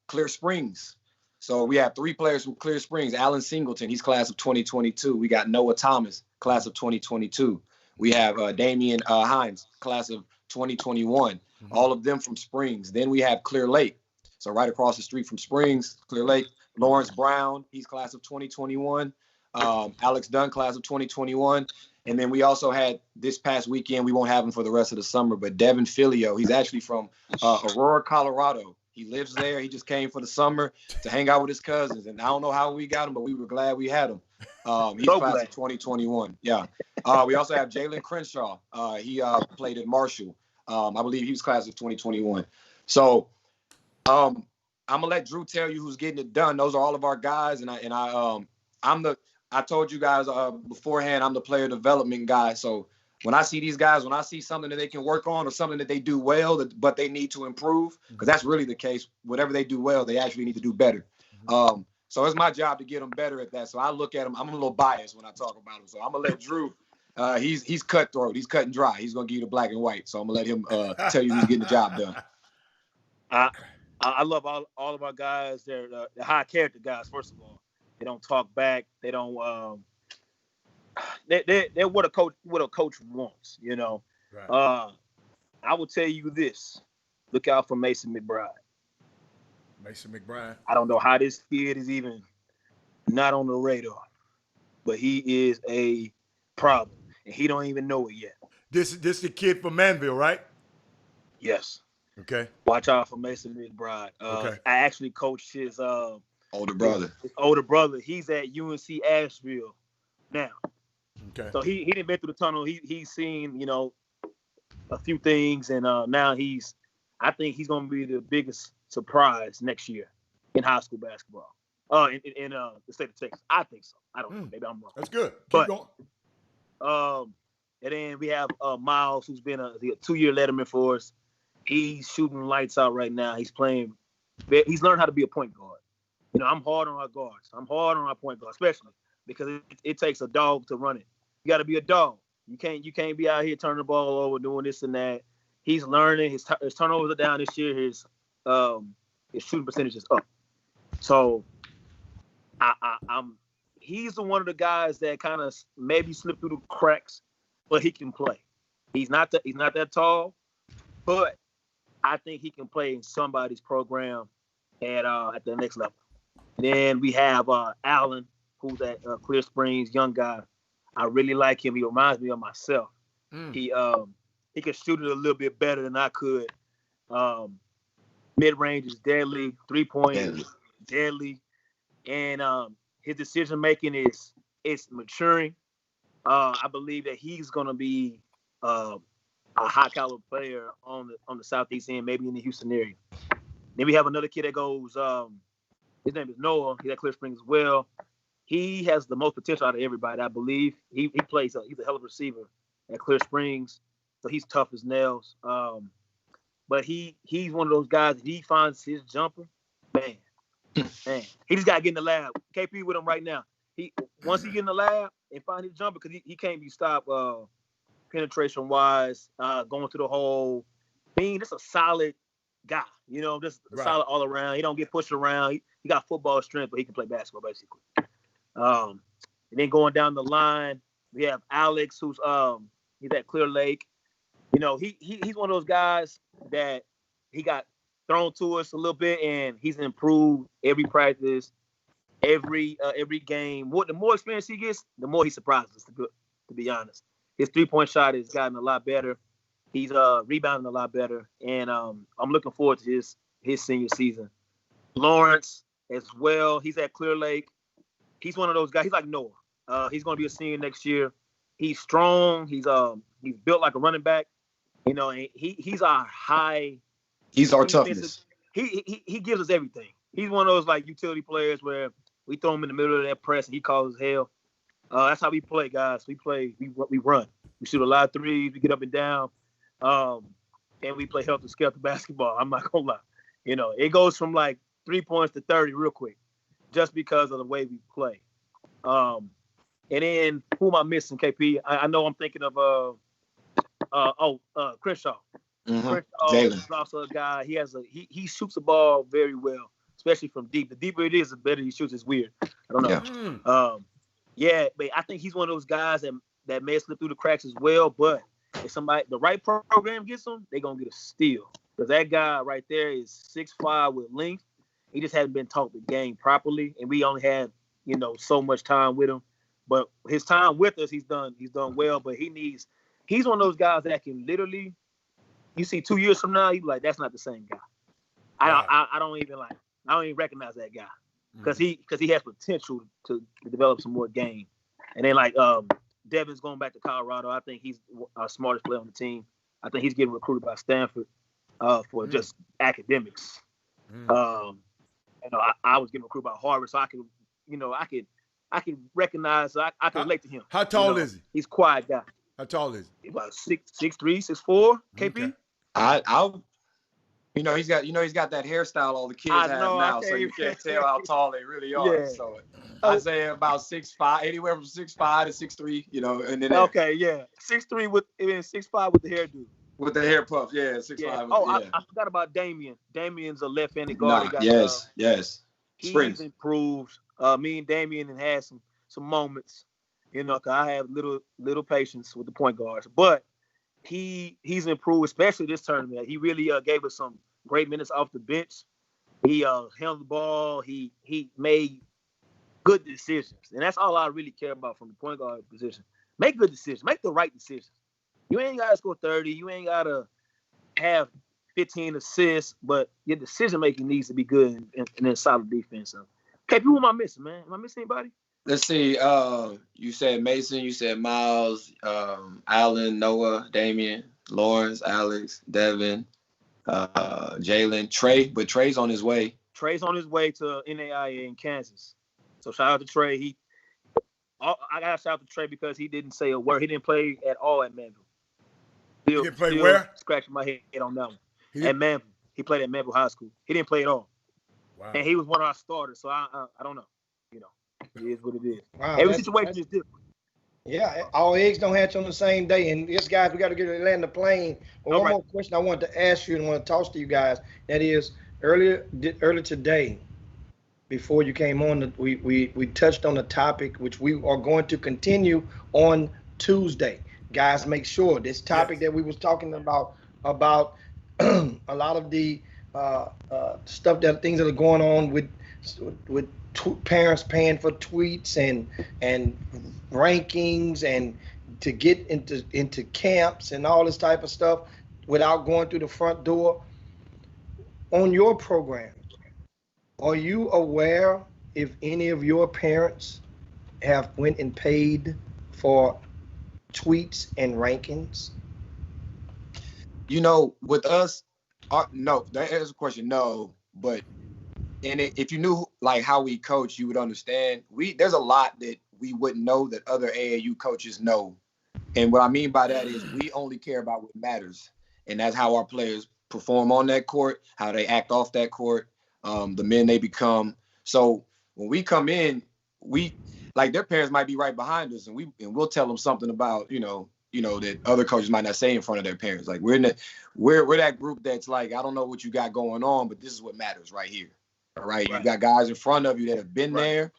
S11: Clear Springs. So we have 3 players from Clear Springs. Alan Singleton, he's class of 2022. We got Noah Thomas, class of 2022. We have Damian Hines, class of 2021. All of them from Springs. Then we have Clear Lake. So right across the street from Springs, Clear Lake, Lawrence Brown, he's class of 2021. Alex Dunn, class of 2021. And then we also had this past weekend, we won't have him for the rest of the summer, but Devin Filio, he's actually from Aurora, Colorado. He lives there. He just came for the summer to hang out with his cousins. And I don't know how we got him, but we were glad we had him. He's class of 2021. Yeah. We also have Jalen Crenshaw. He played at Marshall. I believe he was class of 2021. So I'm gonna let Drew tell you who's getting it done. Those are all of our guys, I told you guys beforehand, I'm the player development guy. So when I see these guys, when I see something that they can work on or something that they do well, but they need to improve, because that's really the case. Whatever they do well, they actually need to do better. So it's my job to get them better at that. So I look at them. I'm a little biased when I talk about them. So I'm gonna let Drew. He's cutthroat. He's cut and dry. He's gonna give you the black and white. So I'm gonna let him tell you who's getting the job done.
S5: I love all of our guys. They're high character guys. First of all, they don't talk back. They don't. They're what a coach wants. Right. I will tell you this: look out for Mason McBride.
S2: Mason McBride.
S5: I don't know how this kid is even not on the radar, but he is a problem, and he don't even know it yet.
S2: This the kid from Manville, right?
S5: Yes.
S2: Okay.
S5: Watch out for Mason McBride.
S2: Okay.
S5: I actually coached his
S11: older brother.
S5: His older brother. He's at UNC Asheville now.
S2: Okay.
S5: So he didn't been through the tunnel. He's seen a few things, and now I think he's gonna be the biggest surprise next year in high school basketball. In the state of Texas. I think so. I don't know. Maybe I'm wrong.
S2: That's good. Keep going.
S5: And then we have Miles, who's been a 2-year letterman for us. He's shooting lights out right now. He's playing. He's learned how to be a point guard. I'm hard on our guards. I'm hard on our point guard, especially because it takes a dog to run it. You got to be a dog. You can't be out here turning the ball over, doing this and that. He's learning. His turnovers are down this year. His shooting percentage is up. So he's the one of the guys that kind of maybe slipped through the cracks, but he can play. He's not that tall, but I think he can play in somebody's program at the next level. Then we have Allen, who's at Clear Springs, young guy. I really like him. He reminds me of myself. He can shoot it a little bit better than I could. Mid-range is deadly. 3-point is deadly. And his decision making is maturing. I believe that he's gonna be a high caliber player on the southeast end, maybe in the Houston area. Then we have another kid that goes. His name is Noah. He's at Clear Springs as well. He has the most potential out of everybody, I believe. He plays. He's a hell of a receiver at Clear Springs, so he's tough as nails. But he's one of those guys. If he finds his jumper, man, he just got to get in the lab. KP with him right now. Once he get in the lab and find his jumper, because he can't be stopped penetration wise, going to the hole. Being just a solid guy, just solid all around. He don't get pushed around. He got football strength, but he can play basketball basically. And then going down the line, we have Alex, who's he's at Clear Lake. He's one of those guys that he got thrown to us a little bit, and he's improved every practice, every game. The more experience he gets, the more he surprises us. To be honest, his 3-point shot has gotten a lot better. He's rebounding a lot better, and I'm looking forward to his senior season. Lawrence as well. He's at Clear Lake. He's one of those guys. He's like Noah. He's going to be a senior next year. He's strong. He's built like a running back. And he's our high.
S11: He's our toughness.
S5: He gives us everything. He's one of those like utility players where we throw him in the middle of that press and he calls hell. That's how we play, guys. We run. We shoot a lot of threes. We get up and down. And we play helter-skelter basketball. I'm not gonna lie. It goes from like 3 points to 30 real quick, just because of the way we play. And then who am I missing, KP? I know I'm thinking of Crenshaw. Crenshaw is also a guy. He shoots the ball very well, especially from deep. The deeper it is, the better he shoots. It's weird. I don't know. Yeah. But I think he's one of those guys that may slip through the cracks as well. But if the right program gets him, they're gonna get a steal. Because that guy right there is 6'5" with length. He just hasn't been taught the game properly, and we only had so much time with him. But his time with us, he's done well. But he's one of those guys that can literally, you see 2 years from now, you be like, that's not the same guy. I don't even recognize that guy because he has potential to develop some more game. And then like Devin's going back to Colorado. I think he's our smartest player on the team. I think he's getting recruited by Stanford for just academics. I was getting recruited by Harvard, so I can recognize. So I can relate to him.
S2: How tall is he?
S5: He's a quiet guy.
S2: How tall is he?
S5: About 6'3", 6'4", KP.
S11: Okay. He's got that hairstyle all the kids have now, so you can't tell how tall they really are. Yeah. So I'd say about 6'5", anywhere from 6'5" to 6'3", and then
S5: 6'3" with 6'5" with the hairdo.
S11: With the hair puff, 6'5".
S5: I forgot about Damian. Damian's a left-handed guard.
S11: Yes.
S5: He's improved. Me and Damian have had some moments, cause I have little patience with the point guards, but he's improved, especially this tournament. He really gave us some great minutes off the bench. He held the ball. He made good decisions, and that's all I really care about from the point guard position. Make good decisions. Make the right decisions. You ain't got to score 30. You ain't got to have 15 assists, but your decision making needs to be good and then solid defense. So, KP, who am I missing, man? Am I missing anybody?
S11: Let's see. You said Mason. You said Miles, Allen, Noah, Damian, Lawrence, Alex, Devin, Jalen, Trey. But Trey's on his way.
S5: Trey's on his way to NAIA in Kansas. So shout out to Trey. I got to shout out to Trey because he didn't say a word. He didn't play at all at Manville.
S2: He didn't play where?
S5: Scratching my head on that one. At Manville. He played at Manville High School. He didn't play at all. Wow. And he was one of our starters, so I don't know. It is what it is. Wow, every situation is different.
S3: Yeah, all eggs don't hatch on the same day. And yes, guys, we got to get to land the plane. But one more question I wanted to ask you and want to toss to you guys. That is, earlier today, before you came on, we touched on a topic which we are going to continue on Tuesday. Guys, make sure this topic that we was talking about a lot of the things that are going on with parents paying for tweets and rankings and to get into camps and all this type of stuff without going through the front door. On your program, are you aware if any of your parents have went and paid for tweets and rankings?
S11: You know, with us, no, that is a question. No, but if you knew like how we coach, you would understand. There's a lot that we wouldn't know that other AAU coaches know, and what I mean by that is we only care about what matters, and that's how our players perform on that court, how they act off that court, the men they become. So when we come in, we like their parents might be right behind us, and we'll tell them something about that other coaches might not say in front of their parents. Like we're that group that's like, I don't know what you got going on, but this is what matters right here. All right. You got guys in front of you that have been there,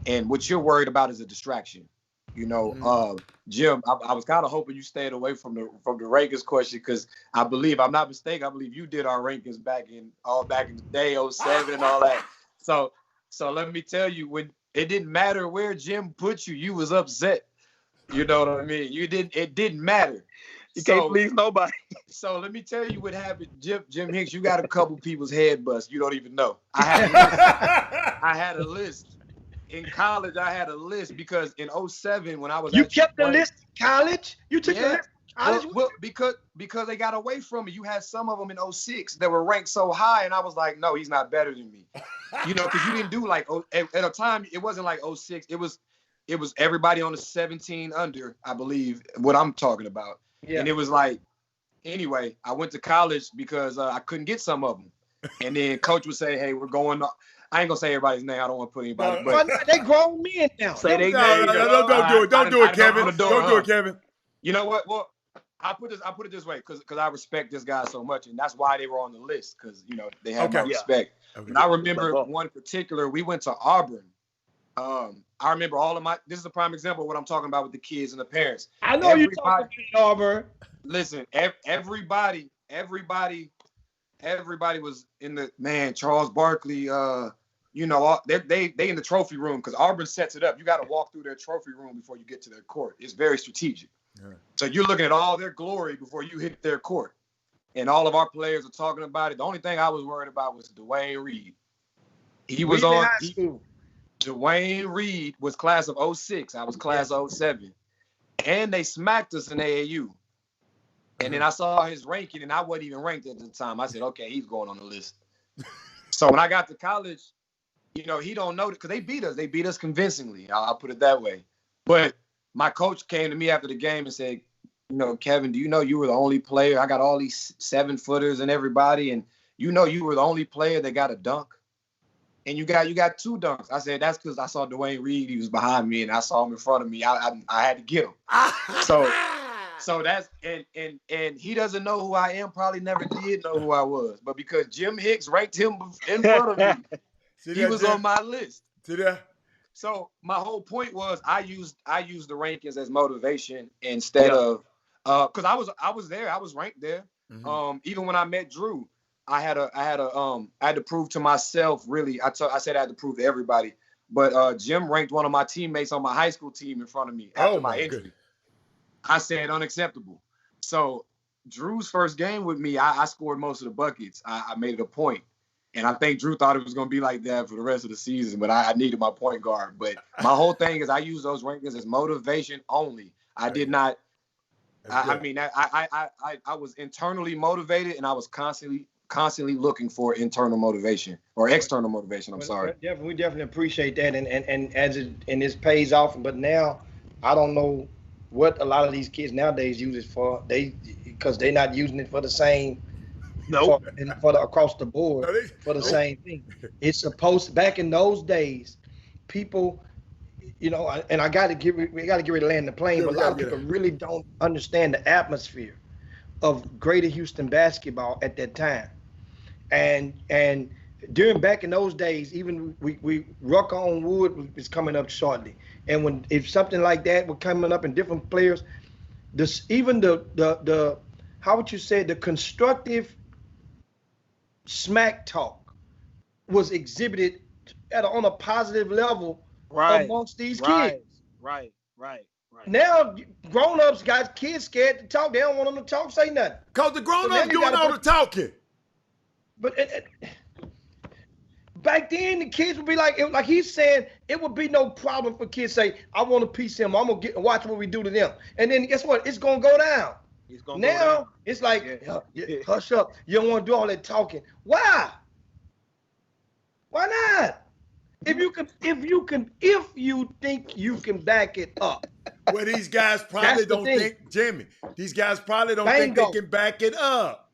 S11: and what you're worried about is a distraction. Jim, I was kind of hoping you stayed away from the rankings question because I believe, I'm not mistaken, I believe you did our rankings back in the day, 07 and all that. So let me tell you, when it didn't matter where Jim put you, you was upset. You know what I mean? It didn't matter.
S5: You can't please nobody.
S11: So let me tell you what happened. Jim Hicks, you got a couple people's head bust. You don't even know. I had a list. In college, I had a list because in 07, when I was
S3: You kept the list in college? You took the list in college?
S11: Well, because they got away from me. You had some of them in 06 that were ranked so high, and I was like, no, he's not better than me. Because you didn't do like, at a time, it wasn't like 06. It was everybody on the 17 under, I believe, what I'm talking about. Yeah. And it was like, anyway, I went to college because I couldn't get some of them. And then coach would say, hey, we're going on. I ain't going to say everybody's name. I don't want to put anybody.
S3: But they grown men now.
S2: Say they name. Don't do it. Don't do it, Kevin. Don't do it, Kevin.
S11: You know what? Well, I put it this way because I respect this guy so much, and that's why they were on the list because, they have my respect. Okay. And I remember one particular, we went to Auburn. I remember this is a prime example of what I'm talking about with the kids and the parents.
S3: I know you're talking about Auburn.
S11: Listen, everybody was in the, man, Charles Barkley, they in the trophy room because Auburn sets it up. You got to walk through their trophy room before you get to their court. It's very strategic. Yeah. So you're looking at all their glory before you hit their court. And all of our players are talking about it. The only thing I was worried about was Dwayne Reed. He was on high school. Dwayne Reed was class of 06. I was class of 07. And they smacked us in AAU. And then I saw his ranking, and I wasn't even ranked at the time. I said, okay, he's going on the list. So when I got to college, he don't know, because they beat us. They beat us convincingly. I'll put it that way. But my coach came to me after the game and said, Kevin, do you know you were the only player? I got all these 7-footers and everybody, and you were the only player that got a dunk. And you got 2 dunks. I said, that's because I saw Dwayne Reed. He was behind me, and I saw him in front of me. I had to get him. So that's and he doesn't know who I am. Probably never did know who I was. But because Jim Hicks ranked him in front of me, he was on my list.
S2: See that?
S11: So my whole point was I used the rankings as motivation instead of because I was there. I was ranked there. Mm-hmm. Even when I met Drew. I had to prove to myself, really. I said I had to prove to everybody, but Jim ranked one of my teammates on my high school team in front of me after my injury. Goodness. I said unacceptable. So Drew's first game with me, I scored most of the buckets. I made it a point, and I think Drew thought it was going to be like that for the rest of the season. But I needed my point guard. But my whole thing is I use those rankings as motivation only. I did not. I was internally motivated, and I was constantly looking for internal motivation or external motivation. I'm sorry.
S3: We definitely appreciate that, and as this pays off. But now I don't know what a lot of these kids nowadays use it for. Because they're not using it for the same. For the across the board for the same thing. It's supposed back in those days, people. And we got to get ready to land the plane. But a lot of people really don't understand the atmosphere of Greater Houston basketball at that time. And back in those days, even we Rucker on Wood is coming up shortly, and if something like that were coming up in different players, even the how would you say, the constructive smack talk was exhibited on a positive level amongst these kids.
S5: Right.
S3: Now grown-ups got kids scared to talk. They don't want them to talk, say nothing.
S2: Cause the grown-ups doing all the talking.
S3: But back then, the kids would be like he's saying, it would be no problem for kids to say, I want to piece him. I'm gonna watch what we do to them. And then guess what? It's gonna go down. Now it's like, hush up. You don't want to do all that talking. Why? Why not? If you think you can back it up.
S2: Well, these guys probably don't think, Jimmy. These guys probably don't think they can back it up.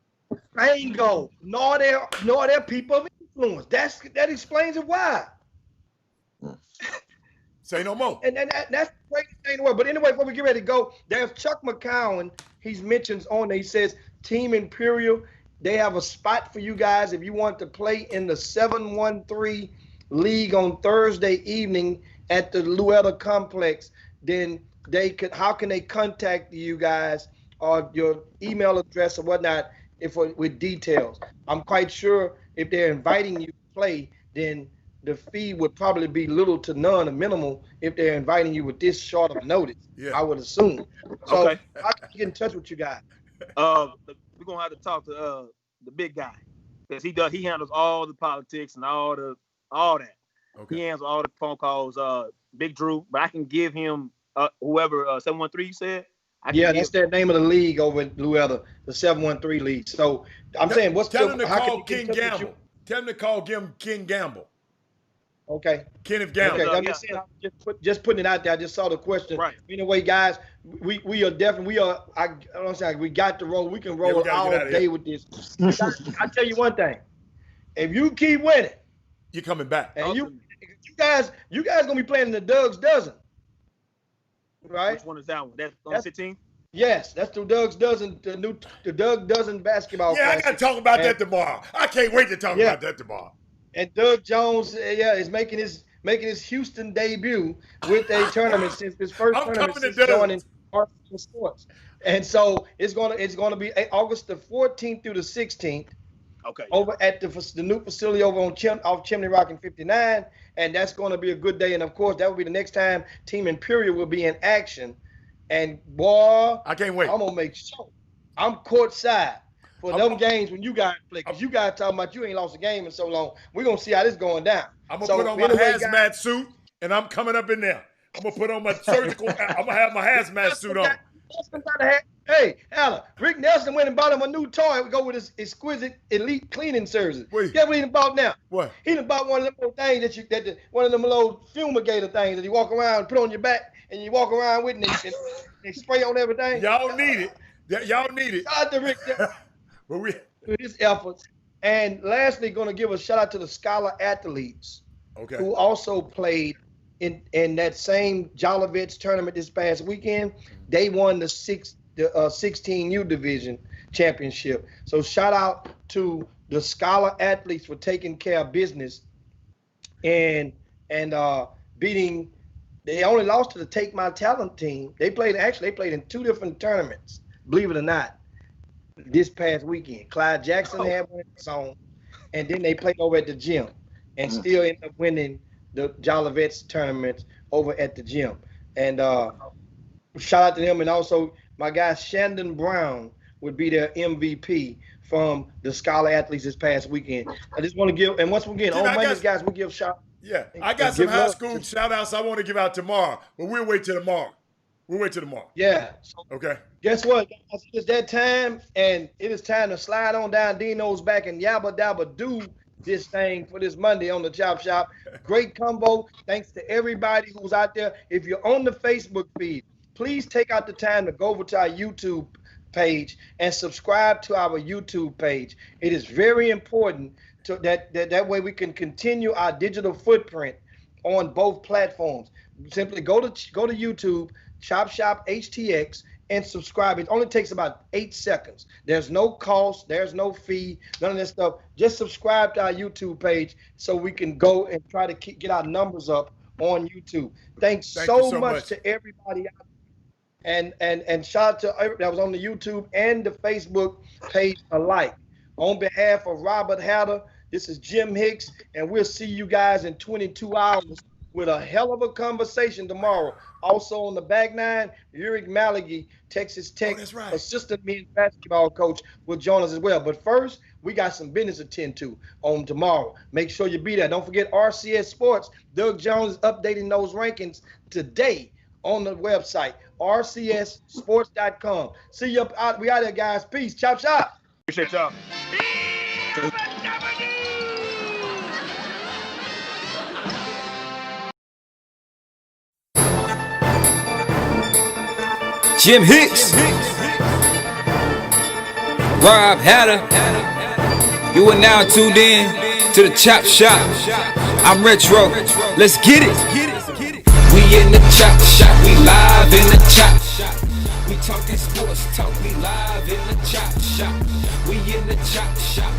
S3: Bingo. Nor their people of influence. That explains it why.
S2: Say no more.
S3: And that's the greatest thing in the world. But anyway, before we get ready to go, there's Chuck McCowan. He mentions on there, he says, Team Imperial, they have a spot for you guys if you want to play in the 713 league on Thursday evening at the Luetta Complex. Then how can they contact you guys, or your email address or whatnot, with details? I'm quite sure if they're inviting you to play, then the fee would probably be little to none, or minimal, if they're inviting you with this short of notice. Yeah. I would assume. So
S5: okay.
S3: I can get in touch with you guys.
S5: We're gonna have to talk to the big guy, because he handles all the politics and all that. Okay. He handles all the phone calls. Big Drew, but I can give him whoever 713 you said.
S3: That's the name of the league over at Luetta, the 713 league. So I'm saying,
S2: tell him to call King Gamble. Tell him to call King Gamble.
S3: Okay.
S2: Kenneth Gamble.
S3: Okay, I'm just saying, just putting it out there. I just saw the question. Right. Anyway, guys, we are definitely, I don't say we got to roll. We can roll all day with this. I tell you one thing. If you keep winning,
S2: you're coming back.
S3: And you guys gonna be playing in the Doug's Dozen. Right?
S5: Which one is that one? That's on 15?
S3: Yes, that's the Doug's Dozen, the Doug Dozen basketball.
S2: Yeah, I gotta talk about that tomorrow. I can't wait to talk about that tomorrow.
S3: And Doug Jones, is making his Houston debut with a tournament since his first tournament since joining Arkansas Sports. And so it's gonna be August the 14th through the 16th.
S5: Okay.
S3: Over at the new facility over on off Chimney Rock and 59, and that's going to be a good day. And of course, that will be the next time Team Imperial will be in action. And boy,
S2: I can't wait.
S3: I'm gonna make sure I'm courtside for them games when you guys play. Because you guys talking about you ain't lost a game in so long. We're gonna see how this going down.
S2: I'm gonna put on my hazmat suit, and I'm coming up in there. I'm gonna put on my surgical. I'm gonna have my hazmat suit on.
S3: Hey, Alan, Rick Nelson went and bought him a new toy. We go with his exquisite elite cleaning services. Guess what he done bought now?
S2: What?
S3: He done bought one of them little things one of them little fumigator things that you walk around and put on your back, and you walk around with, and they spray on everything.
S2: Y'all need it. Y'all need it.
S3: Shout out to Rick for his efforts. And lastly, going to give a shout out to the Scholar athletes, who also played in that same Jolovets tournament this past weekend. They won the 16U division championship. So shout out to the Scholar athletes for taking care of business and beating. They only lost to the Take My Talent team. They played in two different tournaments, believe it or not, this past weekend. Clyde Jackson had one of his own, and then they played over at the gym and still ended up winning the Jolovets tournaments over at the gym. And shout out to them. And also my guy Shandon Brown would be their MVP from the Scholar athletes this past weekend. I just want to give, and once again, on Mondays, guys, we give shout.
S2: Yeah, I got some high school shout outs I want to give out tomorrow, but we'll wait till tomorrow.
S3: Yeah.
S2: Okay.
S3: Guess what? It's that time, and it is time to slide on down Dino's back and yabba dabba do this thing for this Monday on the Chop Shop. Great combo. Thanks to everybody who's out there. If you're on the Facebook feed, please take out the time to go over to our YouTube page and subscribe to our YouTube page. It is very important to that way we can continue our digital footprint on both platforms. Simply go to YouTube, Chop Shop HTX, and subscribe. It only takes about 8 seconds. There's no cost. There's no fee. None of that stuff. Just subscribe to our YouTube page so we can go and try to get our numbers up on YouTube. Thank you so much to everybody out there. And shout out to everybody that was on the YouTube and the Facebook page alike. On behalf of Robert Hatter, this is Jim Hicks, and we'll see you guys in 22 hours with a hell of a conversation tomorrow. Also on the back nine, Uric Malagy, Texas Tech assistant men's basketball coach, will join us as well. But first, we got some business to tend to on tomorrow. Make sure you be there. Don't forget RCS Sports. Doug Jones is updating those rankings today on the website, rcssports.com. See you out. We out there, guys. Peace. Chop, chop.
S5: Appreciate y'all.
S1: Jim Hicks, Rob Hatter, you are now tuned in to the Chop Shop. I'm Retro, let's get it. We in the Chop Shop, we live in the Chop Shop. We talking sports talk, we live in the Chop Shop. We in the Chop Shop,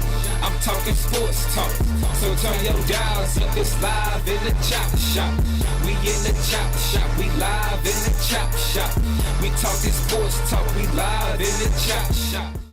S1: I'm talking sports talk. So turn your dials up, it's live in the Chop Shop. We in the Chop Shop, we live in the Chop Shop. We talking sports talk, we live in the Chop Shop.